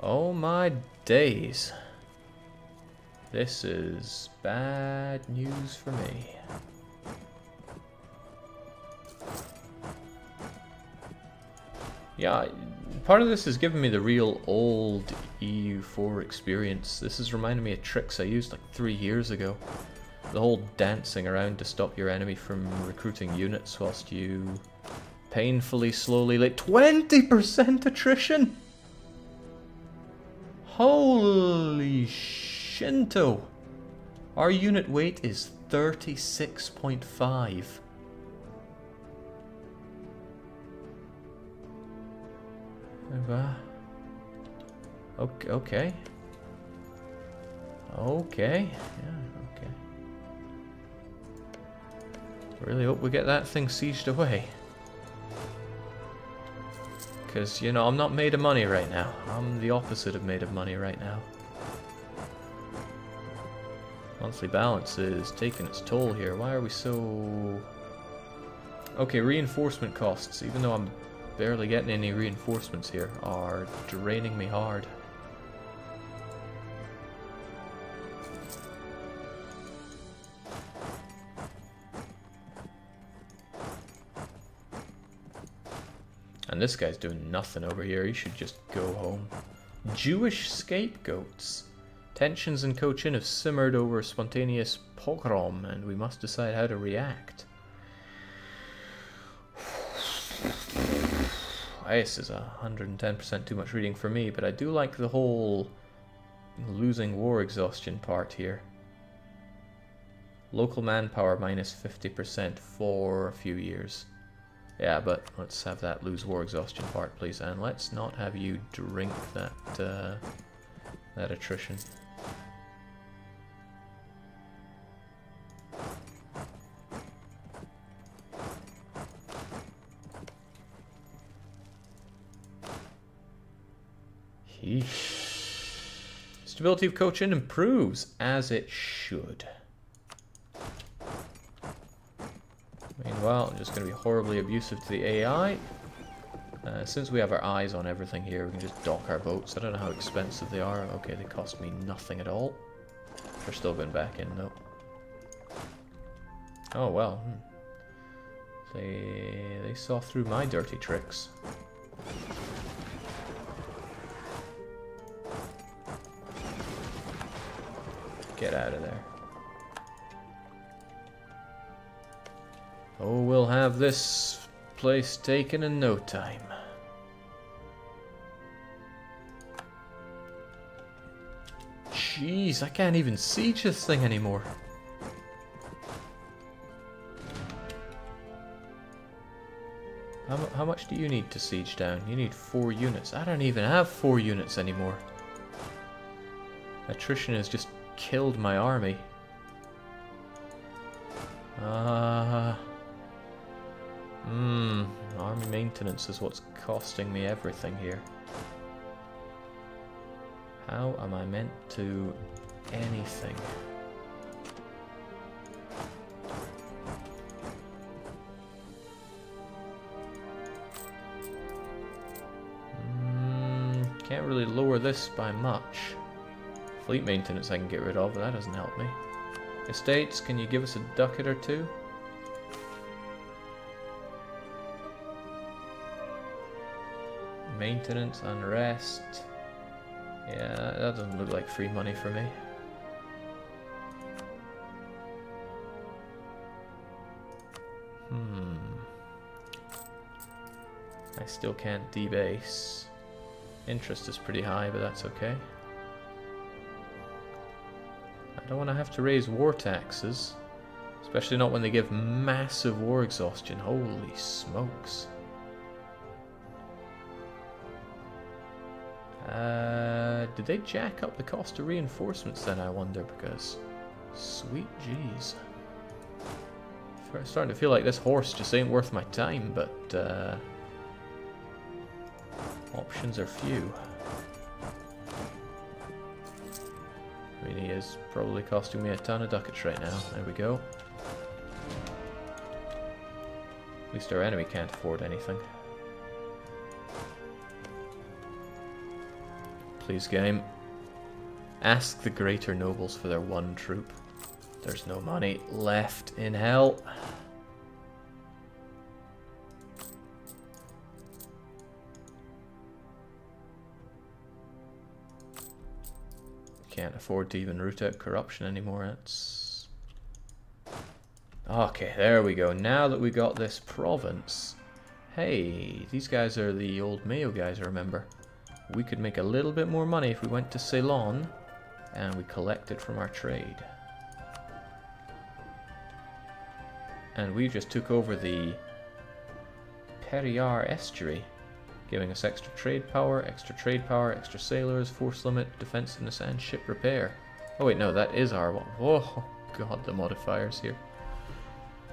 Oh my days. This is bad news for me. Yeah, part of this is giving me the real old EU4 experience. This is reminding me of tricks I used like 3 years ago. The whole dancing around to stop your enemy from recruiting units whilst you painfully slowly like 20% attrition! Holy shinto! Our unit weight is 36.5. Okay. Okay. Okay. Yeah, okay. Really hope we get that thing sieged away. Because, you know, I'm not made of money right now. I'm the opposite of made of money right now. Monthly balance is taking its toll here. Why are we so... Okay, reinforcement costs, even though I'm barely getting any reinforcements here, are draining me hard. And this guy's doing nothing over here. He should just go home. Jewish scapegoats. Tensions in Cochin have simmered over a spontaneous pogrom, and we must decide how to react. This is 110% too much reading for me, but I do like the whole losing war exhaustion part here. Local manpower minus 50% for a few years. Yeah, but let's have that lose war exhaustion part, please, and let's not have you drink that that attrition. Stability of Cochin improves, as it should. Meanwhile, I'm just going to be horribly abusive to the AI. Since we have our eyes on everything here, we can just dock our boats. I don't know how expensive they are. Okay, they cost me nothing at all. We're still going back in, though. Oh, well. They saw through my dirty tricks. Get out of there. Oh, we'll have this place taken in no time. Jeez, I can't even siege this thing anymore. How much do you need to siege down? You need 4 units. I don't even have 4 units anymore. Attrition has just killed my army. Army maintenance is what's costing me everything here. How am I meant to anything? Can't really lower this by much. Fleet maintenance I can get rid of, but that doesn't help me. Estates, can you give us a ducat or two? Maintenance, unrest. Yeah, that doesn't look like free money for me. I still can't debase. Interest is pretty high, but that's okay. I don't want to have to raise war taxes. Especially not when they give massive war exhaustion. Holy smokes. Did they jack up the cost of reinforcements then, I wonder, because... Sweet jeez. Starting to feel like this horse just ain't worth my time, but options are few. I mean, he is probably costing me a ton of ducats right now. There we go. At least our enemy can't afford anything. Please, game. Ask the greater nobles for their one troop. There's no money left in hell. Can't afford to even root out corruption anymore. It's... Okay, there we go. Now that we got this province... Hey, these guys are the old MEIOU guys, I remember. We could make a little bit more money if we went to Ceylon and we collected from our trade. And we just took over the Periyar estuary, giving us extra trade power, extra sailors, force limit, defensiveness, and ship repair. Oh wait, no, that is our one. Whoa, god, the modifiers here.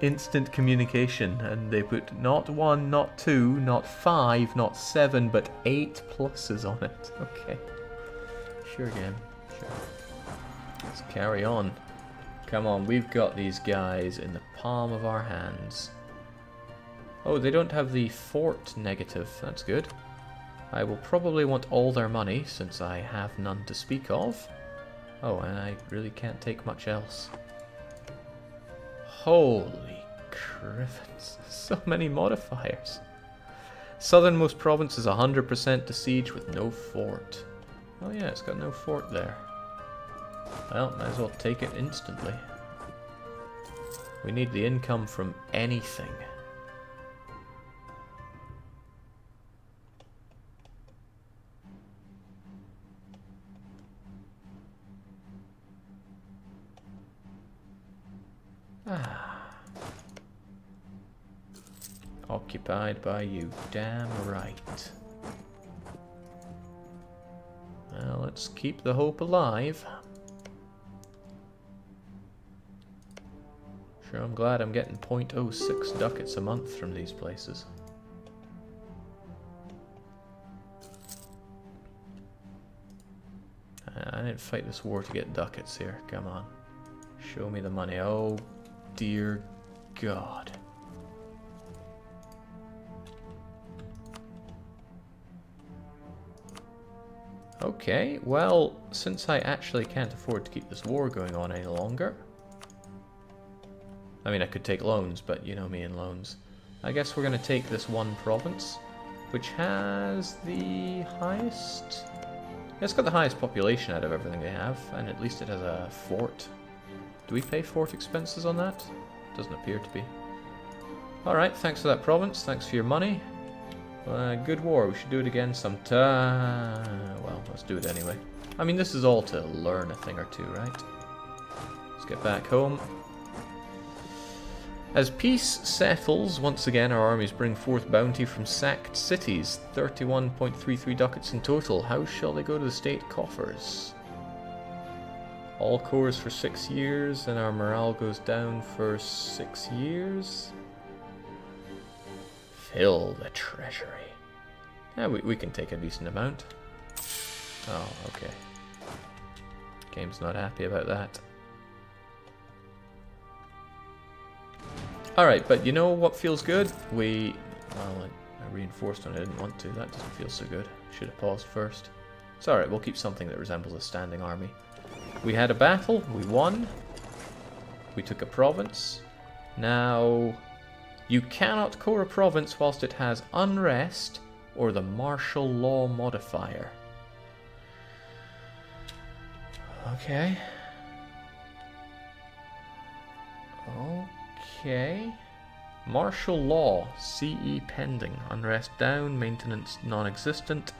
Instant communication, and they put not 1, not 2, not 5, not 7, but 8 pluses on it. Okay. Sure, game. Sure. Let's carry on. Come on, we've got these guys in the palm of our hands. Oh, they don't have the fort negative. That's good. I will probably want all their money, since I have none to speak of. Oh, and I really can't take much else. Holy crickets. So many modifiers. Southernmost province is 100% to siege with no fort. Oh yeah, it's got no fort there. Well, might as well take it instantly. We need the income from anything. Occupied by you, damn right. Well, let's keep the hope alive. Sure, I'm glad I'm getting 0.06 ducats a month from these places. I didn't fight this war to get ducats here, come on. Show me the money, oh dear God. Okay, well, since I actually can't afford to keep this war going on any longer... I mean, I could take loans, but you know me and loans. I guess we're going to take this one province, which has the highest... It's got the highest population out of everything they have, and at least it has a fort. Do we pay fort expenses on that? Doesn't appear to be. Alright, thanks for that province, thanks for your money. Good war, we should do it again sometime. Well, let's do it anyway. I mean, this is all to learn a thing or two, right? Let's get back home. As peace settles, once again our armies bring forth bounty from sacked cities. 31.33 ducats in total. How shall they go to the state coffers? All cores for 6 years, and our morale goes down for 6 years. Fill the treasury. Yeah, we can take a decent amount. Oh, okay. Game's not happy about that. Alright, but you know what feels good? Well, I reinforced when I didn't want to. That doesn't feel so good. Should have paused first. It's alright, we'll keep something that resembles a standing army. We had a battle, we won. We took a province. Now... You cannot core a province whilst it has unrest or the martial law modifier. Okay. Okay. Martial law, CE pending. Unrest down, maintenance non-existent.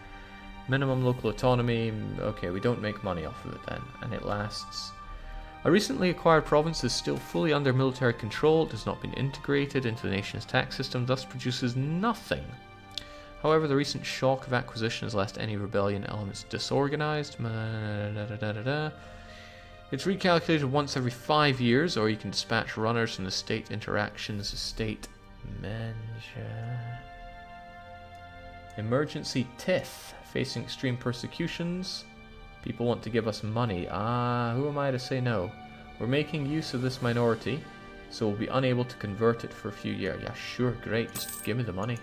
Minimum local autonomy. Okay, we don't make money off of it then. And it lasts... A recently acquired province is still fully under military control. It has not been integrated into the nation's tax system, thus produces nothing. However, the recent shock of acquisition has left any rebellion elements disorganized. It's recalculated once every 5 years, or you can dispatch runners from the state interactions state manager. Emergency TIF, facing extreme persecutions. People want to give us money. Ah, who am I to say no? We're making use of this minority, so we'll be unable to convert it for a few years. Yeah, sure, great. Just give me the money.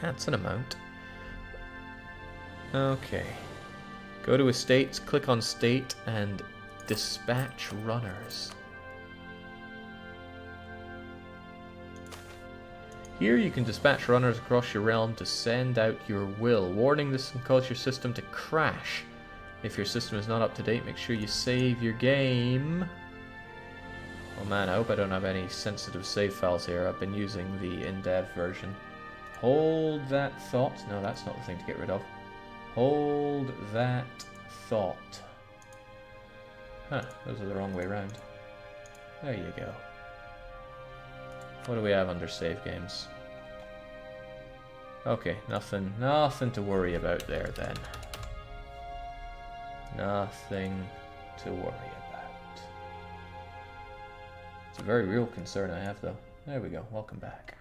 That's an amount. Okay. Go to estates, click on state, and dispatch runners. Here you can dispatch runners across your realm to send out your will. Warning, this can cause your system to crash. If your system is not up to date, make sure you save your game. Oh man, I hope I don't have any sensitive save files here. I've been using the in-dev version. Hold that thought. No, that's not the thing to get rid of. Hold that thought. Huh, those are the wrong way around. There you go. What do we have under save games? Okay, nothing to worry about there then. Nothing to worry about. It's a very real concern I have though. There we go, welcome back.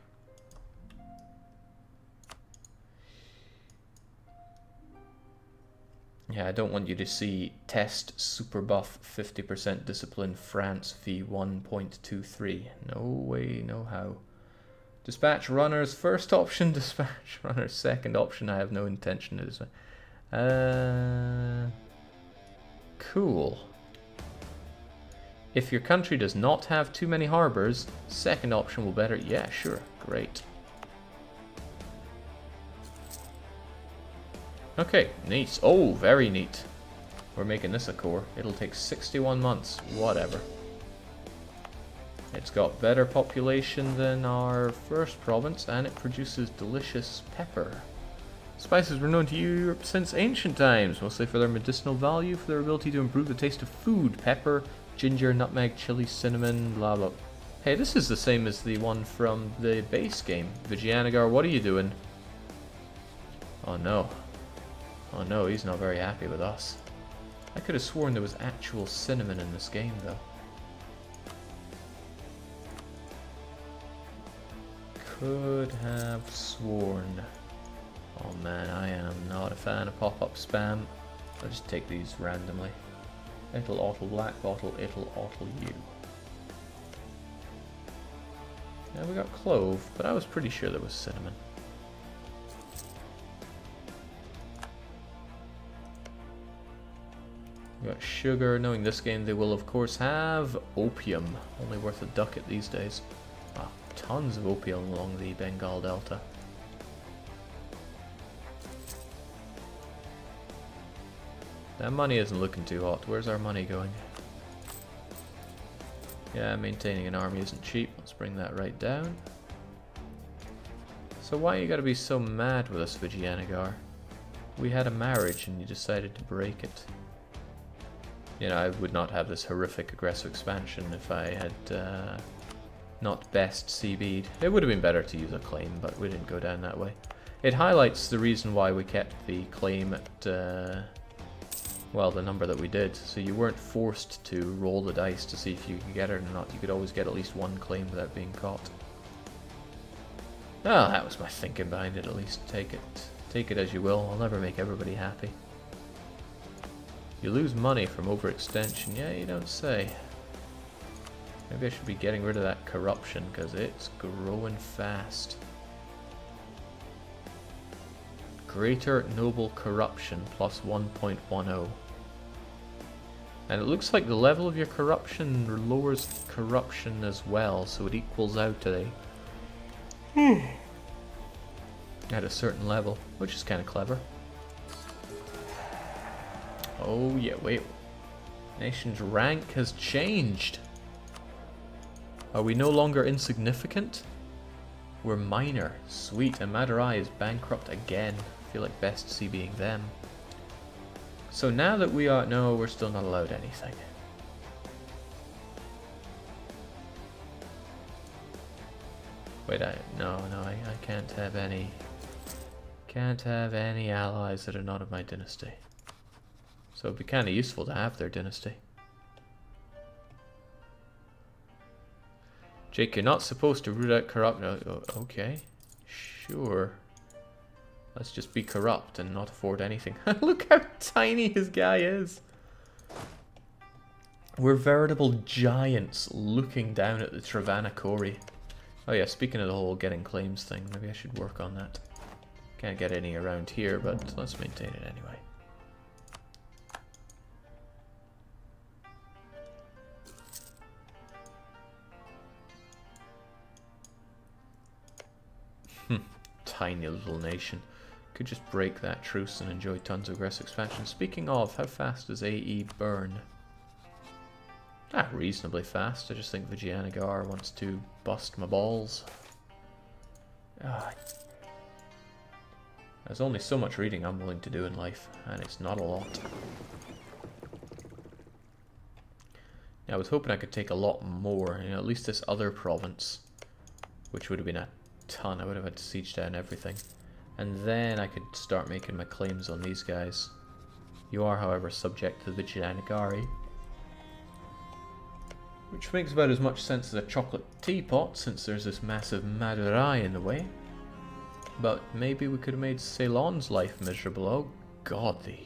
Yeah, I don't want you to see test super buff 50% discipline France v1.23. No way, no how. Dispatch runners first option, dispatch runners second option. I have no intention to do so. Cool. If your country does not have too many harbors, second option will better. Yeah, sure, great. Okay, neat. Oh, very neat. We're making this a core. It'll take 61 months. Whatever. It's got better population than our first province, and it produces delicious pepper. Spices were known to Europe since ancient times, mostly for their medicinal value, for their ability to improve the taste of food. Pepper, ginger, nutmeg, chili, cinnamon, blah blah. Hey, this is the same as the one from the base game. Vigianagar, what are you doing? Oh no. Oh no, he's not very happy with us. I could have sworn there was actual cinnamon in this game, though. Could have sworn. Oh man, I am not a fan of pop-up spam. I'll just take these randomly. It'll auto black bottle, it'll auto you. Now we got clove, but I was pretty sure there was cinnamon. We got sugar. Knowing this game, they will of course have opium. Only worth a ducat these days. Ah, tons of opium along the Bengal Delta. That money isn't looking too hot. Where's our money going? Yeah, maintaining an army isn't cheap. Let's bring that right down. So why you gotta be so mad with us, Vigianagar? We had a marriage and you decided to break it. You know, I would not have this horrific aggressive expansion if I had not best CB'd. It would have been better to use a claim, but we didn't go down that way. It highlights the reason why we kept the claim at, well, the number that we did. So you weren't forced to roll the dice to see if you could get it or not. You could always get at least one claim without being caught. Well, that was my thinking behind it, at least. Take it as you will. I'll never make everybody happy. You lose money from overextension. Yeah, you don't say. Maybe I should be getting rid of that corruption, because it's growing fast. Greater Noble Corruption plus 1.10. And it looks like the level of your corruption lowers corruption as well, so it equals out to at a certain level, which is kind of clever. Oh yeah, wait. Nation's rank has changed. Are we no longer insignificant? We're minor. Sweet, and Madurai is bankrupt again. I feel like best CBing them. So now that we are... No, we're still not allowed anything. Wait, I can't have any... Can't have any allies that are not of my dynasty. So it'd be kind of useful to have their dynasty. Jake, you're not supposed to root out corrupt. No, okay, sure. Let's just be corrupt and not afford anything. Look how tiny his guy is. We're veritable giants looking down at the Travancore. Oh yeah, speaking of the whole getting claims thing, maybe I should work on that. Can't get any around here, but let's maintain it anyway. Tiny little nation. Could just break that truce and enjoy tons of aggressive expansion. Speaking of, how fast does AE burn? Ah, reasonably fast. I just think Vijayanagar wants to bust my balls. Ah, there's only so much reading I'm willing to do in life, and it's not a lot. Now, I was hoping I could take a lot more, you know, at least this other province, which would have been a ton. I would have had to siege down everything. And then I could start making my claims on these guys. You are, however, subject to the Vijayanagari, which makes about as much sense as a chocolate teapot, since there's this massive Madurai in the way. But maybe we could have made Ceylon's life miserable. Oh god, the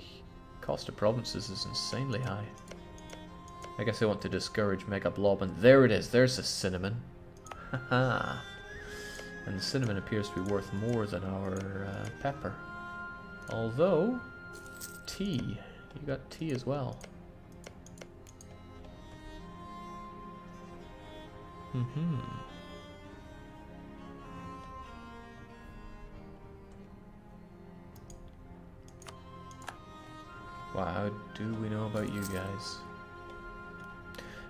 cost of provinces is insanely high. I guess I want to discourage Mega Blob, and there it is, there's the cinnamon. Haha. And the cinnamon appears to be worth more than our pepper. Although, tea. You got tea as well. Wow, how do we know about you guys?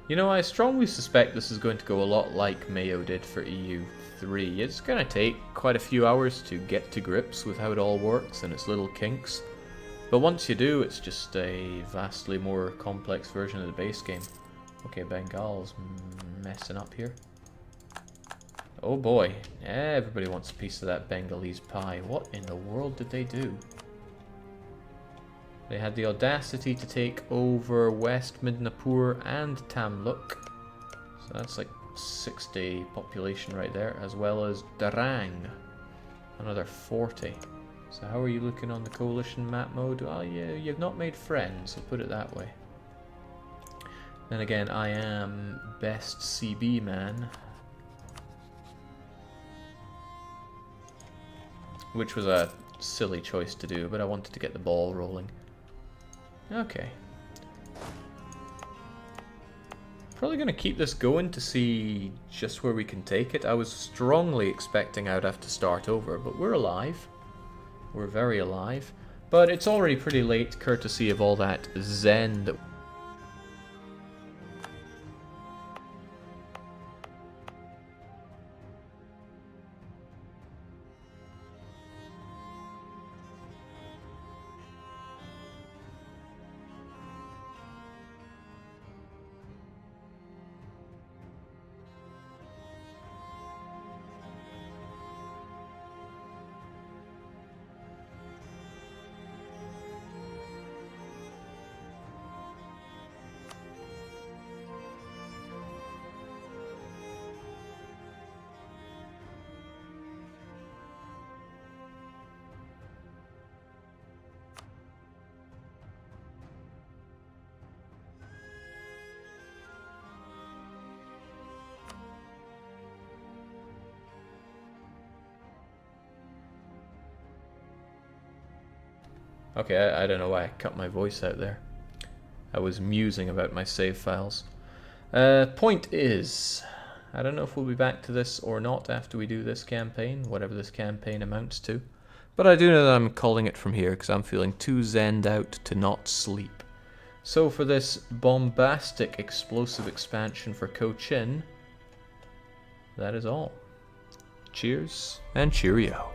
You know, I strongly suspect this is going to go a lot like MEIOU did for EU3. It's going to take quite a few hours to get to grips with how it all works and its little kinks. But once you do, it's just a vastly more complex version of the base game. Okay, Bengal's messing up here. Oh boy, everybody wants a piece of that Bengalese pie. What in the world did they do? They had the audacity to take over West Midnapur and Tamluk. So that's like 60 population right there, as well as Darang, another 40. So how are you looking on the coalition map mode? Well, you've not made friends, I'll put it that way. Then again, I am best CB man, which was a silly choice to do, but I wanted to get the ball rolling. Okay. Probably going to keep this going to see just where we can take it. I was strongly expecting I'd have to start over, but we're alive. We're very alive. But it's already pretty late, courtesy of all that zen that... Okay, I don't know why I cut my voice out there. I was musing about my save files. Point is, I don't know if we'll be back to this or not after we do this campaign, whatever this campaign amounts to. But I do know that I'm calling it from here because I'm feeling too zenned out to not sleep. So for this bombastic explosive expansion for Cochin, that is all. Cheers and cheerio.